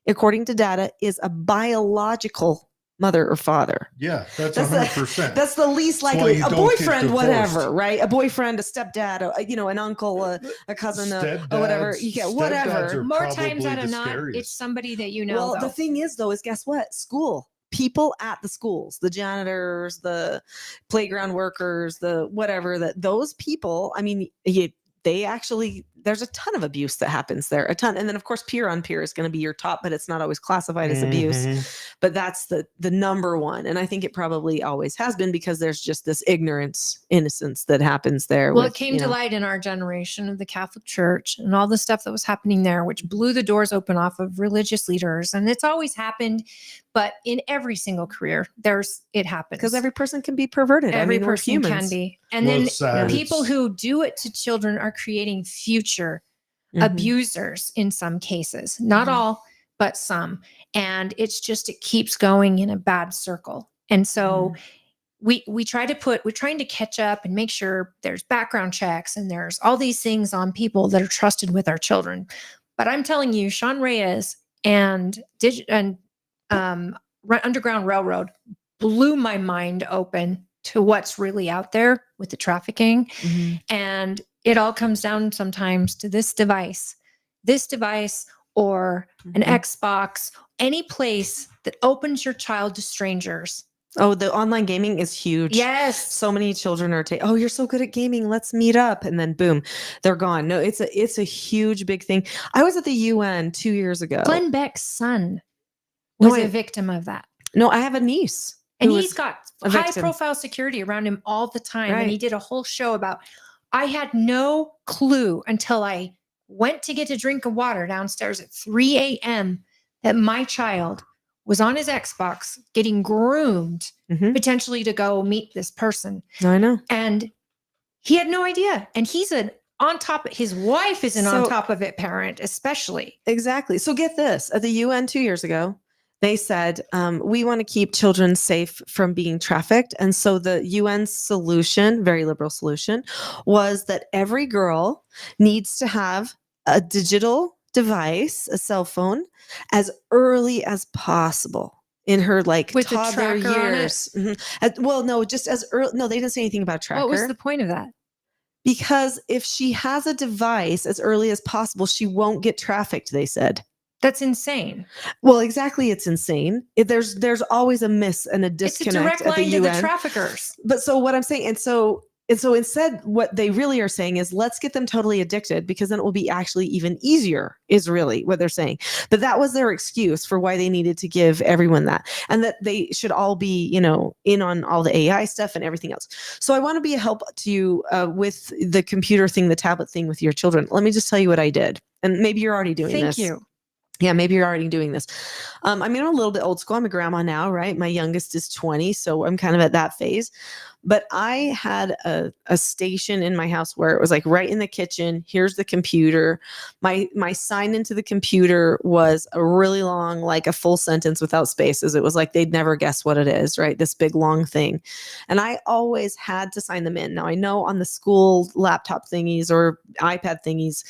according to data, is a biological mother or father. Yeah, that's That's the- 100%. That's the least That's why likely. you A don't get boyfriend, divorced. whatever, right? A boyfriend, a stepdad, an uncle, a cousin, or whatever. You get Stepdads whatever. are More times probably out of the not, scariest. it's somebody that you know. Well, though. the thing is, though, is guess what? School people at the schools, the janitors, the playground workers, the whatever. That those people. I mean, they actually. There's a ton of abuse that happens there, a ton, and then of course, peer on peer is going to be your top, but it's not always classified as abuse. Mhm. But that's the number one, and I think it probably always has been because there's just this ignorance, innocence that happens there. Well, with, it came you to know, light in our generation of the Catholic Church and all the stuff that was happening there, which blew the doors open off of religious leaders. And it's always happened, but in every single career, it happens. because every person can be perverted. Every I mean, we're person can humans. be. And Well, then it's sad. people It's- who do it to children are creating future Mhm. abusers in some cases, not Mhm. all, but some. And it's just, it keeps going in a bad circle. And so we're trying to catch up and make sure there's background checks and there's all these things on people that are trusted with our children. But I'm telling you, Sean Reyes and Underground Railroad blew my mind open to what's really out there with the trafficking. Mhm. And it all comes down sometimes to this device or an Mhm. Xbox, any place that opens your child to strangers. Oh, the online gaming is huge. Yes. So many children are oh, you're so good at gaming. Let's meet up. And then boom, they're gone. No, it's a huge, big thing. I was at the UN 2 years ago. Glenn Beck's son No, was I- a victim of that. No, I have a niece. And Who he's was got a high victim. profile security around him all the time. And he Right. did a whole show about, I had no clue until I went to get a drink of water downstairs at 3 a.m. that my child was on his Xbox getting groomed Mhm. potentially to go meet this person. I know. And he had no idea. And he's on top, his wife is an on So- top of it parent, especially. Exactly. So get this. At the UN 2 years ago, they said, we want to keep children safe from being trafficked. And so the UN solution, very liberal solution, was that every girl needs to have a digital device, a cell phone, as early as possible in her like With a toddler tracker on it? years. Well, no, just as early. No, they didn't say anything about tracker. What was the point of that? Because if she has a device as early as possible, she won't get trafficked, they said. That's insane. Well, exactly. It's insane. There's always a miss and a It's a disconnect direct at the line to the UN. traffickers. But so what I'm saying, and so instead, what they really are saying is let's get them totally addicted because then it will be actually even easier, is really what they're saying. But that was their excuse for why they needed to give everyone that, and that they should all be, in on all the AI stuff and everything else. So I want to be a help to you with the computer thing, the tablet thing with your children. Let me just tell you what I did, and maybe you're already doing this. Thank you. Yeah, maybe you're already doing this. I'm a little bit old school. I'm a grandma now, right? My youngest is 20, so I'm kind of at that phase. But I had a station in my house where it was like right in the kitchen. Here's the computer. My sign into the computer was a really long, like a full sentence without spaces. It was like they'd never guess what it is, right? This big long thing. And I always had to sign them in. Now I know on the school laptop thingies or iPad thingies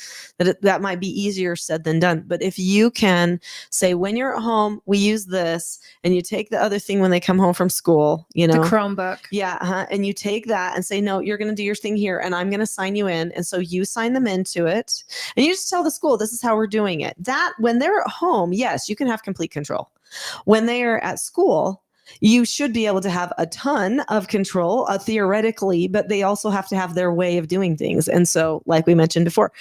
that might be easier said than done. But if you can say when you're at home, we use this, and you take the other thing when they come home from school, The Chromebook. Yeah. And you take that and say, no, you're going to do your thing here and I'm going to sign you in. And so you sign them into it and you just tell the school, this is how we're doing it. That when they're at home, yes, you can have complete control. When they are at school, you should be able to have a ton of control theoretically, but they also have to have their way of doing things. And so like we mentioned before.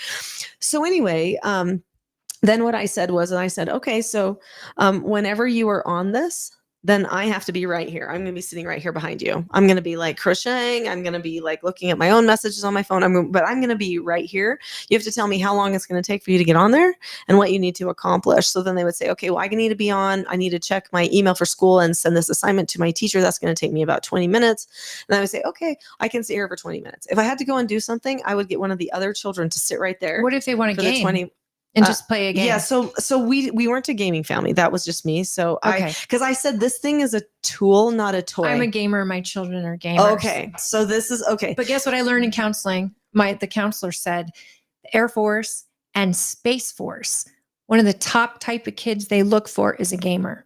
So anyway, then what I said was, okay, so whenever you are on this, then I have to be right here. I'm going to be sitting right here behind you. I'm going to be like crocheting. I'm going to be like looking at my own messages on my phone. But I'm going to be right here. You have to tell me how long it's going to take for you to get on there and what you need to accomplish. So then they would say, okay, well, I need to be on. I need to check my email for school and send this assignment to my teacher. That's going to take me about 20 minutes. And I would say, okay, I can sit here for 20 minutes. If I had to go and do something, I would get one of the other children to sit right there. What if they want to for the game 20 and just play a game? Yeah, so we weren't a gaming family. That was just me. So Okay. because I said this thing is a tool, not a toy. I'm a gamer. My children are gamers. Okay, so this is okay. But guess what I learned in counseling? The counselor said the Air Force and Space Force, one of the top type of kids they look for is a gamer.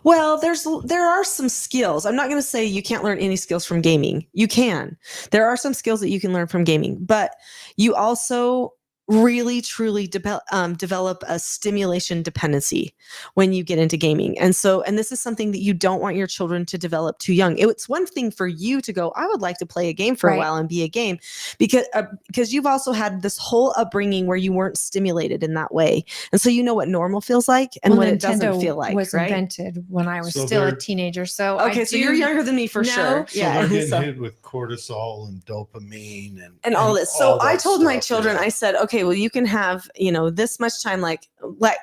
Well, there are some skills. I'm not going to say you can't learn any skills from gaming. You can. There are some skills that you can learn from gaming, but you also really truly develop a stimulation dependency when you get into gaming. And this is something that you don't want your children to develop too young. It's one thing for you to go, I would like to play a game for a while and be a game because you've also had this whole upbringing where you weren't stimulated in that way. And so you know what normal feels like and what it doesn't feel like, was right? invented when I was So still a they're- teenager. So Okay, so you're younger than me for sure. So Yeah. they're getting So- hit with cortisol and dopamine and all this. So all I that told my stuff, children, yeah. I said, okay, well, you can have, this much time, like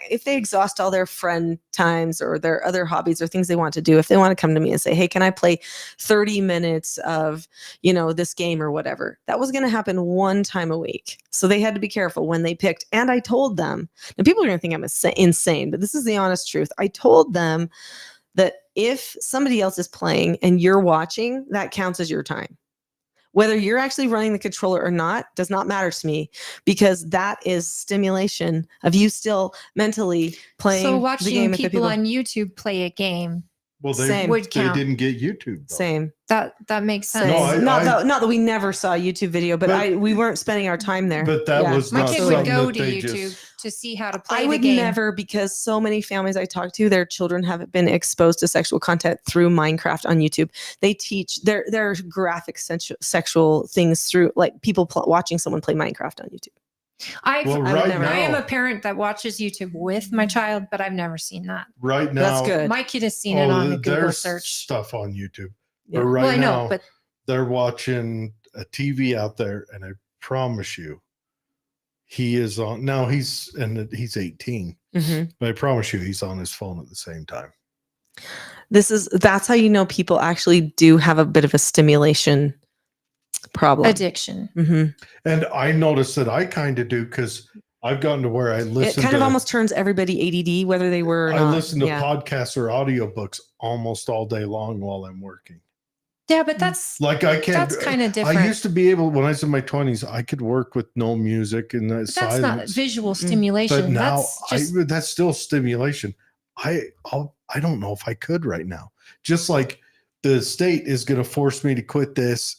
if they exhaust all their friend times or their other hobbies or things they want to do, if they want to come to me and say, hey, can I play 30 minutes of, this game or whatever, that was going to happen one time a week. So they had to be careful when they picked. And I told them, and people are going to think I'm insane, but this is the honest truth. I told them that if somebody else is playing and you're watching, that counts as your time. Whether you're actually running the controller or not does not matter to me because that is stimulation of you still mentally playing So the watching game with the people people. on YouTube play a game Well, Same. would they count. didn't get YouTube. Though. Same. That makes sense. Same. No, not that we never saw a YouTube video, but we weren't spending our time there. But that was My not kid something would go that to they YouTube just- to see how to play I the would game. never, because so many families I talk to, their children have been exposed to sexual content through Minecraft on YouTube. They teach their graphic sexual things through like people watching someone play Minecraft on YouTube. Well, I would right never- I am now, a parent that watches YouTube with my child, but I've never seen that. right now, That's good. My kid has seen it on a Google there's search. stuff on YouTube. Yeah. But right Well, I know, now, but they're watching a TV out there, and I promise you, he is on. Now he's 18, Mhm. but I promise you, he's on his phone at the same time. That's how you know people actually do have a bit of a stimulation problem. addiction. Mhm. And I noticed that I kind of do because I've gotten to where I It listen. kind to, of almost turns everybody ADD, whether they were or I not. listen to Yeah. podcasts or audiobooks almost all day long while I'm working. Yeah, but that's Like I can't. that's kind of different. I used to be able when I was in my 20s, I could work with no music and But that's not silence. visual Mm. stimulation. But now That's just that's still stimulation. I don't know if I could right now. Just like the state is going to force me to quit this.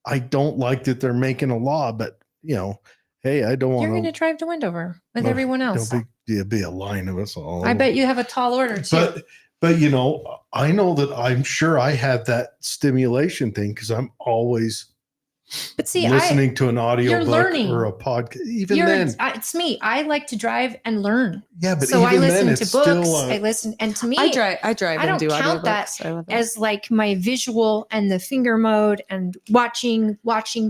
I don't like that they're making a law, but hey, I don't you're want going to drive to Wendover with Well, everyone else. There'll be a line of us all. I bet you have a tall order too. But I know that I'm sure I have that stimulation thing because I'm always But see, listening to an audio you're book learning. or a podcast. Even then, it's me. I like to drive and learn. yeah, but So I even then, listen it's to books. still. I listen, and to me, I drive I and don't do count that audiobooks. I love it. as like my visual and the finger mode and watching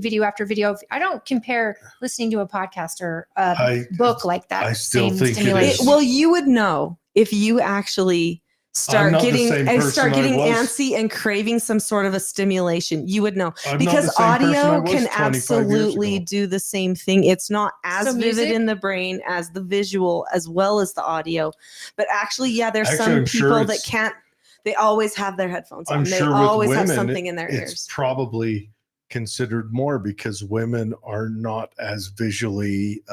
video after video. I don't compare listening to a podcast or a book like that. I still same think it stimulation. is. Well, you would know if you actually start not the getting same person I was. antsy and craving some sort of a stimulation. You would know I'm not because the same person I audio was can 25 years absolutely ago. do the same thing. It's not as So vivid music? in the brain as the visual as well as the audio. But actually, yeah, there's Actually, some I'm sure people that it's- can't. They always have their headphones on. I'm They sure with always have women, something in their it's ears. probably considered more because women are not as visually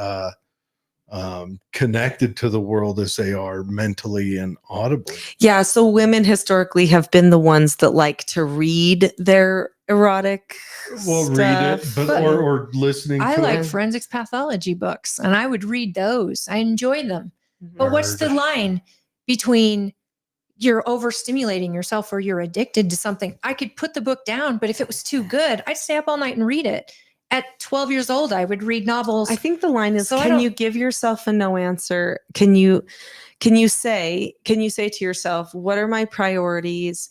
connected to the world as they are mentally and audibly. Yeah, so women historically have been the ones that like to read their erotic Well, read it, stuff. but or listening I to like it. forensics pathology books, and I would read those. I enjoy them. But what's the Nerd. line between you're overstimulating yourself or you're addicted to something? I could put the book down, but if it was too good, I'd stay up all night and read it. At 12 years old, I would read novels. I think the line is, So I can don't- you give yourself a no answer? Can you say to yourself, what are my priorities?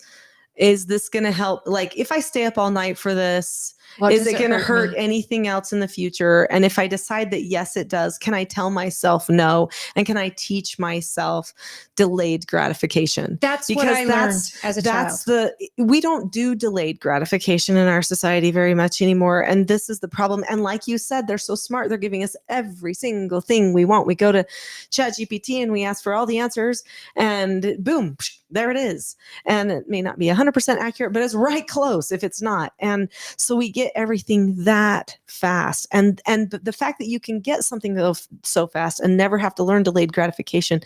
Is this going to help? Like, if I stay up all night for this, What is does it going to hurt me? anything else in the future? And if I decide that yes, it does, can I tell myself no? And can I teach myself delayed gratification? That's what because I learned that's- as a That's child. we don't do delayed gratification in our society very much anymore. And this is the problem. And like you said, they're so smart. They're giving us every single thing we want. We go to ChatGPT and we ask for all the answers and boom, there it is. And it may not be 100% accurate, but it's right close if it's not. And so we get everything that fast. And the fact that you can get something so fast and never have to learn delayed gratification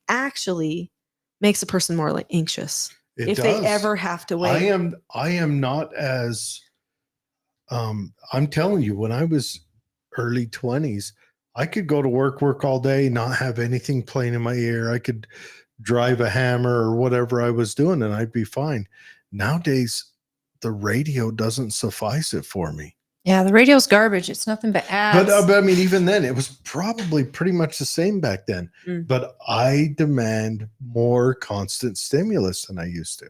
actually makes a person more like anxious It if does. they ever have to wait. I am not as I'm telling you, when I was early 20s, I could go to work all day, not have anything playing in my ear. I could drive a Hammer or whatever I was doing and I'd be fine. Nowadays, the radio doesn't suffice it for me. Yeah, the radio's garbage. It's nothing but ads. But I mean, even then, it was probably pretty much the same back then. Mm. But I demand more constant stimulus than I used to.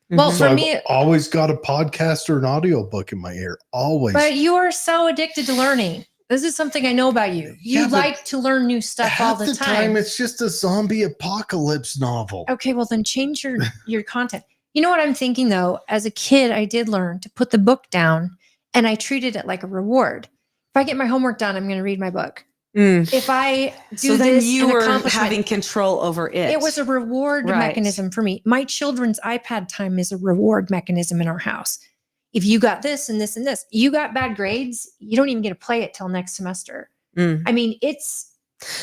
Well, Mhm. for I've me- always got a podcast or an audio book in my ear. Always. But you are so addicted to learning. This is something I know about you. You Yeah, but like to learn new stuff all half the time. it's just a zombie apocalypse novel. Okay, well then change your content. You know what I'm thinking though? As a kid, I did learn to put the book down and I treated it like a reward. If I get my homework done, I'm going to read my book. Mm. If I do So then this, you an were accomplishment, having control over it. it was a reward Right. mechanism for me. My children's iPad time is a reward mechanism in our house. If you got this and this and this, you got bad grades, you don't even get to play it till next semester. Mm. I mean, it's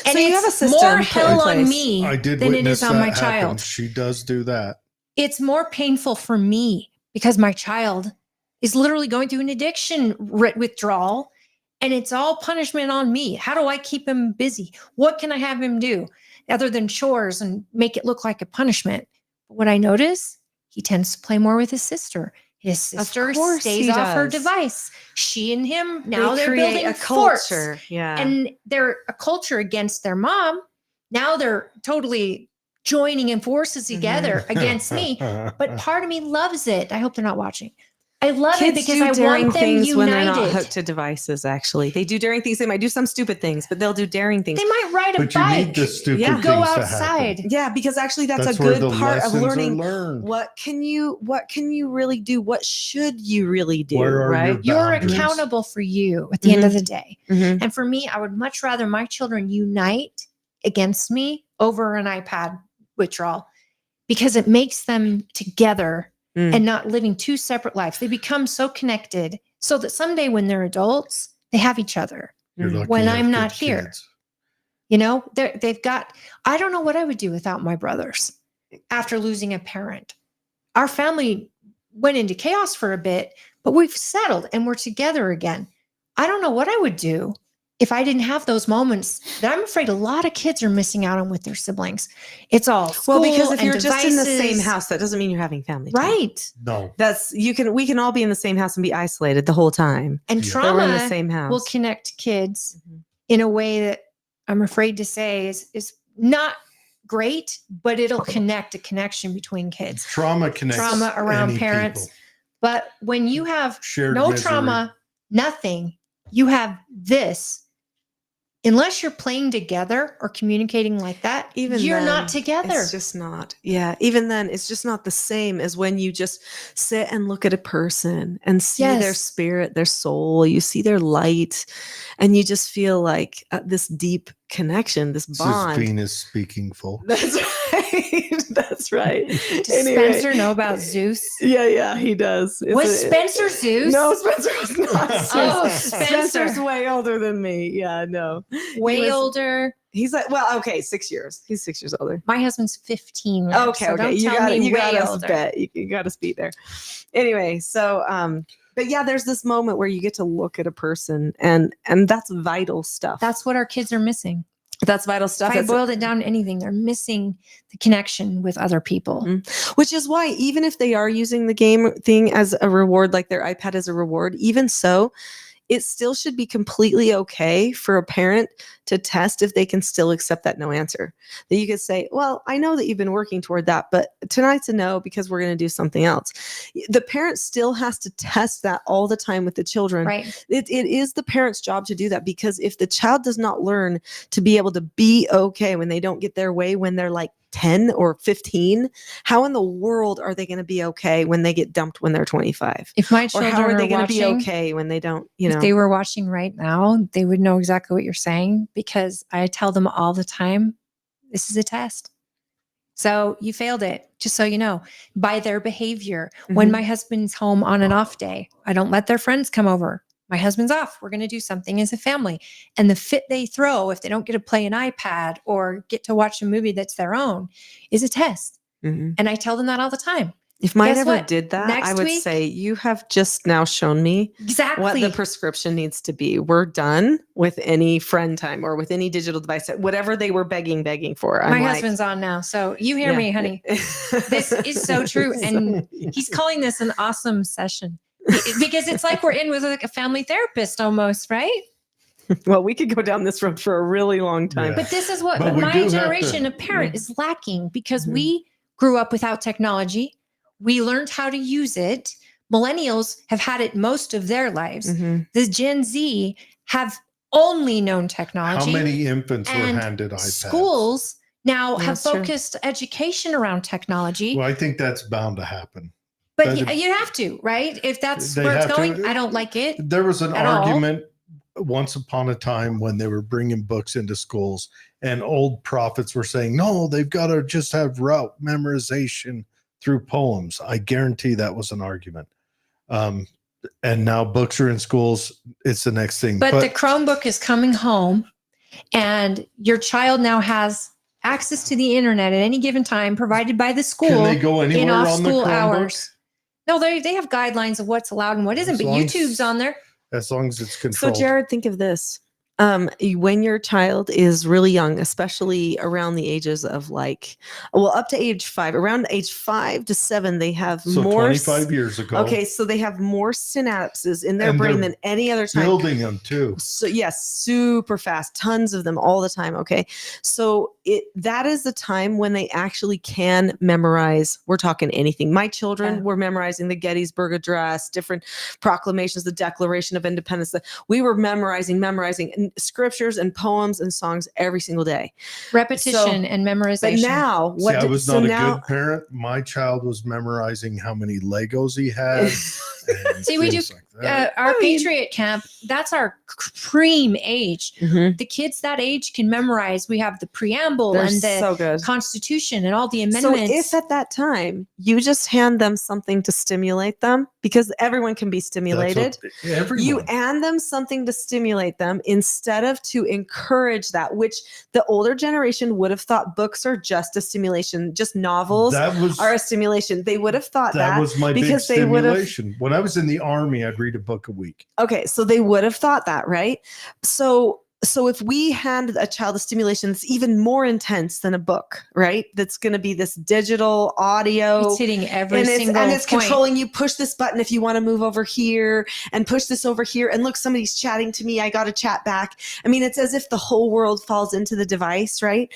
and So you have a it's system more put in hell on place. me I did than it witness is on that my happen. child. She does do that. It's more painful for me because my child is literally going through an addiction withdrawal and it's all punishment on me. How do I keep him busy? What can I have him do other than chores and make it look like a punishment? But what I notice, he tends to play more with his sister. His Of sister course stays he off her does. device. She and him, now They they're create building a forts. culture. Yeah. And they're a culture against their mom. Now they're totally joining in forces together against me. But part of me loves it. I hope they're not watching. I love Kids it because do I daring want them things united. when they're not hooked to devices. Actually, they do daring things. They might do some stupid things, but they'll do daring things. They might ride a But you bike. need the stupid Yeah. things Go to happen. outside. Yeah, because actually that's a where good the part of lessons are learning. learned. What can you really do? What should you really do? Where are right? your You're boundaries? accountable for you at the end of the day. Mhm. And for me, I would much rather my children unite against me over an iPad withdrawal because it makes them together and not living two separate lives. They become so connected so that someday when they're adults, they have each other. You're lucky When you have I'm good not here. kids. You know, they've got, I don't know what I would do without my brothers after losing a parent. Our family went into chaos for a bit, but we've settled and we're together again. I don't know what I would do if I didn't have those moments that I'm afraid a lot of kids are missing out on with their siblings. It's all school Well, because if and you're just in the same devices. house, that doesn't mean you're having family time. Right. No. We can all be in the same house and be isolated the whole time. And Yeah. But we're in the trauma same house. will connect kids Mhm. in a way that I'm afraid to say is not great, but it'll connect a connection between kids. Trauma connects. Trauma around any parents. people. But when you have Shared no misery. trauma, nothing, you have this. Unless you're playing together or communicating like that, Even you're then, not together. It's just not. Yeah. Even then, it's just not the same as when you just sit and look at a person and see their Yes. spirit, their soul. You see their light, and you just feel like this deep connection, this This bond. is Venus speaking full. That's right. That's right. Does Anyway. Spencer know about Zeus? Yeah, he does. Was Spencer Zeus? No, Spencer was not. Oh, Spencer's Spencer. way older than me. Yeah, no. Way was- older. He's like, well, okay, 6 years. He's 6 years older. My husband's 15. now, Okay, so okay. don't You tell got me you got way us older. bet. You got us beat there. Anyway, so but yeah, there's this moment where you get to look at a person and that's vital stuff. That's what our kids are missing. That's vital stuff. If I That's- boiled it down to anything, they're missing the connection with other people. Which is why even if they are using the game thing as a reward, like their iPad as a reward, even so, it still should be completely okay for a parent to test if they can still accept that no answer. That you could say, well, I know that you've been working toward that, but tonight's a no because we're going to do something else. The parent still has to test that all the time with the children. Right. It is the parent's job to do that, because if the child does not learn to be able to be okay when they don't get their way when they're like 10 or 15, how in the world are they going to be okay when they get dumped when they're 25? If my Or children how are they going to be watching, okay when they don't, you if know? they were watching right now, they would know exactly what you're saying, because I tell them all the time, this is a test. So you failed it, just so you know, by their behavior. When Mhm. my husband's home on an off day, I don't let their friends come over. My husband's off. We're going to do something as a family. And the fit they throw, if they don't get to play an iPad or get to watch a movie that's their own, is a test. Mhm. And I tell them that all the time. If mine Guess ever what? did that, I Next would week- say, you have just now shown me Exactly. what the prescription needs to be. We're done with any friend time or with any digital device, whatever they were begging for. My husband's on now. So you hear me, honey. This is so true. And he's calling this an awesome session because it's like we're in with like a family therapist almost, right? Well, we could go down this road for a really long time. Yeah. But this is what But we my do have generation to- of parent is lacking, because Mhm. we grew up without technology. We learned how to use it. Millennials have had it most of their lives. Mhm. The Gen Z have only known How technology. many infants were and handed iPads? schools now have That's true. focused education around technology. Well, I think that's bound to happen. But That- you have to, right? If that's They where it's have to. going, I don't like it. There was an At all. argument once upon a time when they were bringing books into schools, and old prophets were saying, no, they've got to just have route memorization through poems. I guarantee that was an argument. And now books are in schools. It's the next thing. But the Chromebook is coming home, and your child now has access to the internet at any given time, provided by the can school they go in anywhere off on the school Chromebook? hours. No, they have guidelines of what's allowed and what isn't, As but long as- YouTube's on there. As long as it's So, controlled. Jared, think of this. When your child is really young, especially around the ages of up to age 5, around age 5 to 7, they have So more 25 years ago. Okay, so they have more synapses in their And brain they're than any other time. building them too. So yes, super fast, tons of them all the time. Okay, so that is the time when they actually can memorize. We're talking anything. My children were memorizing the Gettysburg Address, different proclamations, the Declaration of Independence. We were memorizing and scriptures and poems and songs every single day. Repetition and memorization. But now, I was not a good parent. My child was memorizing how many Legos he had. See, we do our Patriot Camp. That's our cream age. Mm-hmm. The kids that age can memorize. We have the preamble They're and the so good. Constitution and all the amendments. So if at that time you just hand them something to stimulate them, because everyone can be stimulated, you hand them something to stimulate them instead of to encourage that, which the older generation would have thought books are just a stimulation, just novels are a stimulation. They would have thought that was my big stimulation. When I was in the Army, I'd read a book a week. Okay, so they would have thought that, right? So if we hand a child a stimulation that's even more intense than a book, right? That's going to be this digital audio. It's hitting every single and it's point. Controlling you. Push this button if you want to move over here, and push this over here. And look, somebody's chatting to me. I got to chat back. I mean, it's as if the whole world falls into the device, right?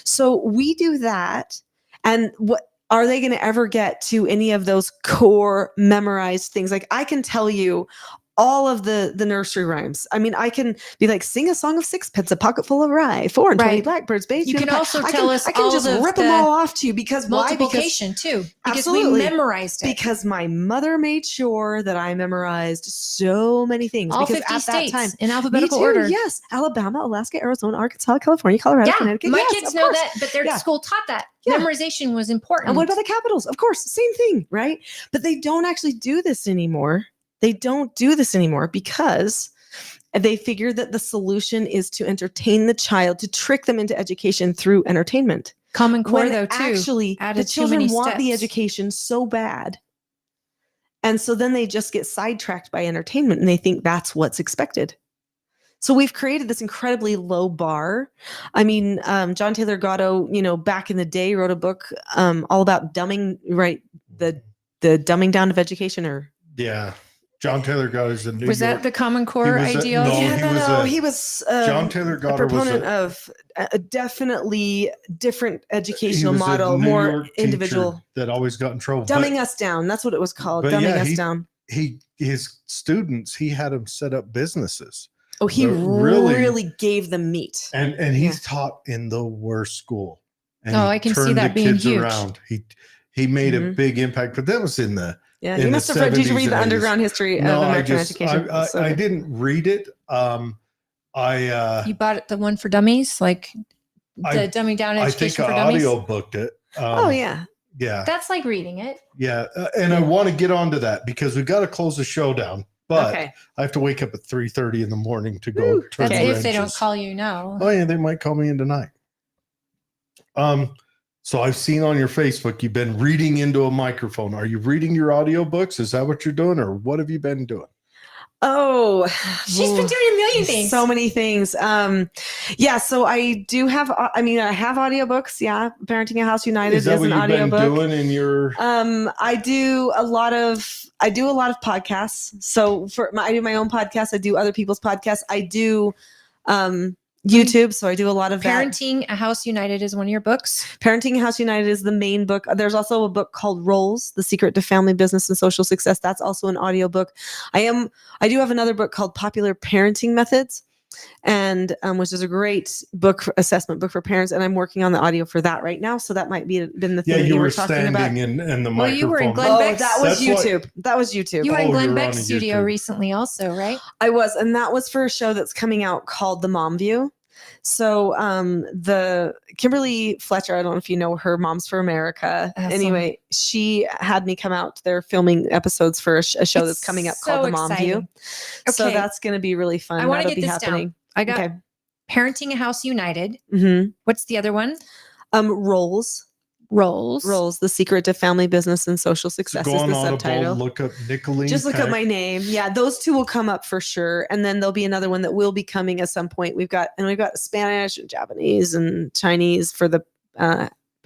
So we do that. And what are they going to ever get to any of those core memorized things? Like I can tell you all of the nursery rhymes. I mean, I can be like, sing a song of sixpence, a pocket full of rye, 4 and 20 blackbirds, babes. You can also tell us I can just rip them all off to you because multiplication too. Because absolutely. we memorized it. Because my mother made sure that I memorized so many things. All because 50 at states that time, in alphabetical order. Yes. Alabama, Alaska, Arizona, Arkansas, California, Colorado, Connecticut. My yes, kids know that, but their school taught that. Yeah. Memorization was important. And what about the capitals? Of course, same thing, right? But they don't actually do this anymore. They don't do this anymore because they figure that the solution is to entertain the child, to trick them into education through entertainment. Common Core, though, too. Actually, the children want the education so bad. And so then they just get sidetracked by entertainment and they think that's what's expected. So we've created this incredibly low bar. I mean, John Taylor Gatto, back in the day wrote a book all about dumbing, right? The dumbing down of education Yeah. John Taylor Gatto is was that the Common Core ideal? He was John Taylor Gatto, a proponent of a definitely different educational model, more individual. That always got in trouble. Dumbing us down. That's what it was called. Dumbing us down. His students, he had them set up businesses. Oh, he really gave them meat. And he's taught in the worst school. And I can see that being huge. Around. He made a big impact, but that was in the you must have read. Did you read the underground history of American education? I didn't read it. Oh. You bought it, the one for dummies, like the dumbing down education for dummies. I think I audio booked it. Yeah. That's like reading it. Yeah, and I want to get onto that because we've got to close the show down. But I have to wake up at 3:30 in the morning to go. That's if they don't call you now. Oh yeah, they might call me in tonight. So I've seen on your Facebook you've been reading into a microphone. Are you reading your audiobooks? Is that what you're doing, or what have you been doing? Oh, she's been doing a million things. So many things. So I do have. I have audiobooks. Yeah, Parenting a House United is an audiobook. Been doing in your? I do a lot of podcasts. So I do my own podcast. I do other people's podcasts. I do YouTube. So I do a lot of Parenting a House United is one of your books. Parenting a House United is the main book. There's also a book called Roles, The Secret to Family Business and Social Success. That's also an audiobook. I do have another book called Popular Parenting Methods, and which is a great assessment book for parents. And I'm working on the audio for that right now. So that might be been the thing that you were talking about. In the microphone. Well, you were in Glenn Beck's. That was YouTube. That was YouTube. You were in Glenn Beck's studio recently also, right? I was. And that was for a show that's coming out called The Mom View. So the Kimberly Fletcher, I don't know if you know her, Moms for America. Awesome. Anyway, she had me come out. They're filming episodes for a show that's coming up called The Mom View. Okay. So that's going to be really fun. I want to get this down. I got Parenting a House United. Mm-hmm. What's the other one? Roles. Roles, The Secret to Family Business and Social So Success go is on the Audible, subtitle. look up Nicolene Just look up Peck. my name. Yeah, those two will come up for sure. And then there'll be another one that will be coming at some point. We've got Spanish and Japanese and Chinese for the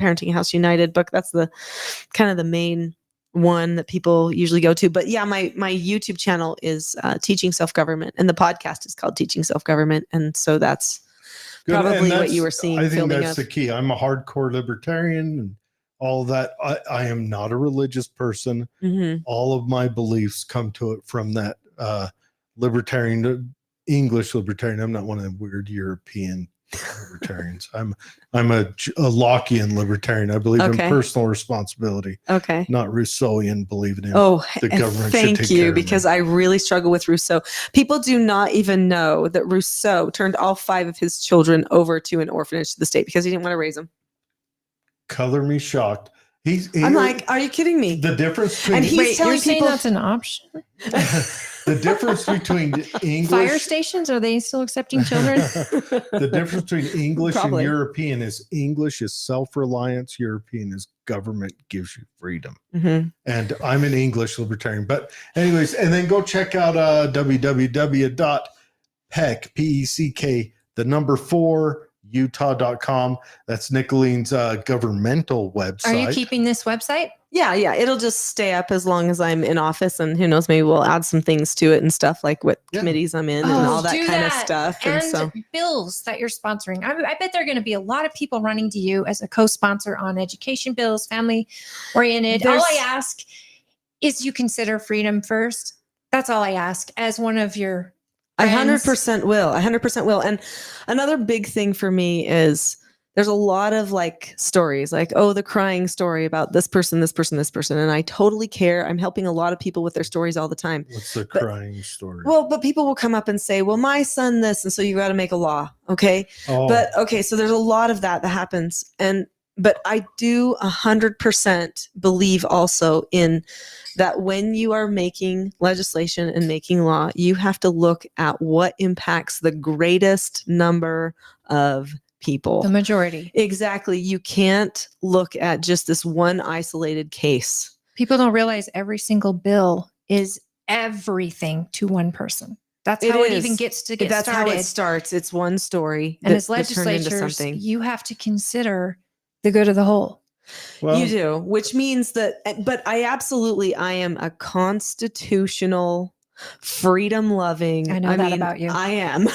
Parenting House United book. That's the kind of the main one that people usually go to. But yeah, my YouTube channel is Teaching Self-Government, and the podcast is called Teaching Self-Government. And so that's Good, and probably what that's- you were seeing. I think filming that's of. the key. I'm a hardcore libertarian and all that. I am not a religious person. Mhm. All of my beliefs come to it from that libertarian, English libertarian. I'm not one of the weird European libertarians. I'm a Lockean libertarian. I believe Okay. in personal responsibility, Okay. not Rousseauian believing in Oh, the and government should thank take care you, of me. because I really struggle with Rousseau. People do not even know that Rousseau turned all 5 of his children over to an orphanage to the state because he didn't want to raise them. Color me shocked. I'm like, are you kidding me? the difference between And he's Wait, telling you're saying people- that's an option? the difference between English Fire stations, are they still accepting children? the difference between English Probably. and European is English is self-reliance, European is government gives you freedom. Mhm. And I'm an English libertarian. But anyways, and then go check out www.peck, P-E-C-K, the number 4, Utah.com. That's Nicolene's governmental website. Are you keeping this website? Yeah, it'll just stay up as long as I'm in office, and who knows, maybe we'll add some things to it and stuff like what Yeah. committees I'm in and Oh, all that do kind of that. stuff. And so bills that you're sponsoring. I bet there are going to be a lot of people running to you as a co-sponsor on education bills, family oriented. All I There's- ask is you consider freedom first. That's all I ask as one of your I friends. 100% will. 100% will. And another big thing for me is there's a lot of like stories like, oh, the crying story about this person, this person, this person. And I totally care. I'm helping a lot of people with their stories all the time. What's the But- crying story? Well, but people will come up and say, well, my son this, and so you got to make a law. Okay. oh, But okay, so there's a lot of that happens. But I do 100% believe also in that when you are making legislation and making law, you have to look at what impacts the greatest number of people. The majority. Exactly. You can't look at just this one isolated case. People don't realize every single bill is everything to one person. That's It how it is. even gets to get That's started. how it starts. It's one story And that- as that turned into legislatures, something. you have to consider the good of the whole. well, You do, which means that, but I am a constitutional, freedom loving. I know that about you. I am.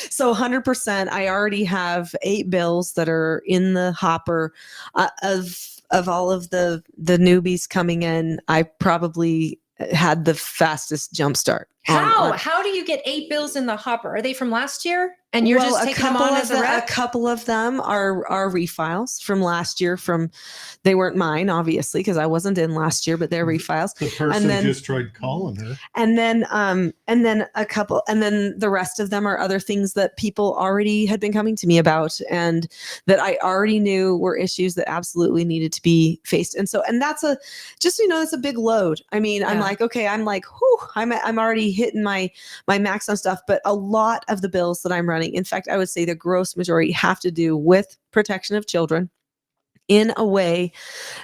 So 100%, I already have 8 bills that are in the hopper of all of the newbies coming in. I probably had the fastest jump start. How do you get 8 bills in the hopper? Are they from last year? And you're just taking them on as a a rep? couple of them are refiles from last year. They weren't mine, obviously, because I wasn't in last year, but they're refiles. the person then- just tried calling her. And then a couple, and then the rest of them are other things that people already had been coming to me about, and that I already knew were issues that absolutely needed to be faced. And so, and that's it's a big load. I mean, I'm Yeah. like, okay, I'm like, whew, I'm already hitting my max on stuff, but a lot of the bills that I'm running, in fact, I would say the gross majority have to do with protection of children in a way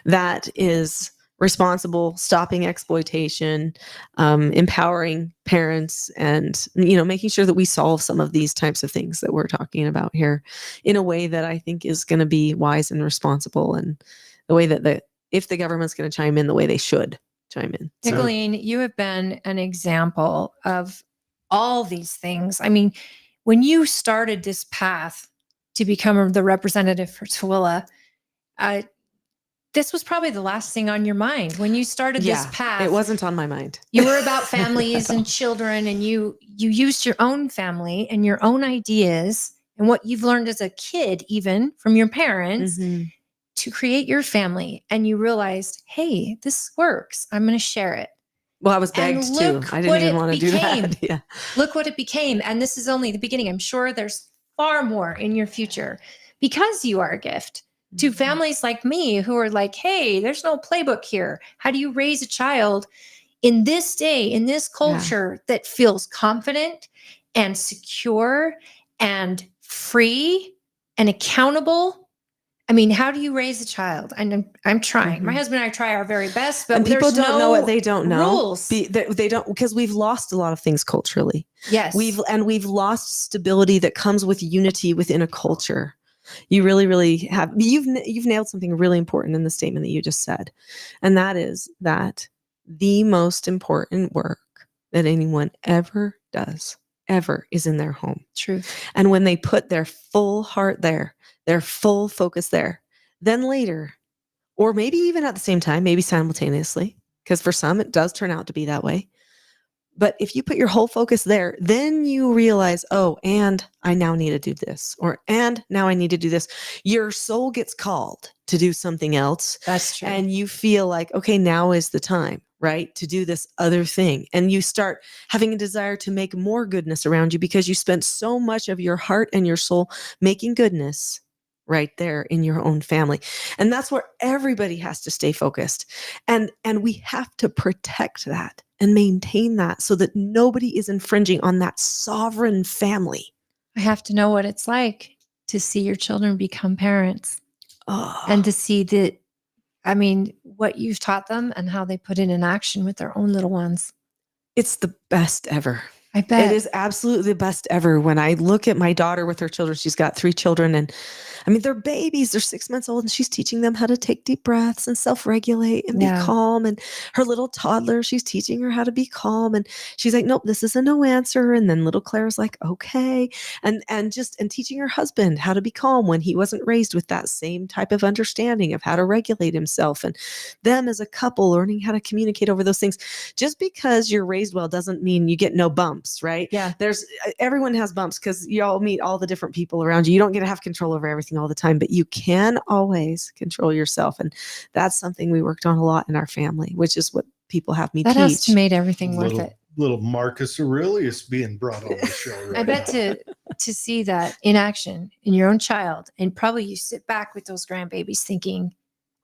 that is responsible, stopping exploitation, empowering parents, and making sure that we solve some of these types of things that we're talking about here in a way that I think is going to be wise and responsible, and the way that if the government's going to chime in, the way they should chime in. So, Nicolene, you have been an example of all these things. I mean, when you started this path to become the representative for Tooele, this was probably the last thing on your mind. When you started this path, it wasn't on my mind. you were about families and children, and you used your own family and your own ideas and what you've learned as a kid, even from your parents, Mhm. to create your family. And you realized, hey, this works. I'm going to share it. Well, I was And begged to. look I didn't what even it want to do that. became. Yeah. Look what it became. And this is only the beginning. I'm sure there's far more in your future because you are a gift to Mm-hmm. families like me who are like, hey, there's no playbook here. How do you raise a child in this day, in this culture that feels confident and secure and free and accountable I mean, how do you raise a child? I'm trying. My Mhm. husband and I try our very best, but And people there's don't know what they don't know. rules. They don't, because we've lost a lot of things culturally. Yes. We've lost stability that comes with unity within a culture. You really, really have. You've nailed something really important in the statement that you just said, and that is that the most important work that anyone ever does, ever, is in their home. True. And when they put their full heart there, their full focus there, then later, or maybe even at the same time, maybe simultaneously, because for some it does turn out to be that way. But if you put your whole focus there, then you realize, oh, and I now need to do this, or and now I need to do this. Your soul gets called to do something else. That's true. And you feel like, okay, now is the time, right, to do this other thing. And you start having a desire to make more goodness around you because you spent so much of your heart and your soul making goodness right there in your own family. And that's where everybody has to stay focused. And we have to protect that and maintain that so that nobody is infringing on that sovereign family. I have to know what it's like to see your children become parents and to see that, I mean, what you've taught them and how they put it in action with their own little ones. It's the best ever. I bet. It is absolutely the best ever. When I look at my daughter with her children, she's got 3 children, and I mean, they're babies. They're 6 months old, and she's teaching them how to take deep breaths and self-regulate and be calm. And her little toddler, she's teaching her how to be calm. And she's like, nope, this is a no answer. And then little Claire's like, okay. And teaching her husband how to be calm when he wasn't raised with that same type of understanding of how to regulate himself. And them as a couple learning how to communicate over those things. Just because you're raised well doesn't mean you get no bumps. Right? Yeah. Everyone has bumps because you all meet all the different people around you. You don't get to have control over everything all the time, but you can always control yourself. And that's something we worked on a lot in our family, which is what people have me teach. That has to make everything worth it. Little Marcus Aurelius being brought on the show. Right? I bet to see that in action in your own child, and probably you sit back with those grandbabies thinking,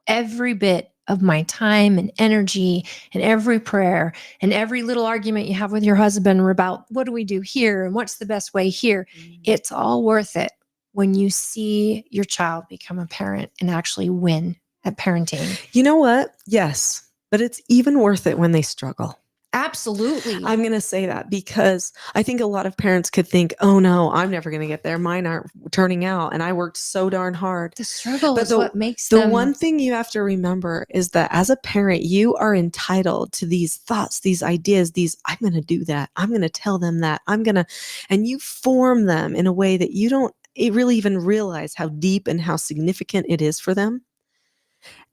every bit of my time and energy and every prayer and every little argument you have with your husband about what do we do here and what's the best way here, it's all worth it when you see your child become a parent and actually win at parenting. You know what? Yes, but it's even worth it when they struggle. Absolutely. I'm going to say that because I think a lot of parents could think, oh no, I'm never going to get there. Mine aren't turning out. And I worked so darn hard. The struggle is what makes the them. one thing you have to remember is that as a parent, you are entitled to these thoughts, these ideas, I'm going to do that. I'm going to tell them that. And you form them in a way that you don't really even realize how deep and how significant it is for them.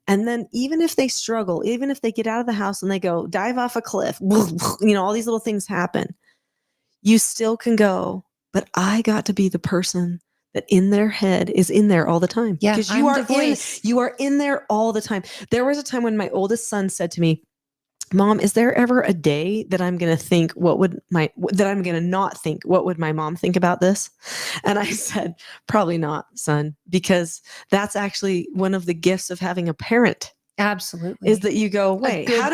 And then even if they struggle, even if they get out of the house and they go dive off a cliff, all these little things happen, you still can go, but I got to be the person that in their head is in there all the time. Yeah, because you are in there all the time. There was a time when my oldest son said to me, Mom, is there ever a day that I'm going to think, what would my mom think about this? And I said, probably not, son, because that's actually one of the gifts of having a parent. Absolutely. Is that you go, wait, how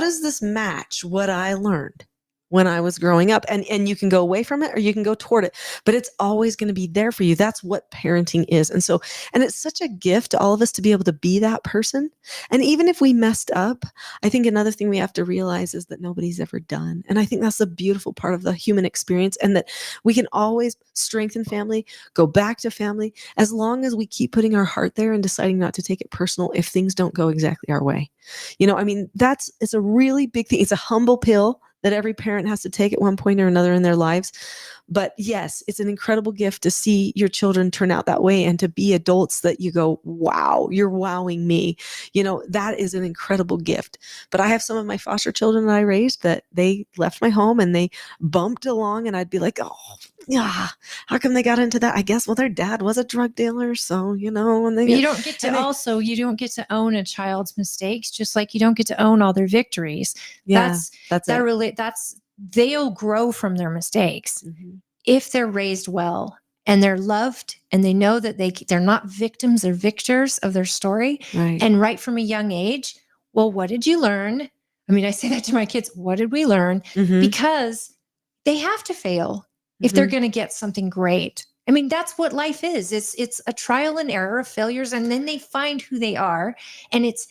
does this match what I learned when I was growing up? And you can go away from it or you can go toward it, but it's always going to be there for you. That's what parenting is. And it's such a gift to all of us to be able to be that person. And even if we messed up, I think another thing we have to realize is that nobody's ever done. And I think that's the beautiful part of the human experience, and that we can always strengthen family, go back to family, as long as we keep putting our heart there and deciding not to take it personal if things don't go exactly our way. It's a really big thing. It's a humble pill that every parent has to take at one point or another in their lives. But yes, it's an incredible gift to see your children turn out that way and to be adults that you go, wow, you're wowing me. That is an incredible gift. But I have some of my foster children that I raised that they left my home and they bumped along, and I'd be like, oh, yeah, how come they got into that? I guess, well, their dad was a drug dealer. So, and you don't get to own a child's mistakes, just like you don't get to own all their victories. Yeah, they'll grow from their mistakes. Mm-hmm. If they're raised well and they're loved and they know that they're not victims or victors of their story. Right. And right from a young age, well, what did you learn? I mean, I say that to my kids, what did we learn? Mm-hmm. Because they have to fail if they're going to get something great. I mean, that's what life is. It's a trial and error of failures, and then they find who they are, and it's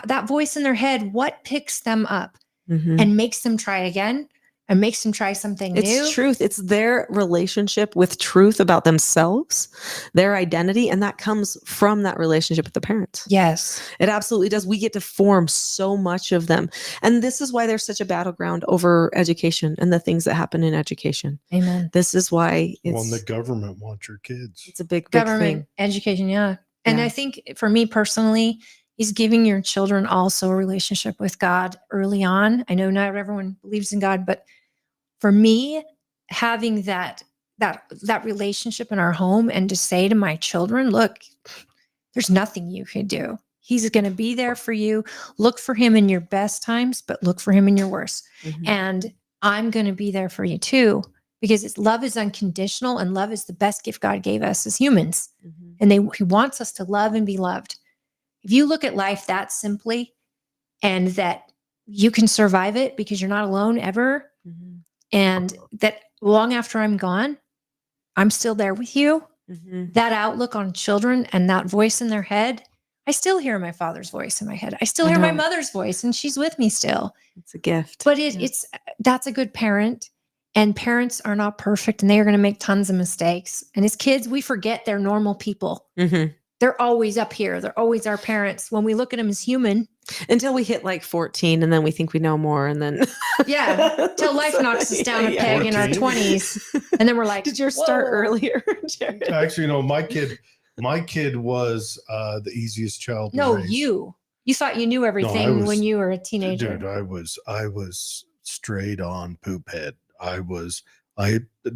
that voice in their head what picks them up and makes them try again and makes them try something new. It's truth. It's their relationship with truth about themselves, their identity, and that comes from that relationship with the parents. Yes. It absolutely does. We get to form so much of them. And this is why there's such a battleground over education and the things that happen in education. Amen. This is why When the government wants your kids. it's a big Government thing. education, yeah. And Yeah. I think for me personally, is giving your children also a relationship with God early on. I know not everyone believes in God, but for me, having that relationship in our home and to say to my children, look, there's nothing you can do. He's going to be there for you. Look for him in your best times, but look for him in your worst. And I'm going to be there for you too, because love is unconditional and love is the best gift God gave us as humans. And he wants us to love and be loved. If you look at life that simply and that you can survive it because you're not alone ever, and that long after I'm gone, I'm still there with you, that outlook on children and that voice in their head, I still hear my father's voice in my head. I still hear my mother's voice, and she's with me still. It's a gift. But that's a good parent. And parents are not perfect, and they are going to make tons of mistakes. And as kids, we forget they're normal people. They're always up here. They're always our parents. When we look at them as human. Until we hit like 14, and then we think we know more. And then. Yeah. Till life knocks us down a peg in our 20s. And then we're like, did yours start earlier, Jared? Actually, my kid was the easiest child. No, to raise. you thought you knew everything when you were a teenager. Dude, I was straight on poop head.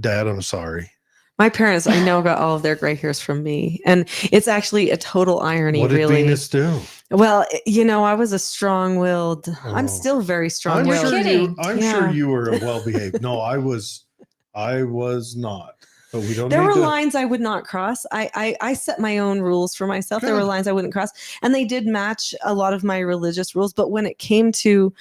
Dad, I'm sorry. My parents, I know, got all of their gray hairs from me. And it's actually a total irony, What did really. Venus do? Well, I was a strong-willed. I'm still very strong-willed. I'm sure you were a well-behaved. No, I was not. But we don't. There were lines I would not cross. I set my own rules for myself. There were lines I wouldn't cross, and they did match a lot of my religious rules. But when it came to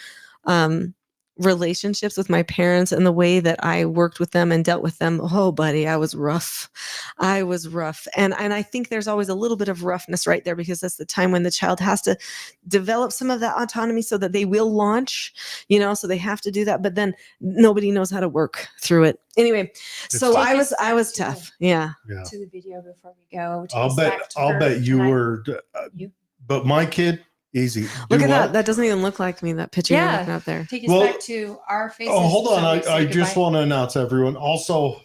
relationships with my parents and the way that I worked with them and dealt with them, oh buddy, I was rough. And I think there's always a little bit of roughness right there, because that's the time when the child has to develop some of that autonomy so that they will launch, so they have to do that, but then nobody knows how to work through it. Anyway, so I was tough. Yeah. To the video before we go. I'll bet you were, but my kid, easy. Look at that. That doesn't even look like me, that picture you're looking out there. Take us back to our faces. Oh, hold on. I just want to announce, everyone. Also,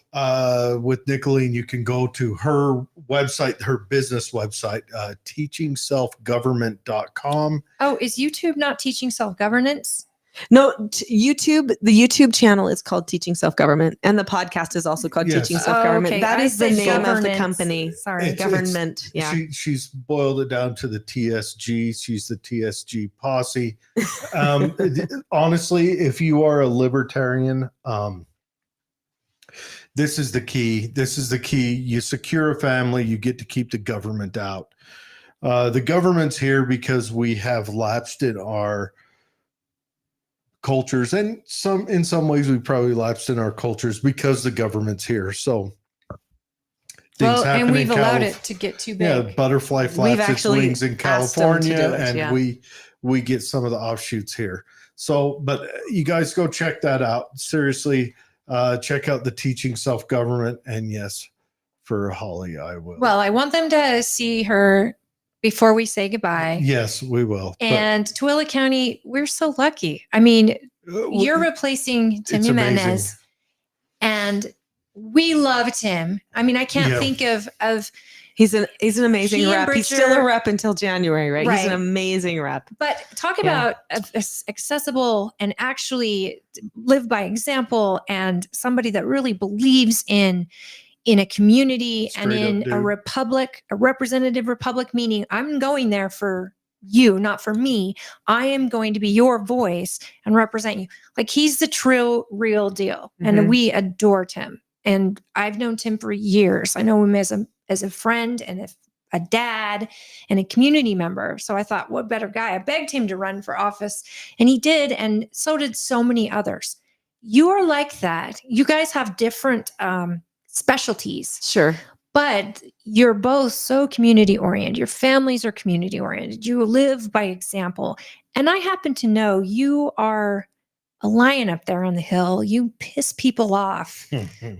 with Nicolene, you can go to her website, her business website, teachingselfgovernment.com. Oh, is YouTube not teaching self-governance? No, YouTube, the YouTube channel is called Teaching Self-Government, and the podcast is also called Teaching Self-Government. Okay. That is the name of the company. Sorry. Government. Yeah. She's boiled it down to the TSG. She's the TSG posse. Honestly, if you are a libertarian, this is the key. You secure a family, you get to keep the government out. The government's here because we have lapsed in our cultures, and in some ways we probably lapsed in our cultures because the government's here. So and we've allowed it to get too big. Yeah, butterfly flaps its wings in California, and we get some of the offshoots here. So, but you guys go check that out. Seriously, check out the Teaching Self-Government, and yes, for Holly, I will. Well, I want them to see her before we say goodbye. Yes, we will. And Tooele County, we're so lucky. I mean, you're replacing Tim Jimenez, and we loved him. I mean, I can't think of. He's an amazing rep. He's still a rep until January, right? He's an amazing rep. But talk about accessible and actually live by example, and somebody that really believes in a community and in a republic, a representative republic, meaning I'm going there for you, not for me. I am going to be your voice and represent you. Like, he's the true, real deal. And we adored him. And I've known Tim for years. I know him as a friend and a dad and a community member. So I thought, what better guy? I begged him to run for office, and he did. And so did so many others. You are like that. You guys have different specialties. Sure. But you're both so community oriented. Your families are community oriented. You live by example. And I happen to know you are a lion up there on the hill. You piss people off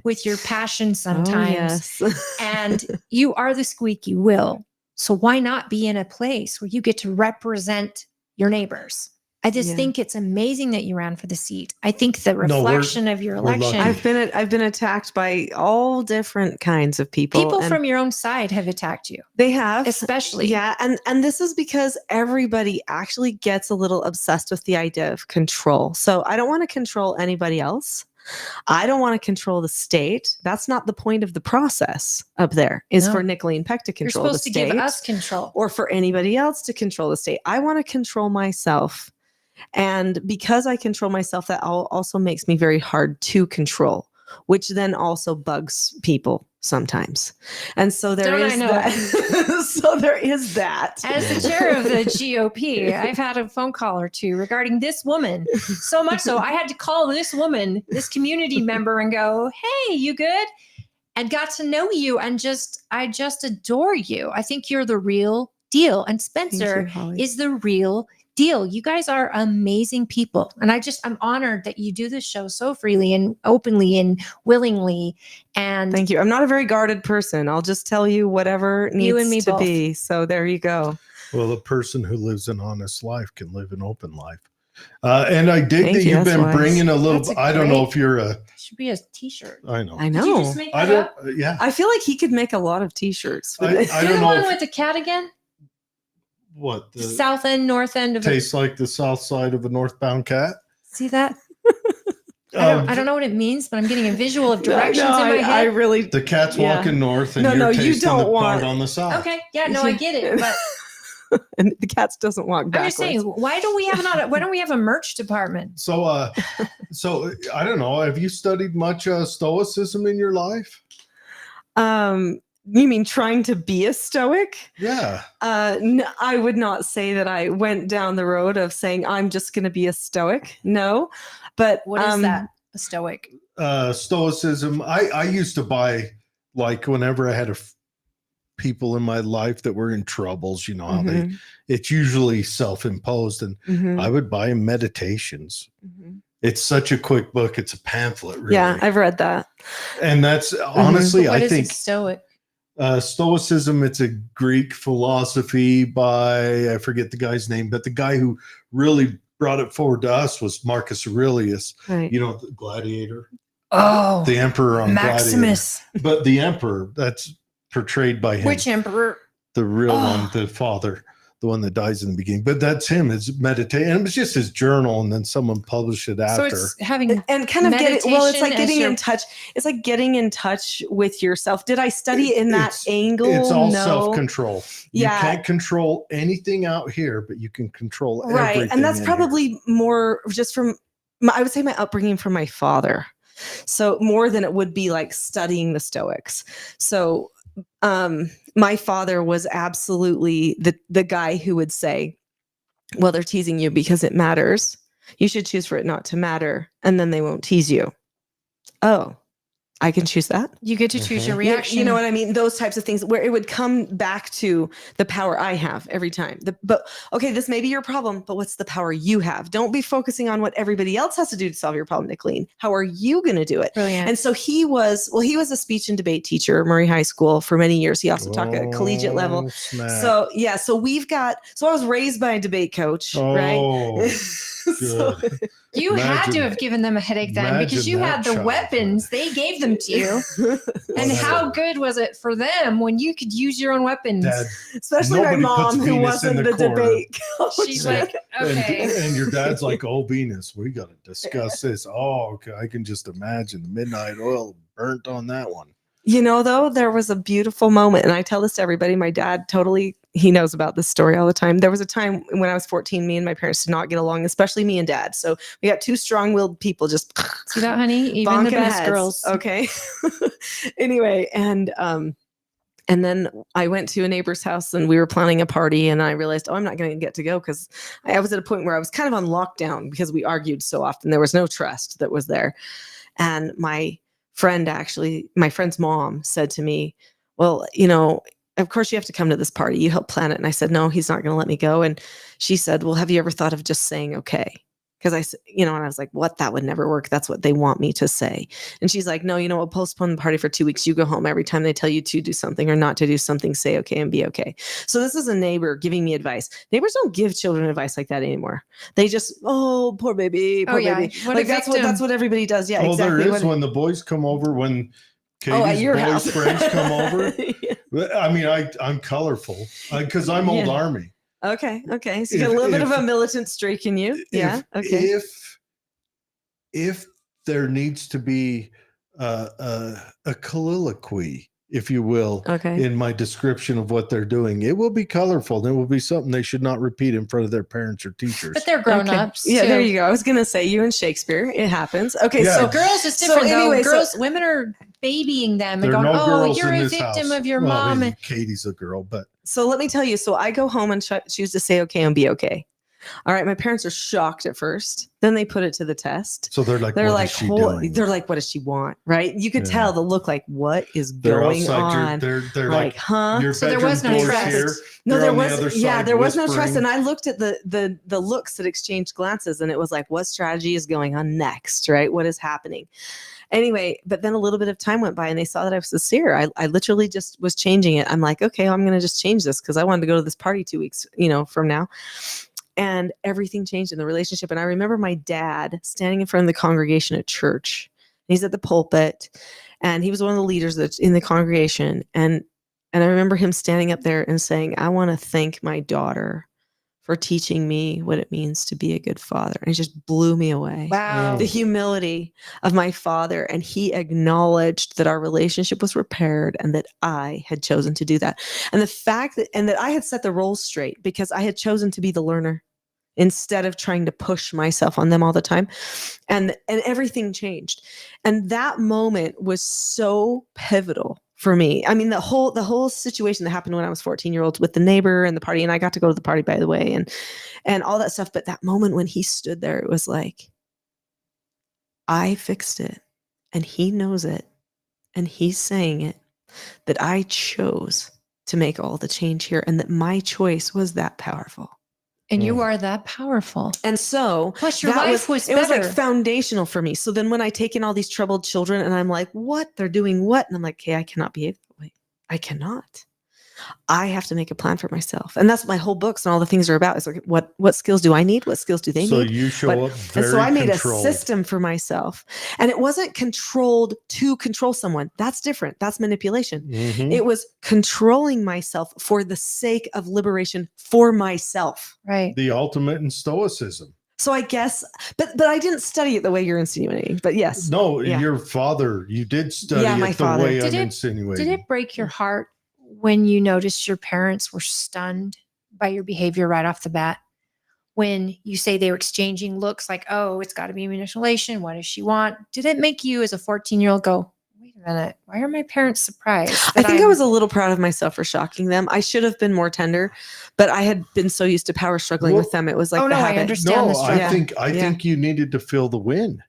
with your passion sometimes. Oh, yes. And you are the squeaky wheel. So why not be in a place where you get to represent your neighbors? I just Yeah. think it's amazing that you ran for the seat. I think the No, reflection of your we're election, lucky. I've been attacked by all different kinds of people. people and from your own side have attacked you, they have especially. Yeah, and this is because everybody actually gets a little obsessed with the idea of control. So I don't want to control anybody else. I don't want to control the state. That's not the point of the process up there, is No. for Nicolene Peck to You're control the supposed to state give us control. or for anybody else to control the state. I want to control myself. And because I control myself, that also makes me very hard to control, which then also bugs people sometimes. And so there Don't I is know that. So there is that. As the chair of the GOP, I've had a phone call or two regarding this woman. So much so, I had to call this woman, this community member, and go, "Hey, you good?" And got to know you, and I just adore you. I think you're the real deal. And Thank Spencer you, Holly. is the real deal. You guys are amazing people. And I'm honored that you do this show so freely and openly and willingly. And Thank you. I'm not a very guarded person. I'll just tell you whatever needs You and me to both. be. So there you go. Well, a person who lives an honest life can live an open life. And I dig Thank that you, you've that's been wise. bringing a little. That's a I don't know great- if you're a. should be a t-shirt. I know. I Did you know. just make I that don't. up? Yeah. I feel like he could make a lot of t-shirts. with I it. don't Do the know one if- with the cat again? What The the south end, north end of it. tastes like the south side of a northbound cat? See that? I don't know what it means, but I'm getting a visual of directions No, in my I head. really. The cat's Yeah. walking north, and No, you're no, you tasting don't the part want- on the south. Okay, yeah, no, I get it, but And the cats doesn't walk I'm backwards. just saying, why don't we have a merch department? So, I don't know. Have you studied much stoicism in your life? You mean trying to be a stoic? Yeah. I would not say that I went down the road of saying I'm just going to be a stoic. No, but What is that? A stoic. Stoicism. I used to buy, like, whenever I had people in my life that were in troubles. You know how it's usually self-imposed, and Mhm. I would buy meditations. Mhm. It's such a quick book. It's a pamphlet, really. Yeah, I've read that. And that's honestly, What I is think a stoic? Stoicism, it's a Greek philosophy by, I forget the guy's name, but the guy who really brought it forward to us was Marcus Aurelius, Right. you know, the gladiator, Oh, the emperor on Maximus. Gladiator. But the emperor, that's portrayed by him. Which emperor? The real Oh. one, the father, the one that dies in the beginning. But that's him, his meditation. And it was just his journal, and then someone published it after. So it's having And kind of getting, well, it's like meditation as getting your- in touch. It's like getting in touch with yourself. Did I study in that angle? It's all No. self-control. Yeah. You can't control anything out here, but you can control Right. everything. And that's in here. probably more just from, I would say, my upbringing from my father. So more than it would be like studying the Stoics. So my father was absolutely the guy who would say, well, they're teasing you because it matters. You should choose for it not to matter, and then they won't tease you. Oh, I can choose that? You get to choose your You- reaction. You know what I mean? Those types of things where it would come back to the power I have every time. But okay, this may be your problem, but what's the power you have? Don't be focusing on what everybody else has to do to solve your problem, Nicolene. How are you going to do it? Brilliant. And so he was a speech and debate teacher at Murray High School for many years. He also taught at collegiate level. Oh, snap. So yeah, so I was raised by a debate coach, right? Oh, So- good. You had to Imagine- have given them a headache then because imagine you that had the childhood. weapons. They gave them to you. And how Whatever. good was it for them when you could use your own weapons? Dad, Especially my Nobody puts mom, who Venus wasn't in the the corner. debate coach. She's like, okay. and your dad's like, oh, Venus, we got to discuss this. Oh, okay. I can just imagine the midnight oil burnt on that one. You know, though, there was a beautiful moment, and I tell this to everybody. My dad he knows about this story all the time. There was a time when I was 14, me and my parents did not get along, especially me and dad. So we got two strong-willed people just See that, honey? Even the bonking best heads. girls. Okay. Anyway, and then I went to a neighbor's house and we were planning a party, and I realized, I'm not going to get to go because I was at a point where I was kind of on lockdown because we argued so often. There was no trust that was there. And my friend, actually, my friend's mom said to me, well, of course you have to come to this party. You helped plan it. And I said, no, he's not going to let me go. And she said, well, have you ever thought of just saying okay? Because I said, and I was like, what? That would never work. That's what they want me to say. And she's like, no, we'll postpone the party for 2 weeks. You go home every time they tell you to do something or not to do something, say okay and be okay. So this is a neighbor giving me advice. Neighbors don't give children advice like that anymore. They just, oh, poor baby, poor baby. Like that's what everybody does. Yeah, well, exactly. There is when the boys come over, when Katie's your boys' house. friends come over. I mean, I'm colorful because I'm old Army. Okay. So you got a little bit of a militant streak in you. Yeah. Okay. If there needs to be a colloquy, if you will, in my description of what they're doing, it will be colorful. There will be something they should not repeat in front of their parents or teachers. But they're grown-ups. Yeah, there you go. I was going to say you and Shakespeare. It happens. Okay, Yeah. so girls is different. anyway, Women are babying them and there are going, no "Oh, girls you're in a this victim house. of your Well, mom." I mean, Katie's a girl, but so let me tell you. So I go home and choose to say okay and be okay. All right, my parents are shocked at first. Then they put it to the test. so they're like, what is she doing? They're like, what does she want? Right? You could Yeah. tell the look like, what is They're going outside on? they're like, huh? Your So there bedroom was no door's trust. here. No, They're there on the was other side there was no whispering. trust. And I looked at the looks that exchanged glances, and it was like, what strategy is going on next? Right? What is happening? Anyway, but then a little bit of time went by and they saw that I was sincere. I literally just was changing it. I'm like, okay, I'm going to just change this because I wanted to go to this party 2 weeks, from now. And everything changed in the relationship. And I remember my dad standing in front of the congregation at church. He's at the pulpit and he was one of the leaders that's in the congregation. And I remember him standing up there and saying, I want to thank my daughter for teaching me what it means to be a good father. And it just blew me away. Wow. The humility of my father. And he acknowledged that our relationship was repaired and that I had chosen to do that. And the fact that I had set the roles straight because I had chosen to be the learner instead of trying to push myself on them all the time. And everything changed. And that moment was so pivotal for me. I mean, the whole situation that happened when I was 14-year-old with the neighbor and the party, and I got to go to the party, by the way, and all that stuff. But that moment when he stood there, it was like, I fixed it and he knows it and he's saying it, that I chose to make all the change here and that my choice was that powerful. And you are that powerful. And so plus your life was it was like better. foundational for me. So then when I take in all these troubled children and I'm like, what? They're doing what? And I'm like, okay, I cannot behave that way. I cannot. I have to make a plan for myself. And that's what my whole books and all the things are about. It's like, what skills do I need? What skills do they need? So you show up very and so I made controlled. a system for myself. And it wasn't controlled to control someone. That's different. That's manipulation. Mhm. It was controlling myself for the sake of liberation for myself. Right. The ultimate in stoicism. So I guess, but I didn't study it the way you're insinuating. But yes. No, Yeah. your father, you did study Yeah, my it the father. way Did I'm it- insinuating. Did it break your heart when you noticed your parents were stunned by your behavior right off the bat? When you say they were exchanging looks like, oh, it's got to be manipulation. What does she want? Did it make you as a 14-year-old go, wait a minute, why are my parents surprised? I think I was a little proud of myself for shocking them. I should have been more tender, but I had been so used to power struggling with them. It was like Oh, the no, I habit. understand. No, the I struggle. think you needed to feel the win.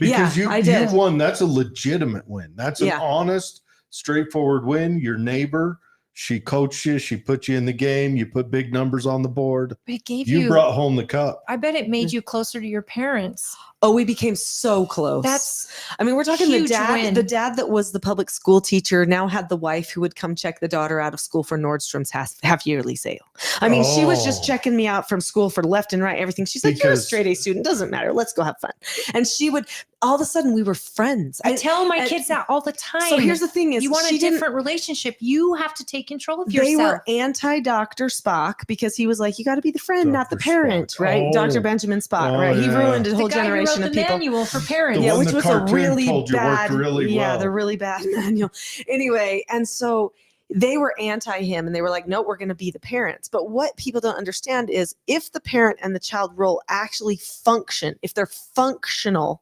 Yeah, Because I you did. won. That's a legitimate win. That's an Yeah. honest, straightforward win. Your neighbor, she coached you, she put you in the game, you put big numbers on the board. But it gave You brought home the cup. I bet it made you closer to your parents. Oh, we became so close. I mean, we're talking huge the win. dad that was the public school teacher now had the wife who would come check the daughter out of school for Nordstrom's half yearly sale. I mean, she was just Oh. checking me out from school for left and right, everything. She's like, you're a Because- straight A student. Doesn't matter. Let's go have fun. And she would, all of a sudden we were friends. I tell my and- kids that all the time. So here's the thing is you want she a didn't- different relationship. You have to take control of They yourself. were anti-Dr. Spock because he was like, you got to be the friend, not the Dr. parent, Spock. right? Oh. Dr. Benjamin Spock, Oh, right? He yeah. ruined a the whole guy who generation wrote of the people. manual for parents. The Yeah, one which the was a cartoon really told you worked bad, really yeah, well. the really bad manual. Anyway, and so they were anti him and they were like, no, we're going to be the parents. But what people don't understand is if the parent and the child role actually function, if they're functional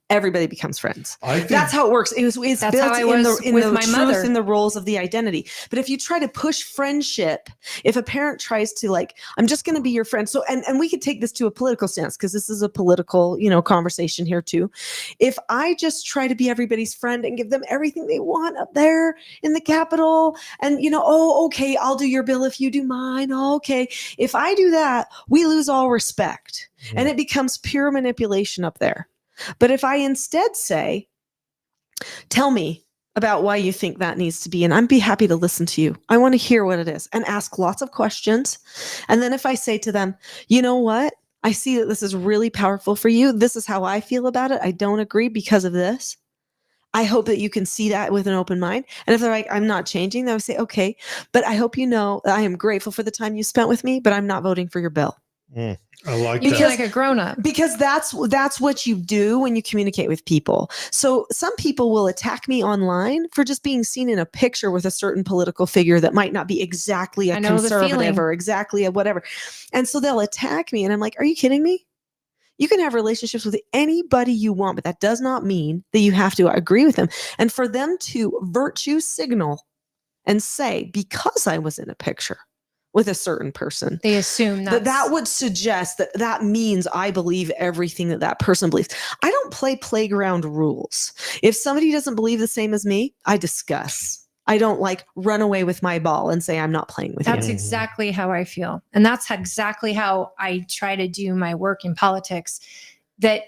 everybody becomes friends. I think That's how it works. It's That's built how I in was the, in with the my truth mother. in the roles of the identity. But if you try to push friendship, if a parent tries to like, I'm just going to be your friend. So, and we could take this to a political stance because this is a political, conversation here too. If I just try to be everybody's friend and give them everything they want up there in the Capitol and, oh, okay, I'll do your bill if you do mine. Oh, okay. If I do that, we lose all respect and it becomes pure manipulation up there. But if I instead say, tell me about why you think that needs to be, and I'd be happy to listen to you. I want to hear what it is and ask lots of questions. And then if I say to them, you know what? I see that this is really powerful for you. This is how I feel about it. I don't agree because of this. I hope that you can see that with an open mind. And if they're like, I'm not changing, then I would say, okay, but I hope you know that I am grateful for the time you spent with me, but I'm not voting for your bill. I like You that. feel like a grown-up. Because that's what you do when you communicate with people. So some people will attack me online for just being seen in a picture with a certain political figure that might not be exactly a I know the conservative feeling. or exactly a whatever. And so they'll attack me and I'm like, are you kidding me? You can have relationships with anybody you want, but that does not mean that you have to agree with them. And for them to virtue signal and say, because I was in a picture with a certain person, They assume that would suggest that means I believe everything that person believes. I don't play playground rules. If somebody doesn't believe the same as me, I discuss. I don't like run away with my ball and say I'm not playing with That's you. exactly how I feel. And that's exactly how I try to do my work in politics, that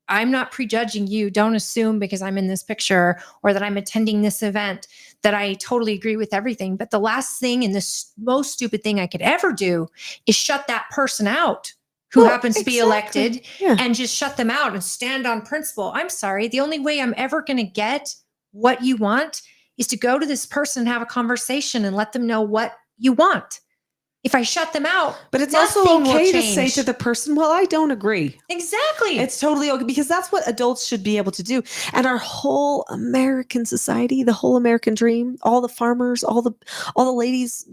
I'm not prejudging you. Don't assume because I'm in this picture or that I'm attending this event that I totally agree with everything. But the last thing and the most stupid thing I could ever do is shut that person out who Well, happens to be exactly. elected Yeah. and just shut them out and stand on principle. I'm sorry. The only way I'm ever going to get what you want is to go to this person and have a conversation and let them know what you want. If I shut them out, But it's also nothing will okay to say change. to the person, well, I don't agree. Exactly. It's totally okay because that's what adults should be able to do. And our whole American society, the whole American dream, all the farmers, all the ladies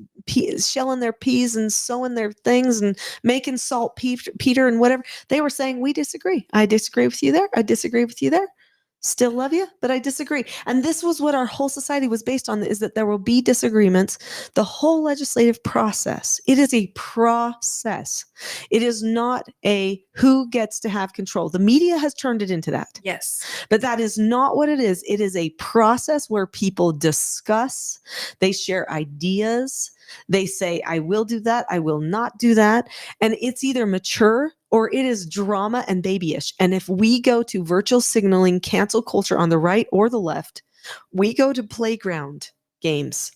shelling their peas and sowing their things and making saltpeter and whatever, they were saying, we disagree. I disagree with you there. I disagree with you there. Still love you, but I disagree. And this was what our whole society was based on, is that there will be disagreements. The whole legislative process, it is a process. It is not a who gets to have control. The media has turned it into that. Yes. But that is not what it is. It is a process where people discuss, they share ideas, they say, I will do that, I will not do that. And it's either mature or it is drama and babyish. And if we go to virtual signaling, cancel culture on the right or the left, we go to playground games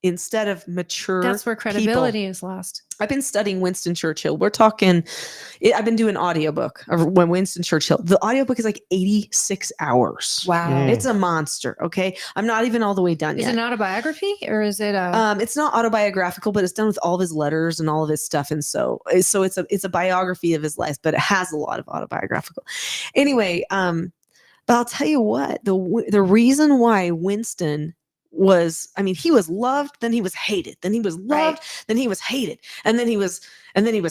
instead of mature. That's where credibility is lost. I've been studying Winston Churchill. We're talking, I've been doing an audiobook of when Winston Churchill. The audiobook is like 86 hours. Wow. It's a monster. Okay. I'm not even all the way done Is yet. it an autobiography or is it a It's not autobiographical, but it's done with all of his letters and all of his stuff. And so it's a biography of his life, but it has a lot of autobiographical. Anyway, but I'll tell you what, the reason why Winston was, he was loved, then he was hated, then he was loved, then he was hated, and then he was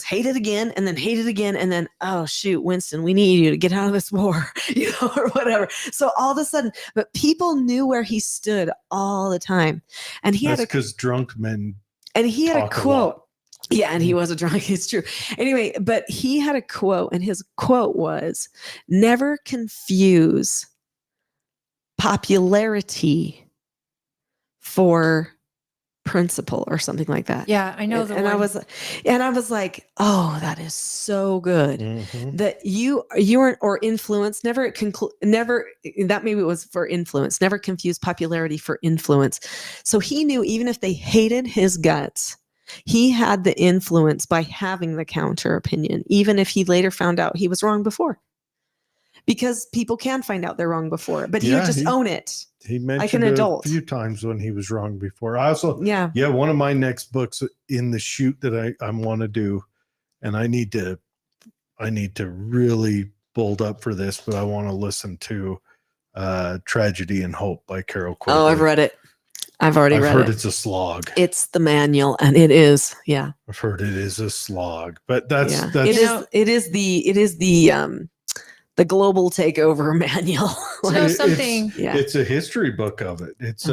hated again, and then hated again, and then, oh shoot, Winston, we need you to get out of this war, or whatever. So all of a sudden, but people knew where he stood all the time, and he That's had because drunk men. and he had a talk a quote. lot. Yeah, and he was a drunk. It's true. Anyway, but he had a quote, and his quote was, "Never confuse popularity for principle," or something like that. Yeah, I know the and one. I was like, oh, that is so good. Mhm. That you are, or influence, never that maybe it was for influence, never confuse popularity for influence. So he knew even if they hated his guts, he had the influence by having the counter opinion, even if he later found out he was wrong before. Because people can find out they're wrong before, but he would just own it. He an mentioned adult. a few times when he was wrong before. I also, Yeah. one of my next books in the shoot that I want to do, and I need to really bold up for this, but I want to listen to Tragedy and Hope by Carol Quigley. Oh, I've read it. I've already read heard it. it's a slog. It's the manual, and it is. Yeah. I've heard it is a slog, but that's it is the the global takeover manual. You know It's- something? Yeah. It's a history book of it. It's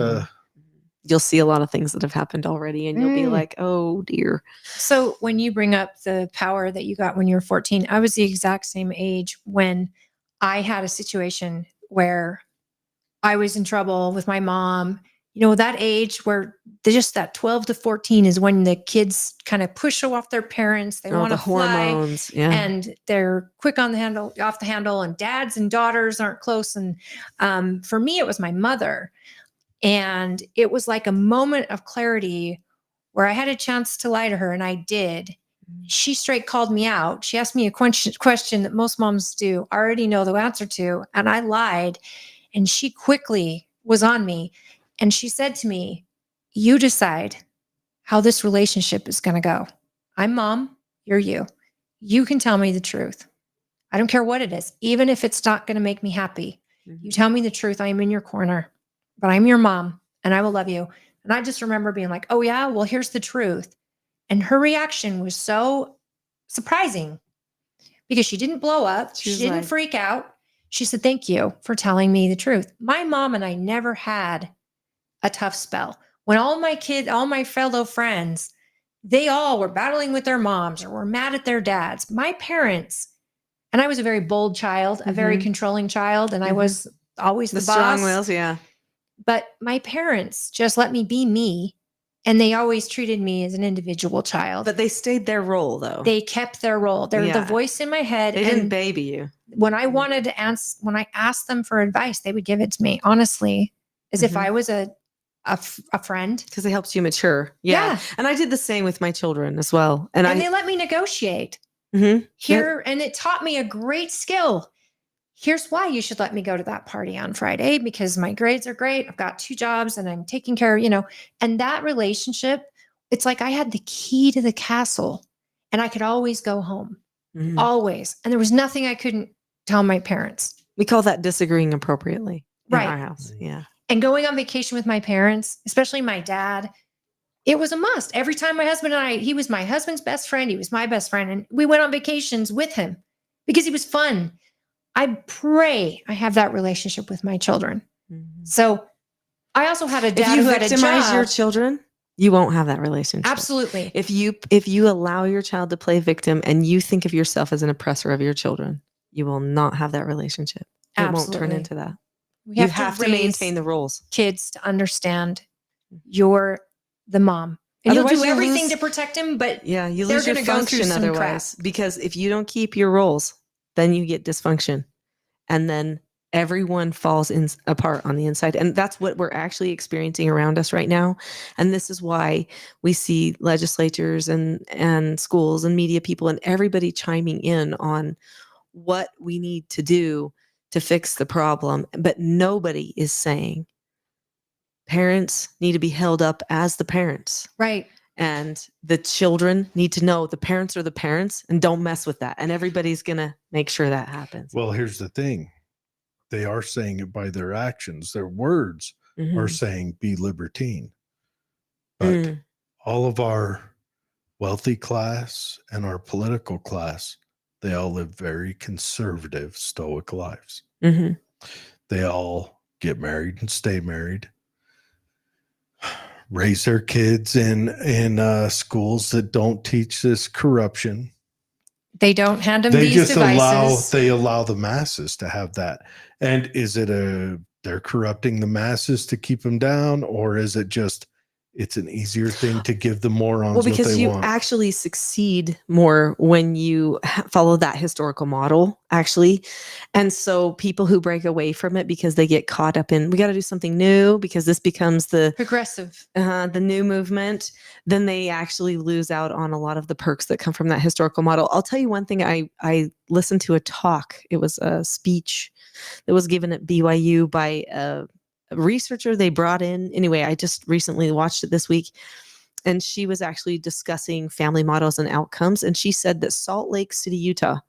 You'll see a lot of things that have happened already, and you'll be Mm. like, "Oh dear." So when you bring up the power that you got when you were 14, I was the exact same age when I had a situation where I was in trouble with my mom. You know, that age where just that 12 to 14 is when the kids kind of push off their parents. They All want the to fly hormones, yeah. and they're quick on the handle, off the handle, and dads and daughters aren't close. And for me, it was my mother. And it was like a moment of clarity where I had a chance to lie to her, and I did. She straight called me out. She asked me a question that most moms do, already know the answer to, and I lied. And she quickly was on me. And she said to me, "You decide how this relationship is going to go. I'm mom, you're you. You can tell me the truth. I don't care what it is, even if it's not going to make me happy. You tell me the truth. I am in your corner, but I'm your mom and I will love you." And I just remember being like, "Oh, yeah, well, here's the truth." And her reaction was so surprising because she didn't blow up. She She was didn't like- freak out. She said, "Thank you for telling me the truth." My mom and I never had a tough spell. When all my kids, all my fellow friends, they all were battling with their moms or were mad at their dads. My parents, and I was a very bold child, a very Mhm. controlling child, and I Mhm. was always The the strong boss. wills, yeah. But my parents just let me be me, and they always treated me as an individual child. But they stayed their role, though. They kept their role. They're Yeah. the voice in my head. They didn't and baby you. when I wanted to ask, when I asked them for advice, they would give it to me honestly, as if Mhm. I was a friend. Because it helps you mature. Yeah. And I did the same with my children as well. And And they let me negotiate Mhm. here, and it taught me a great skill. Here's why you should let me go to that party on Friday, because my grades are great. I've got 2 jobs and I'm taking care of, and that relationship, it's like I had the key to the castle and I could always go home, Mhm. always. And there was nothing I couldn't tell my parents. We call that disagreeing appropriately in Right. our house. Yeah. And going on vacation with my parents, especially my dad, it was a must. Every time my husband and he was my husband's best friend. He was my best friend. And we went on vacations with him because he was fun. I pray I have that relationship with my children. Mhm. So I also had a If dad you who had a victimize job. your children, you won't have that relationship. Absolutely. If you allow your child to play victim and you think of yourself as an oppressor of your children, you will not have that relationship. It won't turn Absolutely. into that. We You have, have to to raise maintain the roles. kids to understand you're the mom. And Otherwise you'll do you everything lose- to protect him, but Yeah, you They're lose your gonna go through function some otherwise. Because if you don't keep your roles, then you get dysfunction. And then everyone falls apart on the inside. And that's what we're actually experiencing around us right now. And this is why we see legislatures and schools and media people and everybody chiming in on what we need to do to fix the problem. But nobody is saying parents need to be held up as the parents. right. And the children need to know the parents are the parents and don't mess with that. And everybody's going to make sure that happens. well, here's the thing. They are saying it by their actions. Their words are Mhm. saying be libertine. But Mm. all of our wealthy class and our political class, they all live very conservative, stoic lives. Mhm. They all get married and stay married, raise their kids in schools that don't teach this corruption. They don't hand them They these just devices. allow the masses to have that. And is it they're corrupting the masses to keep them down, or is it just it's an easier thing to give the morons Well, what because they you want? actually succeed more when you follow that historical model, actually. And so people who break away from it because they get caught up in, we got to do something new because this becomes the Progressive. new movement, then they actually lose out on a lot of the perks that come from that historical model. I'll tell you one thing. I listened to a talk. It was a speech that was given at BYU by a researcher they brought in. Anyway, I just recently watched it this week, and she was actually discussing family models and outcomes. And she said that Salt Lake City, Utah,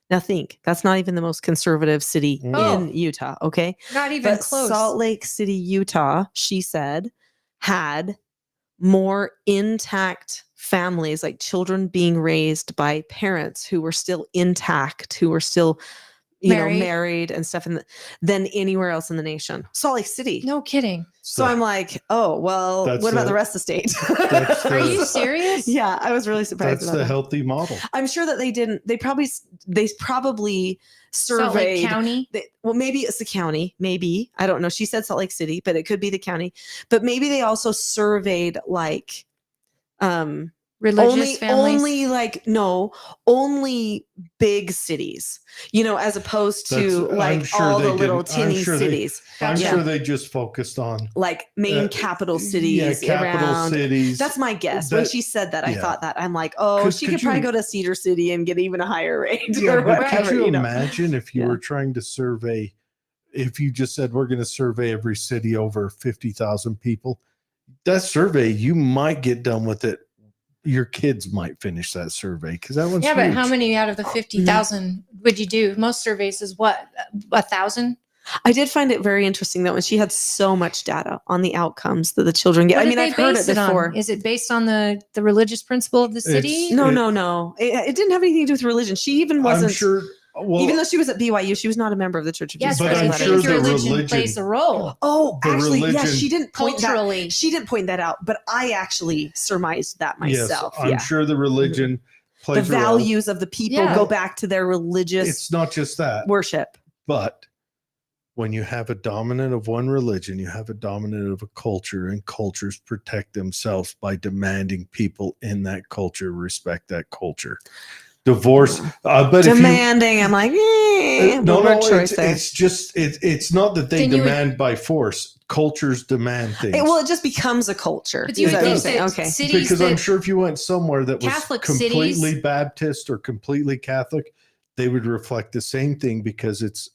now think, that's not even the most conservative city Oh. in Utah, okay? Not even But close. Salt Lake City, Utah, she said, had more intact families, like children being raised by parents who were still intact, who were still married and stuff than anywhere else in the nation. Salt Lake City. No kidding. So I'm like, oh, well, what about the rest of the state? Are you serious? Yeah, I was really surprised. That's the healthy model. I'm sure that they probably Salt Lake surveyed. County. Well, maybe it's the county. Maybe. I don't know. She said Salt Lake City, but it could be the county. But maybe they also surveyed like Religious families. only big cities, as opposed to I'm sure all the they little didn't. I'm tinny sure cities, I'm Yeah. sure they just focused on like main capital cities capital around. cities. That's my guess. When That- she said that, I yeah. thought that. I'm like, oh, she could probably go to Cedar City and get even a higher rate Yeah, or but whatever. could you know? imagine if you Yeah. were trying to survey, if you just said we're going to survey every city over 50,000 people, that survey, you might get done with it. Your kids might finish that survey because that one's Yeah, but huge. how many out of the 50,000 would you do? Most surveys is what, 1,000? I did find it very interesting that when she had so much data on the outcomes that the children get. What I did mean, they I've heard it base on? before. Is it based on the religious principle of the city? It's- No. It didn't have anything to do with religion. She even wasn't. I'm sure. Well, Even though she was at BYU, she was not a member of the Church of Yes, Jesus But but I'm I Christ. sure think the religion religion- plays a role Oh, the actually, yes, religion- she didn't point that. culturally. She didn't point that out, but I actually surmised that myself. yes, I'm sure the religion The plays a role. values of the people Yeah. go back to their religious It's not just that, worship. but when you have a dominant of one religion, you have a dominant of a culture, and cultures protect themselves by demanding people in that culture respect that culture. Divorce, but Demanding. I'm like, no, word it's, choice there. it's just it's not that they Then you would- demand by force. Cultures demand things. Well, it just becomes a culture. But you is would that what you're think saying? that Okay. cities because I'm that, sure if you went somewhere that was Catholic completely cities- Baptist or completely Catholic, they would reflect the same thing because it's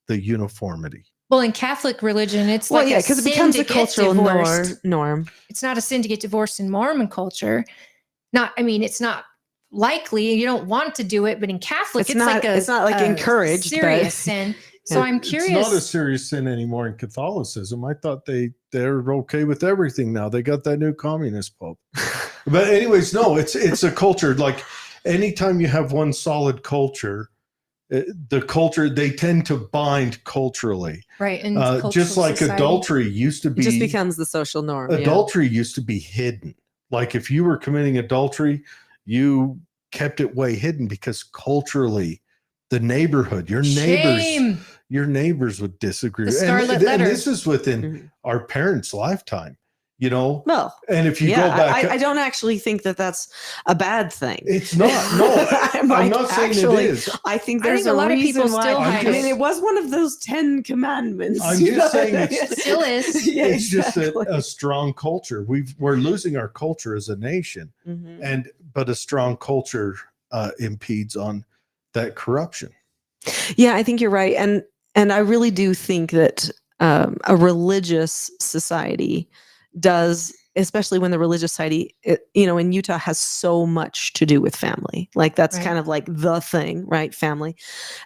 the uniformity. well, in Catholic religion, it's Well, like yeah, a because it sin becomes to a get cultural divorced. norm. It's not a sin to get divorced in Mormon culture. It's not likely. You don't want to do it, but in Catholic, it's not like a encouraged, but- serious sin. So I'm curious. It's not a serious sin anymore in Catholicism. I thought they're okay with everything now. They got that new communist pope. But anyways, no, it's a culture. Like anytime you have one solid culture, the culture, they tend to bind culturally. Right. And Just like adultery used to It be. just becomes the social norm. yeah. Adultery used to be hidden. Like if you were committing adultery, you kept it way hidden because culturally, the neighborhood, your neighbors would disagree. The Scarlet And Letter. this is within Mhm. our parents' lifetime, Well, And if you yeah, go back, I don't actually think that that's a bad thing. it's not. No, I'm like, not saying actually, it is. I think I there's think a lot of reason people why. still hide I mean, it. it was one of those 10 commandments. I'm you just know? saying it's- Still is. Yeah, It's just exactly. a strong culture. We're losing our culture as a nation, Mhm. but a strong culture impedes on that corruption. Yeah, I think you're right, and I really do think that a religious society does, especially when the religious society, in Utah, has so much to do with family. Like that's Right. kind of like the thing, right? Family,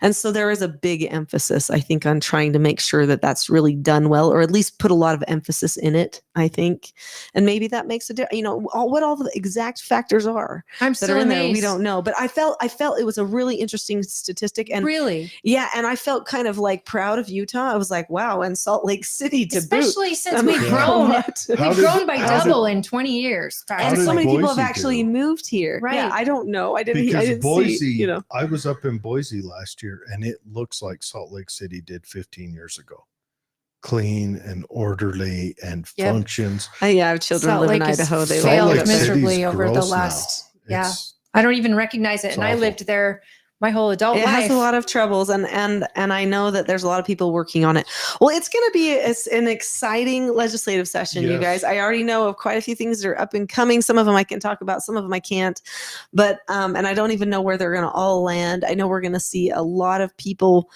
and so there is a big emphasis, I think, on trying to make sure that that's really done well, or at least put a lot of emphasis in it. I think, and maybe that makes a difference. What all the exact factors are I'm that still are in amazed. there, we don't know. But I felt it was a really interesting statistic, and Really, yeah, and I felt kind of like proud of Utah. I was like, wow, and Salt Lake City to boot. especially since I'm we've like, grown. what? How We've did- grown by how did- double in 20 years. How And did so many people have Boise actually do? moved here. Right. Yeah, I don't know. I didn't Because see, Boise, I was up in Boise last year, and it looks like Salt Lake City did 15 years ago. Clean and orderly and Yep. functions. I have children Salt live in Lake has Idaho. They failed like Lake it. miserably City's over the gross now. last. Yeah, It's- I don't even recognize it, it's and I awful. lived there my whole adult It life. has a lot of troubles, and I know that there's a lot of people working on it. Well, it's going to be an exciting legislative session, you Yes. guys. I already know of quite a few things that are up and coming. Some of them I can talk about, some of them I can't. But and I don't even know where they're going to all land. I know we're going to see a lot of people.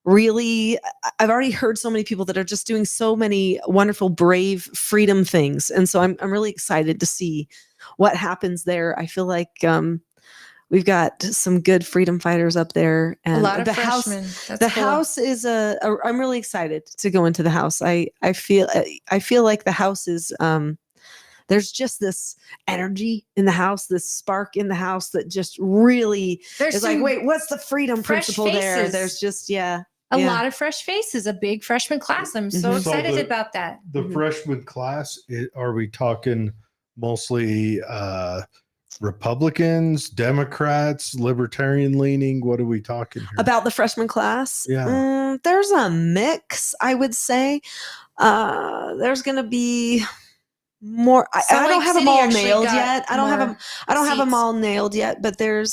Really, I've already heard so many people that are just doing so many wonderful, brave freedom things, and so I'm really excited to see what happens there. I feel like we've got some good freedom fighters up there, and a lot of the house. freshmen. That's The cool. house is I'm really excited to go into the house. I feel like the house is there's just this energy in the house, this spark in the house that just really There's is like, some wait, what's the freedom fresh principle there? faces. There's just, a lot of fresh faces, a big freshman class. I'm so Mhm. So excited the- about that. The Mhm. freshman class, are we talking mostly Republicans, Democrats, libertarian leaning? What are we talking here? About the freshman class. Yeah. There's a mix, I would say. There's going to be more. I Salt don't Lake have them City all actually nailed got yet. I don't have them. more I don't have them seats. all nailed yet, but there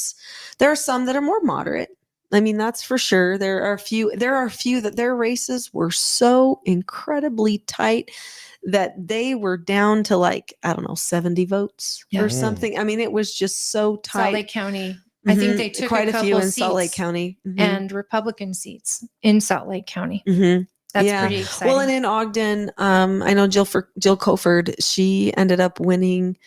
are some that are more moderate. I mean, that's for sure. There are a few that their races were so incredibly tight that they were down to like, I don't know, 70 votes Yeah. or something. I mean, it was just so tight. Salt Lake County. I think Mhm. they took quite a a couple few in seats Salt Lake County. Mhm. and Republican seats in Salt Lake County. Mhm. That's Yeah. pretty exciting. Well, and in Ogden, I know Jill Coford, she ended up winning.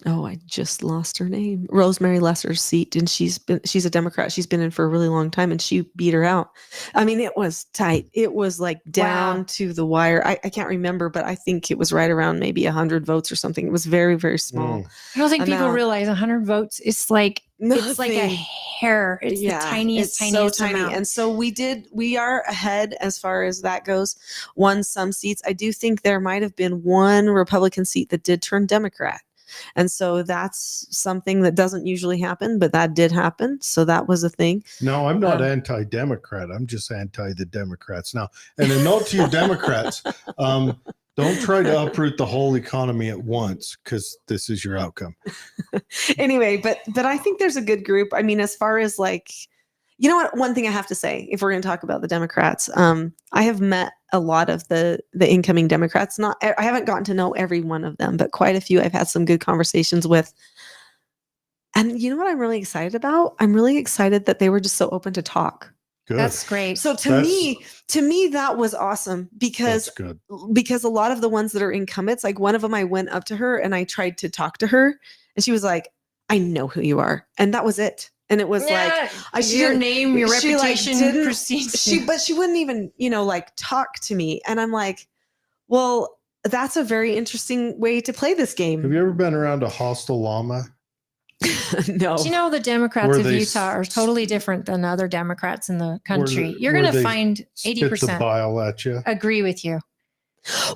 I just lost her name. Rosemary Lesser's seat, and she's a Democrat. She's been in for a really long time, and she beat her out. I mean, it was tight. It was like down Wow. to the wire. I can't remember, but I think it was right around maybe 100 votes or something. It was very, very small. I don't think people amount. realize 100 votes is like it's like a Nothing. hair. It's the tiniest, it's tiniest so tiny. amount. And so we are ahead as far as that goes. Won some seats. I do think there might have been one Republican seat that did turn Democrat. And so that's something that doesn't usually happen, but that did happen. So that was a thing. No, I'm not Um, anti-Democrat. I'm just anti the Democrats. Now, and a note to you Democrats, don't try to uproot the whole economy at once, because this is your outcome. Anyway, but I think there's a good group. I mean, as far as like, you know what, one thing I have to say, if we're going to talk about the Democrats, I have met a lot of the incoming Democrats. I haven't gotten to know every one of them, but quite a few I've had some good conversations with. And you know what I'm really excited about? I'm really excited that they were just so open to talk. Good. That's great. So to me, that was awesome That's because good. a lot of the ones that are incumbents, like one of them, I went up to her and I tried to talk to her, and she was like, "I know who you are," and that was it. And it was like, your name, your she, like, reputation didn't- precedes but she wouldn't even, like talk to me. And I'm like, well, that's a very interesting way to play this game. Have you ever been around a hostile llama? No. Do you know the Democrats Where of they Utah are totally different than other Democrats in the country? You're where going to they find Spit the 80% bile at you. agree with you.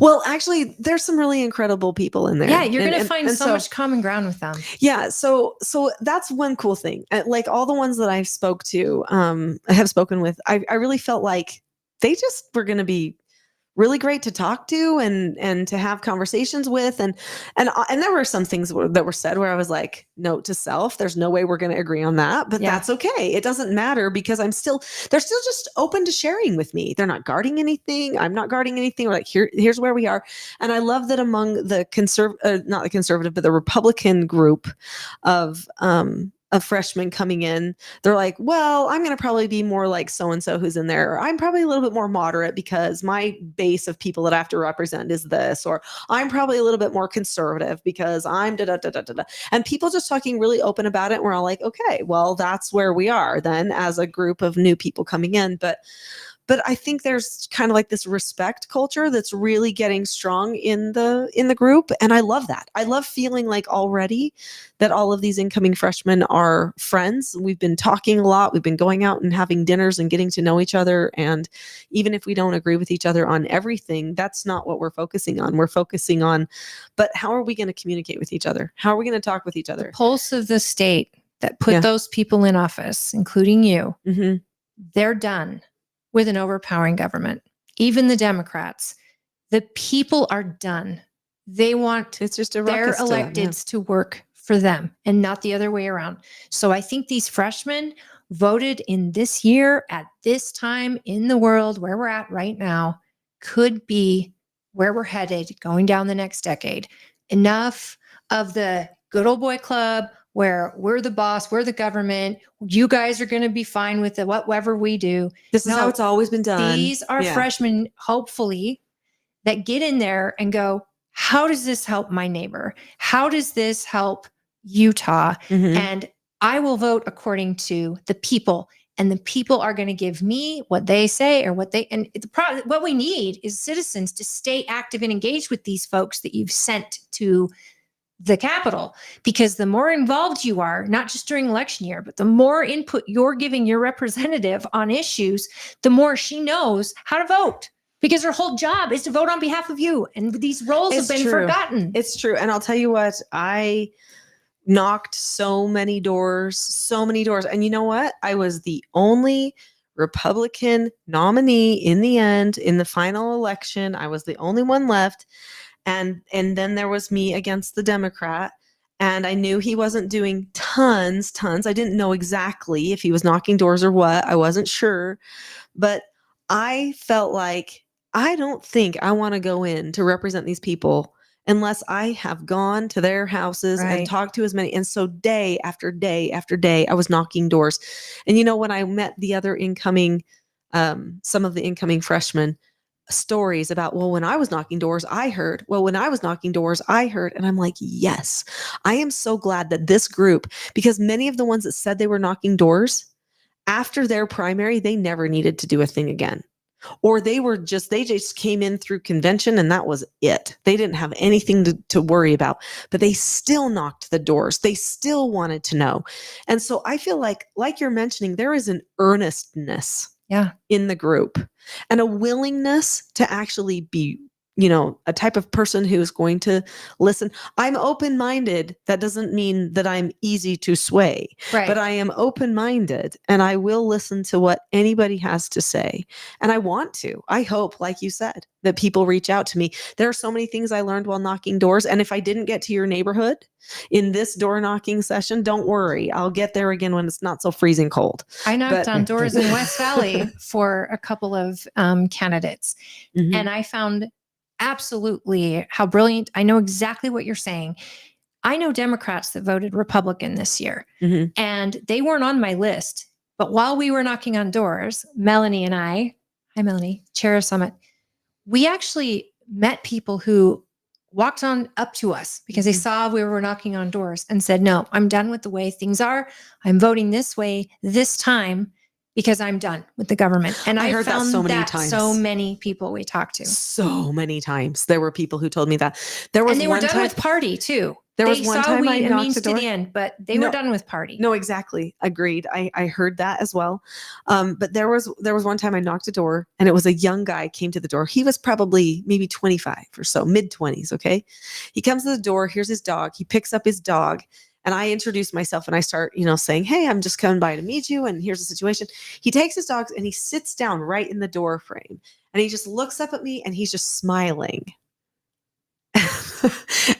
Well, actually, there's some really incredible people in there. Yeah, you're And- going to and- find and so much common ground with them. Yeah, so that's one cool thing. Like all the ones that I've have spoken with, I really felt like they just were going to be really great to talk to and to have conversations with, and there were some things that were said where I was like, note to self, there's no way we're going to agree on that, but Yeah. that's okay. It doesn't matter because they're still just open to sharing with me. They're not guarding anything. I'm not guarding anything. We're like, here's where we are. And I love that among the not the conservative, but the Republican group of freshmen coming in, they're like, well, I'm going to probably be more like so-and-so who's in there. Or I'm probably a little bit more moderate because my base of people that I have to represent is this, or I'm probably a little bit more conservative because I'm da-da-da-da-da. And people just talking really open about it. And we're all like, okay, well, that's where we are then as a group of new people coming in. But I think there's kind of like this respect culture that's really getting strong in the group. And I love that. I love feeling like already that all of these incoming freshmen are friends. We've been talking a lot. We've been going out and having dinners and getting to know each other. And even if we don't agree with each other on everything, that's not what we're focusing on. We're focusing on, but how are we going to communicate with each other? How are we going to talk with each other? Pulse of the state that put Yeah. those people in office, including you, Mm-hmm. they're done with an overpowering government. Even the Democrats, the people are done. They want It's just a their ruckus to them, yeah. electeds to work for them and not the other way around. So I think these freshmen voted in this year at this time in the world where we're at right now could be where we're headed going down the next decade. Enough of the good old boy club where we're the boss, we're the government. You guys are going to be fine with whatever we do. This is No, how it's always been done. These are Yeah. freshmen, hopefully, that get in there and go, how does this help my neighbor? How does this help Utah? Mhm. And I will vote according to the people and the people are going to give me what they say or what they, and what we need is citizens to stay active and engaged with these folks that you've sent to the Capitol, because the more involved you are, not just during election year, but the more input you're giving your representative on issues, the more she knows how to vote, because her whole job is to vote on behalf of you. And these roles have been forgotten. It's true. And I'll tell you what, I knocked so many doors. And you know what? I was the only Republican nominee in the end, in the final election. I was the only one left. And then there was me against the Democrat. And I knew he wasn't doing tons. I didn't know exactly if he was knocking doors or what. I wasn't sure. But I felt like, I don't think I want to go in to represent these people unless I have gone to their houses and talked to as many. And so day after day after day, I was knocking doors. And you know, when I met the other incoming, some of the incoming freshmen, stories about, well, when I was knocking doors, I heard. Well, when I was knocking doors, I heard. And I'm like, yes, I am so glad that this group, because many of the ones that said they were knocking doors, after their primary, they never needed to do a thing again. Or they just came in through convention and that was it. They didn't have anything to worry about, but they still knocked the doors. They still wanted to know. And so I feel like you're mentioning, there is an earnestness in the group and a willingness to actually be, a type of person who is going to listen. I'm open-minded. That doesn't mean that I'm easy to sway, but I am open-minded and I will listen to what anybody has to say. And I want to. I hope, like you said, that people reach out to me. There are so many things I learned while knocking doors. And if I didn't get to your neighborhood in this door knocking session, don't worry. I'll get there again when it's not so freezing cold. I knocked on doors in West Valley for a couple of candidates. Mm-hmm. And I found absolutely how brilliant. I know exactly what you're saying. I know Democrats that voted Republican this year, and they weren't on my list. But while we were knocking on doors, Melanie and I, hi Melanie, chair of Summit, we actually met people who walked on up to us because they saw we were knocking on doors and said, no, I'm done with the way things are. I'm voting this way this time because I'm done with the government. And I heard that so many times. So many people we talked to. So many times. There were people who told me that. And they were done with party too. There was one time I knocked the door. To the end, but they were done with party. No, exactly. Agreed. I heard that as well. But there was one time I knocked a door and it was a young guy came to the door. He was probably maybe 25 or so, mid-20s. Okay. He comes to the door. Here's his dog. He picks up his dog. And I introduce myself and I start, saying, hey, I'm just coming by to meet you. And here's the situation. He takes his dogs and he sits down right in the door frame. And he just looks up at me and he's just smiling.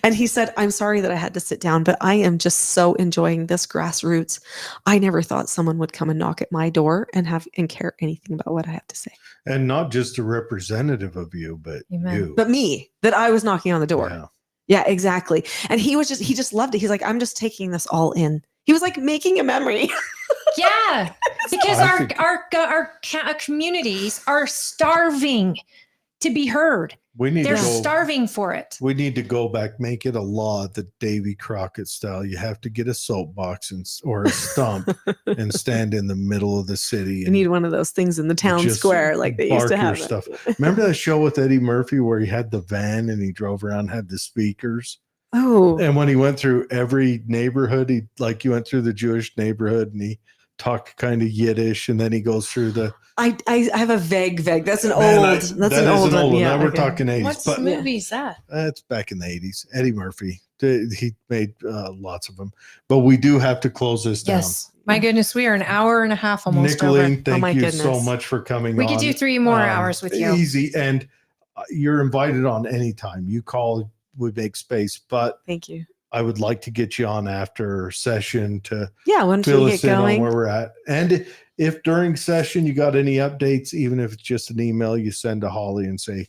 And he said, I'm sorry that I had to sit down, but I am just so enjoying this grassroots. I never thought someone would come and knock at my door and care anything about what I have to say. And not just a representative of you, but you. But me, that I was knocking on the door. Yeah, exactly. And he just loved it. He's like, I'm just taking this all in. He was like making a memory. Yeah, because our communities are starving to be heard. They're starving for it. We need to go back, make it a law, the Davy Crockett style. You have to get a soapbox or a stump and stand in the middle of the city. You need one of those things in the town square like they used to have. Stuff. Remember that show with Eddie Murphy where he had the van and he drove around, had the speakers? Oh. And when he went through every neighborhood, he went through the Jewish neighborhood and he talked kind of Yiddish, and then he goes through the. I have a vague. That's an old. That's an old one. Yeah, now we're talking 80s. What movie is that? It's back in the 80s. Eddie Murphy. He made lots of them. But we do have to close this down. Yes. My goodness, we are an hour and a half almost Nicolene, thank you so much for coming on. We could do 3 more hours with you. Easy. And you're invited on anytime. You call, we make space. But thank you. I would like to get you on after session to once fill we us get in going on where we're at. And if during session you got any updates, even if it's just an email, you send to Holly and say,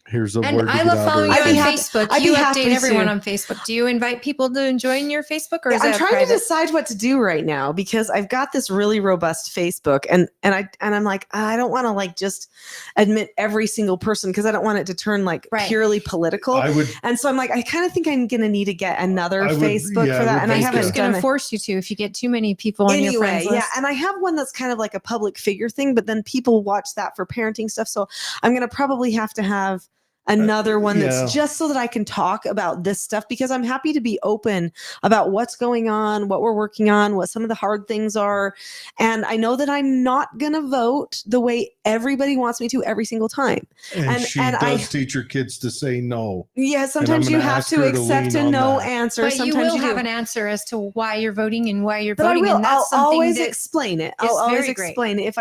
here's a And word to I get love out following early. you I'd on be happy- Facebook. I'd You be update happy everyone to. on Facebook. Do you invite people to join your Facebook, or is I'm that trying private? to decide what to do right now because I've got this really robust Facebook and I'm like, I don't want to like just admit every single person because I don't want it to turn like Right. purely political. I would And so I'm like, I kind of think I'm gonna need to get another I would- Facebook yeah, for I that. would And I think haven't so. Facebook's going done to it. force you to if you get too many people on your friends Yeah, list. and I have one that's kind of like a public figure thing, but then people watch that for parenting stuff. So I'm gonna probably have to have another one yeah. that's just so that I can talk about this stuff because I'm happy to be open about what's going on, what we're working on, what some of the hard things are. And I know that I'm not going to vote the way everybody wants me to every single time. and and- she and I- does teach her kids to say no. Yeah, sometimes you gonna have ask to her to accept lean a on no that. answer. But you Sometimes will have do. an answer as to why you're voting and why you're But I voting. will. And that's I'll something always that explain it. is I'll always very great. explain it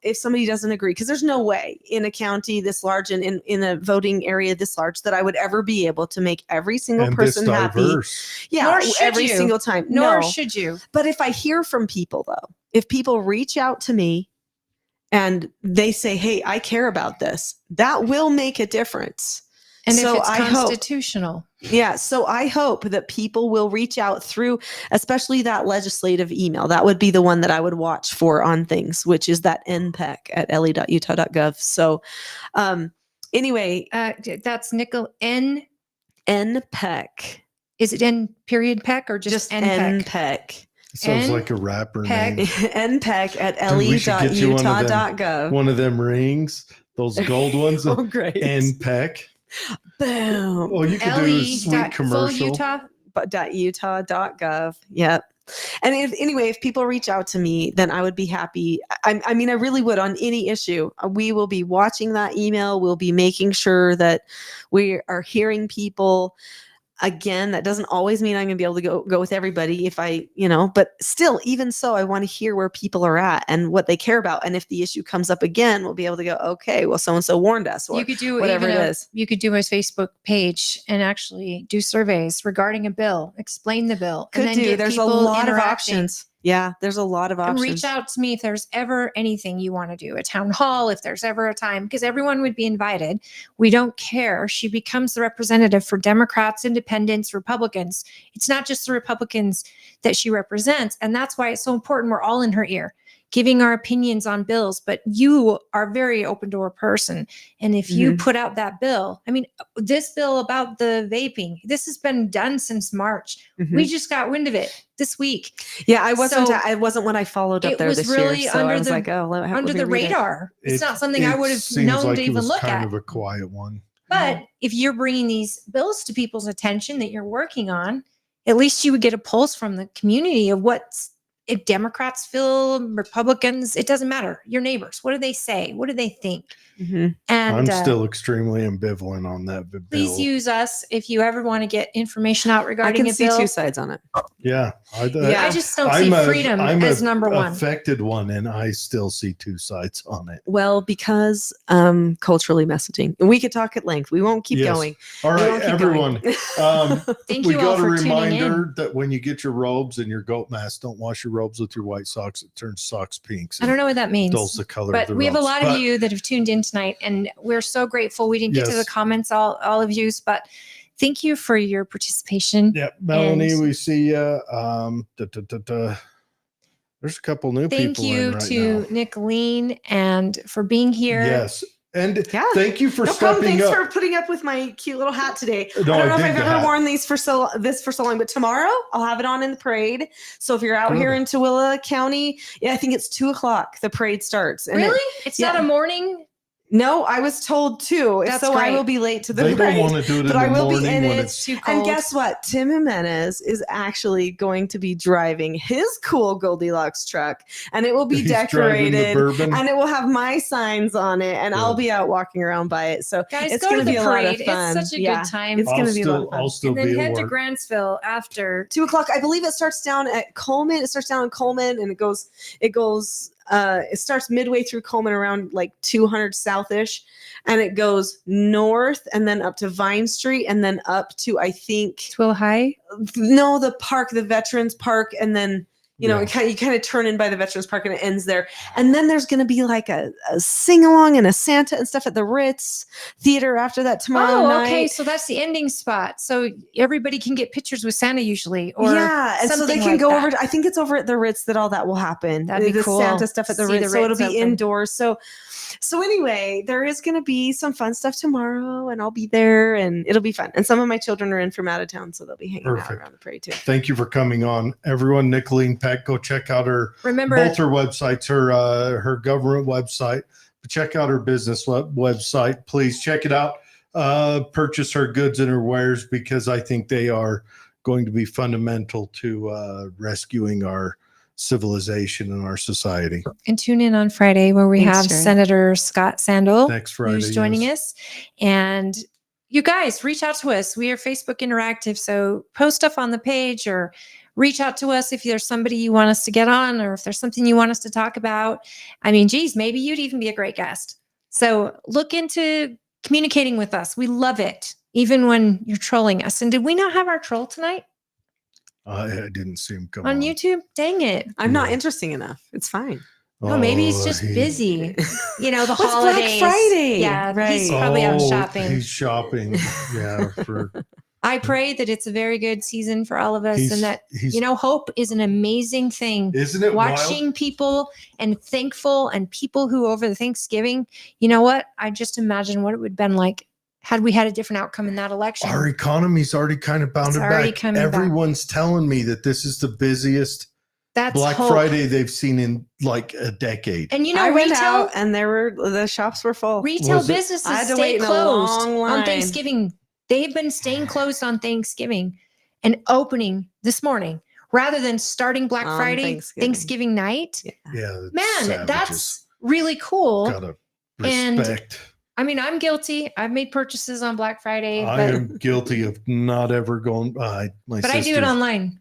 if somebody doesn't agree, because there's no way in a county this large and in a voting area this large that I would ever be able to make every single And this person happy. diverse. Yeah, Nor should every you. single time. nor No. should you. But if I hear from people though, if people reach out to me and they say, "Hey, I care about this," that will make a difference. And So if it's I hope- constitutional. Yeah, so I hope that people will reach out through, especially that legislative email. That would be the one that I would watch for on things, which is that NPEC at le.utah.gov. So, anyway, That's nickel N. NPEC, Is it N period peck or just NPEC? NPEC, Sounds N- like a rapper Peg. name. NPEC at Dude, we should get you one of them. le.utah.gov. One of them rings, those gold ones, Oh, great! and peck. Boom. Oh, you could do a LE sweet dot full commercial. Utah. But .utah.gov. Yep. And if people reach out to me, then I would be happy. I mean, I really would on any issue. We will be watching that email. We'll be making sure that we are hearing people. Again, that doesn't always mean I'm going to be able to go with everybody if but still, even so, I want to hear where people are at and what they care about. And if the issue comes up again, we'll be able to go, okay, well, so-and-so warned us, or You could do whatever even it a, is. You could do a Facebook page and actually do surveys regarding a bill, explain the bill, Could and then do. get There's a people lot of interacting. options. Yeah, there's a lot of And options. reach out to me if there's ever anything you want to do, a town hall, if there's ever a time, because everyone would be invited. We don't care. She becomes the representative for Democrats, independents, Republicans. It's not just the Republicans that she represents. And that's why it's so important. We're all in her ear, giving our opinions on bills, but you are a very open door person. And if you put out that bill, I mean, this bill about the vaping, this has been done since March. Mhm. We just got wind of it this week. Yeah, I wasn't. So, I wasn't when I followed up it there was this really year. So I under was the- like, oh, Under the radar. It's not something I would have seems known like to it even was look kind at. of a quiet one. But if you're bringing these bills to people's attention that you're working on, at least you would get a pulse from the community of what's, if Democrats feel, Republicans, it doesn't matter. Your neighbors, what do they say? What do they think? Mhm. And I'm still extremely ambivalent on that bill. please use us if you ever want to get information out I regarding can a see bill. two sides on it. Yeah, Yeah. I just don't see freedom as number one. Affected one, and I still see two sides on it. Well, because culturally messaging. And we could talk at length. We won't keep Yes. going. All We right, won't keep everyone. going. Thank We you all got a for tuning reminder in. that when you get your robes and your goat mask, don't wash your robes with your white socks. It turns socks pink. I don't know what that means. Dulls the color of But the we have a robes. lot But of you that have tuned in tonight, and we're so grateful. We didn't get to the Yes. comments, all of you, but thank you for your participation. Yeah, Melanie, And- we see you. There's a couple new Thank people you in right to now. Nicolene and for being here. Yes, and Yeah. thank you for No problem. stepping Thanks up. for putting up with my cute little hat today. No, I don't I know if dig I've the ever hat. worn these for so long, but tomorrow I'll have it on in the parade. So if you're out Good. here in Tooele County, yeah, I think it's 2:00. The parade starts. And Really? It's not yeah. a morning? No, I was told too. That's So I great. will be late to the They parade. don't want to do it but in I the will be morning in when it. it's Too cold. And guess what? Tim Jimenez is actually going to be driving his cool Goldilocks truck, and it will be he's driving the decorated, bourbon. and it will have my signs on it, and I'll Good. be out walking around by it. So Guys, it's go to going to the be a lot of parade. fun. It's such a Yeah. good time. It's I'll gonna be a lot of still, fun. I'll still And then be head at to work. Grantsville after. 2:00. I believe it starts down at Coleman. It starts down in Coleman, and it starts midway through Coleman around like 200 South-ish, and it goes north and then up to Vine Street and then up to, I think, Twill High. no, the park, the Veterans Park, and then You know, Yeah. you kind of turn in by the Veterans Park and it ends there. And then there's going to be like a sing along and a Santa and stuff at the Ritz Theater after that tomorrow night. Okay. So that's the ending spot. So everybody can get pictures with Santa usually, or yeah, and so they something can like go that. over. I think it's over at the Ritz that all that will happen. That'd be the cool. Santa stuff at the See Ritz, the so it'll Ritz be open. indoors. So anyway, there is going to be some fun stuff tomorrow, and I'll be there, and it'll be fun. And some of my children are in from out of town, so they'll be hanging out Perfect. around the parade too. Thank you for coming on, everyone. Nicolene Peck, go check out her Remember, both her websites, her government website, but check out her business website. Please check it out. Purchase her goods and her wares, because I think they are going to be fundamental to rescuing our civilization and our society. and tune in on Friday where we Thanks, have Sherry. Senator Scott Sandel, Next Friday, who's joining yes. us. And you guys reach out to us. We are Facebook Interactive. So post stuff on the page or reach out to us if there's somebody you want us to get on, or if there's something you want us to talk about. I mean, geez, maybe you'd even be a great guest. So look into communicating with us. We love it, even when you're trolling us. And did we not have our troll tonight I didn't see him come on YouTube? Dang it. I'm not Yeah. interesting enough. It's fine. Oh, maybe he's just he- busy. You know, the Well, it's Black holidays. Friday, Yeah, he's right. probably out Oh, shopping. He's shopping. Yeah, for I pray that it's a very good season for all of us, he's, and that, he's you know, hope is an amazing thing. isn't it Watching wild? people and thankful, and people who over the Thanksgiving, you know what? I just imagine what it would have been like had we had a different outcome in that election. Our economy's already kind of bounded already back. coming back. Everyone's telling me that this is the busiest That's Black hope. Friday they've seen in like a decade. And you know, I went retail out and the shops were full. retail Was it- businesses I had to stay wait in a closed long on line. Thanksgiving. They've been staying closed on Thanksgiving and opening this respect rather than starting Black On Friday, Thanksgiving. Thanksgiving night. Yeah. Yeah, Man, savages. that's really cool. Gotta And respect. I mean, I'm guilty. I've made purchases on Black Friday, I but am guilty of not ever going. My I do it sisters- online.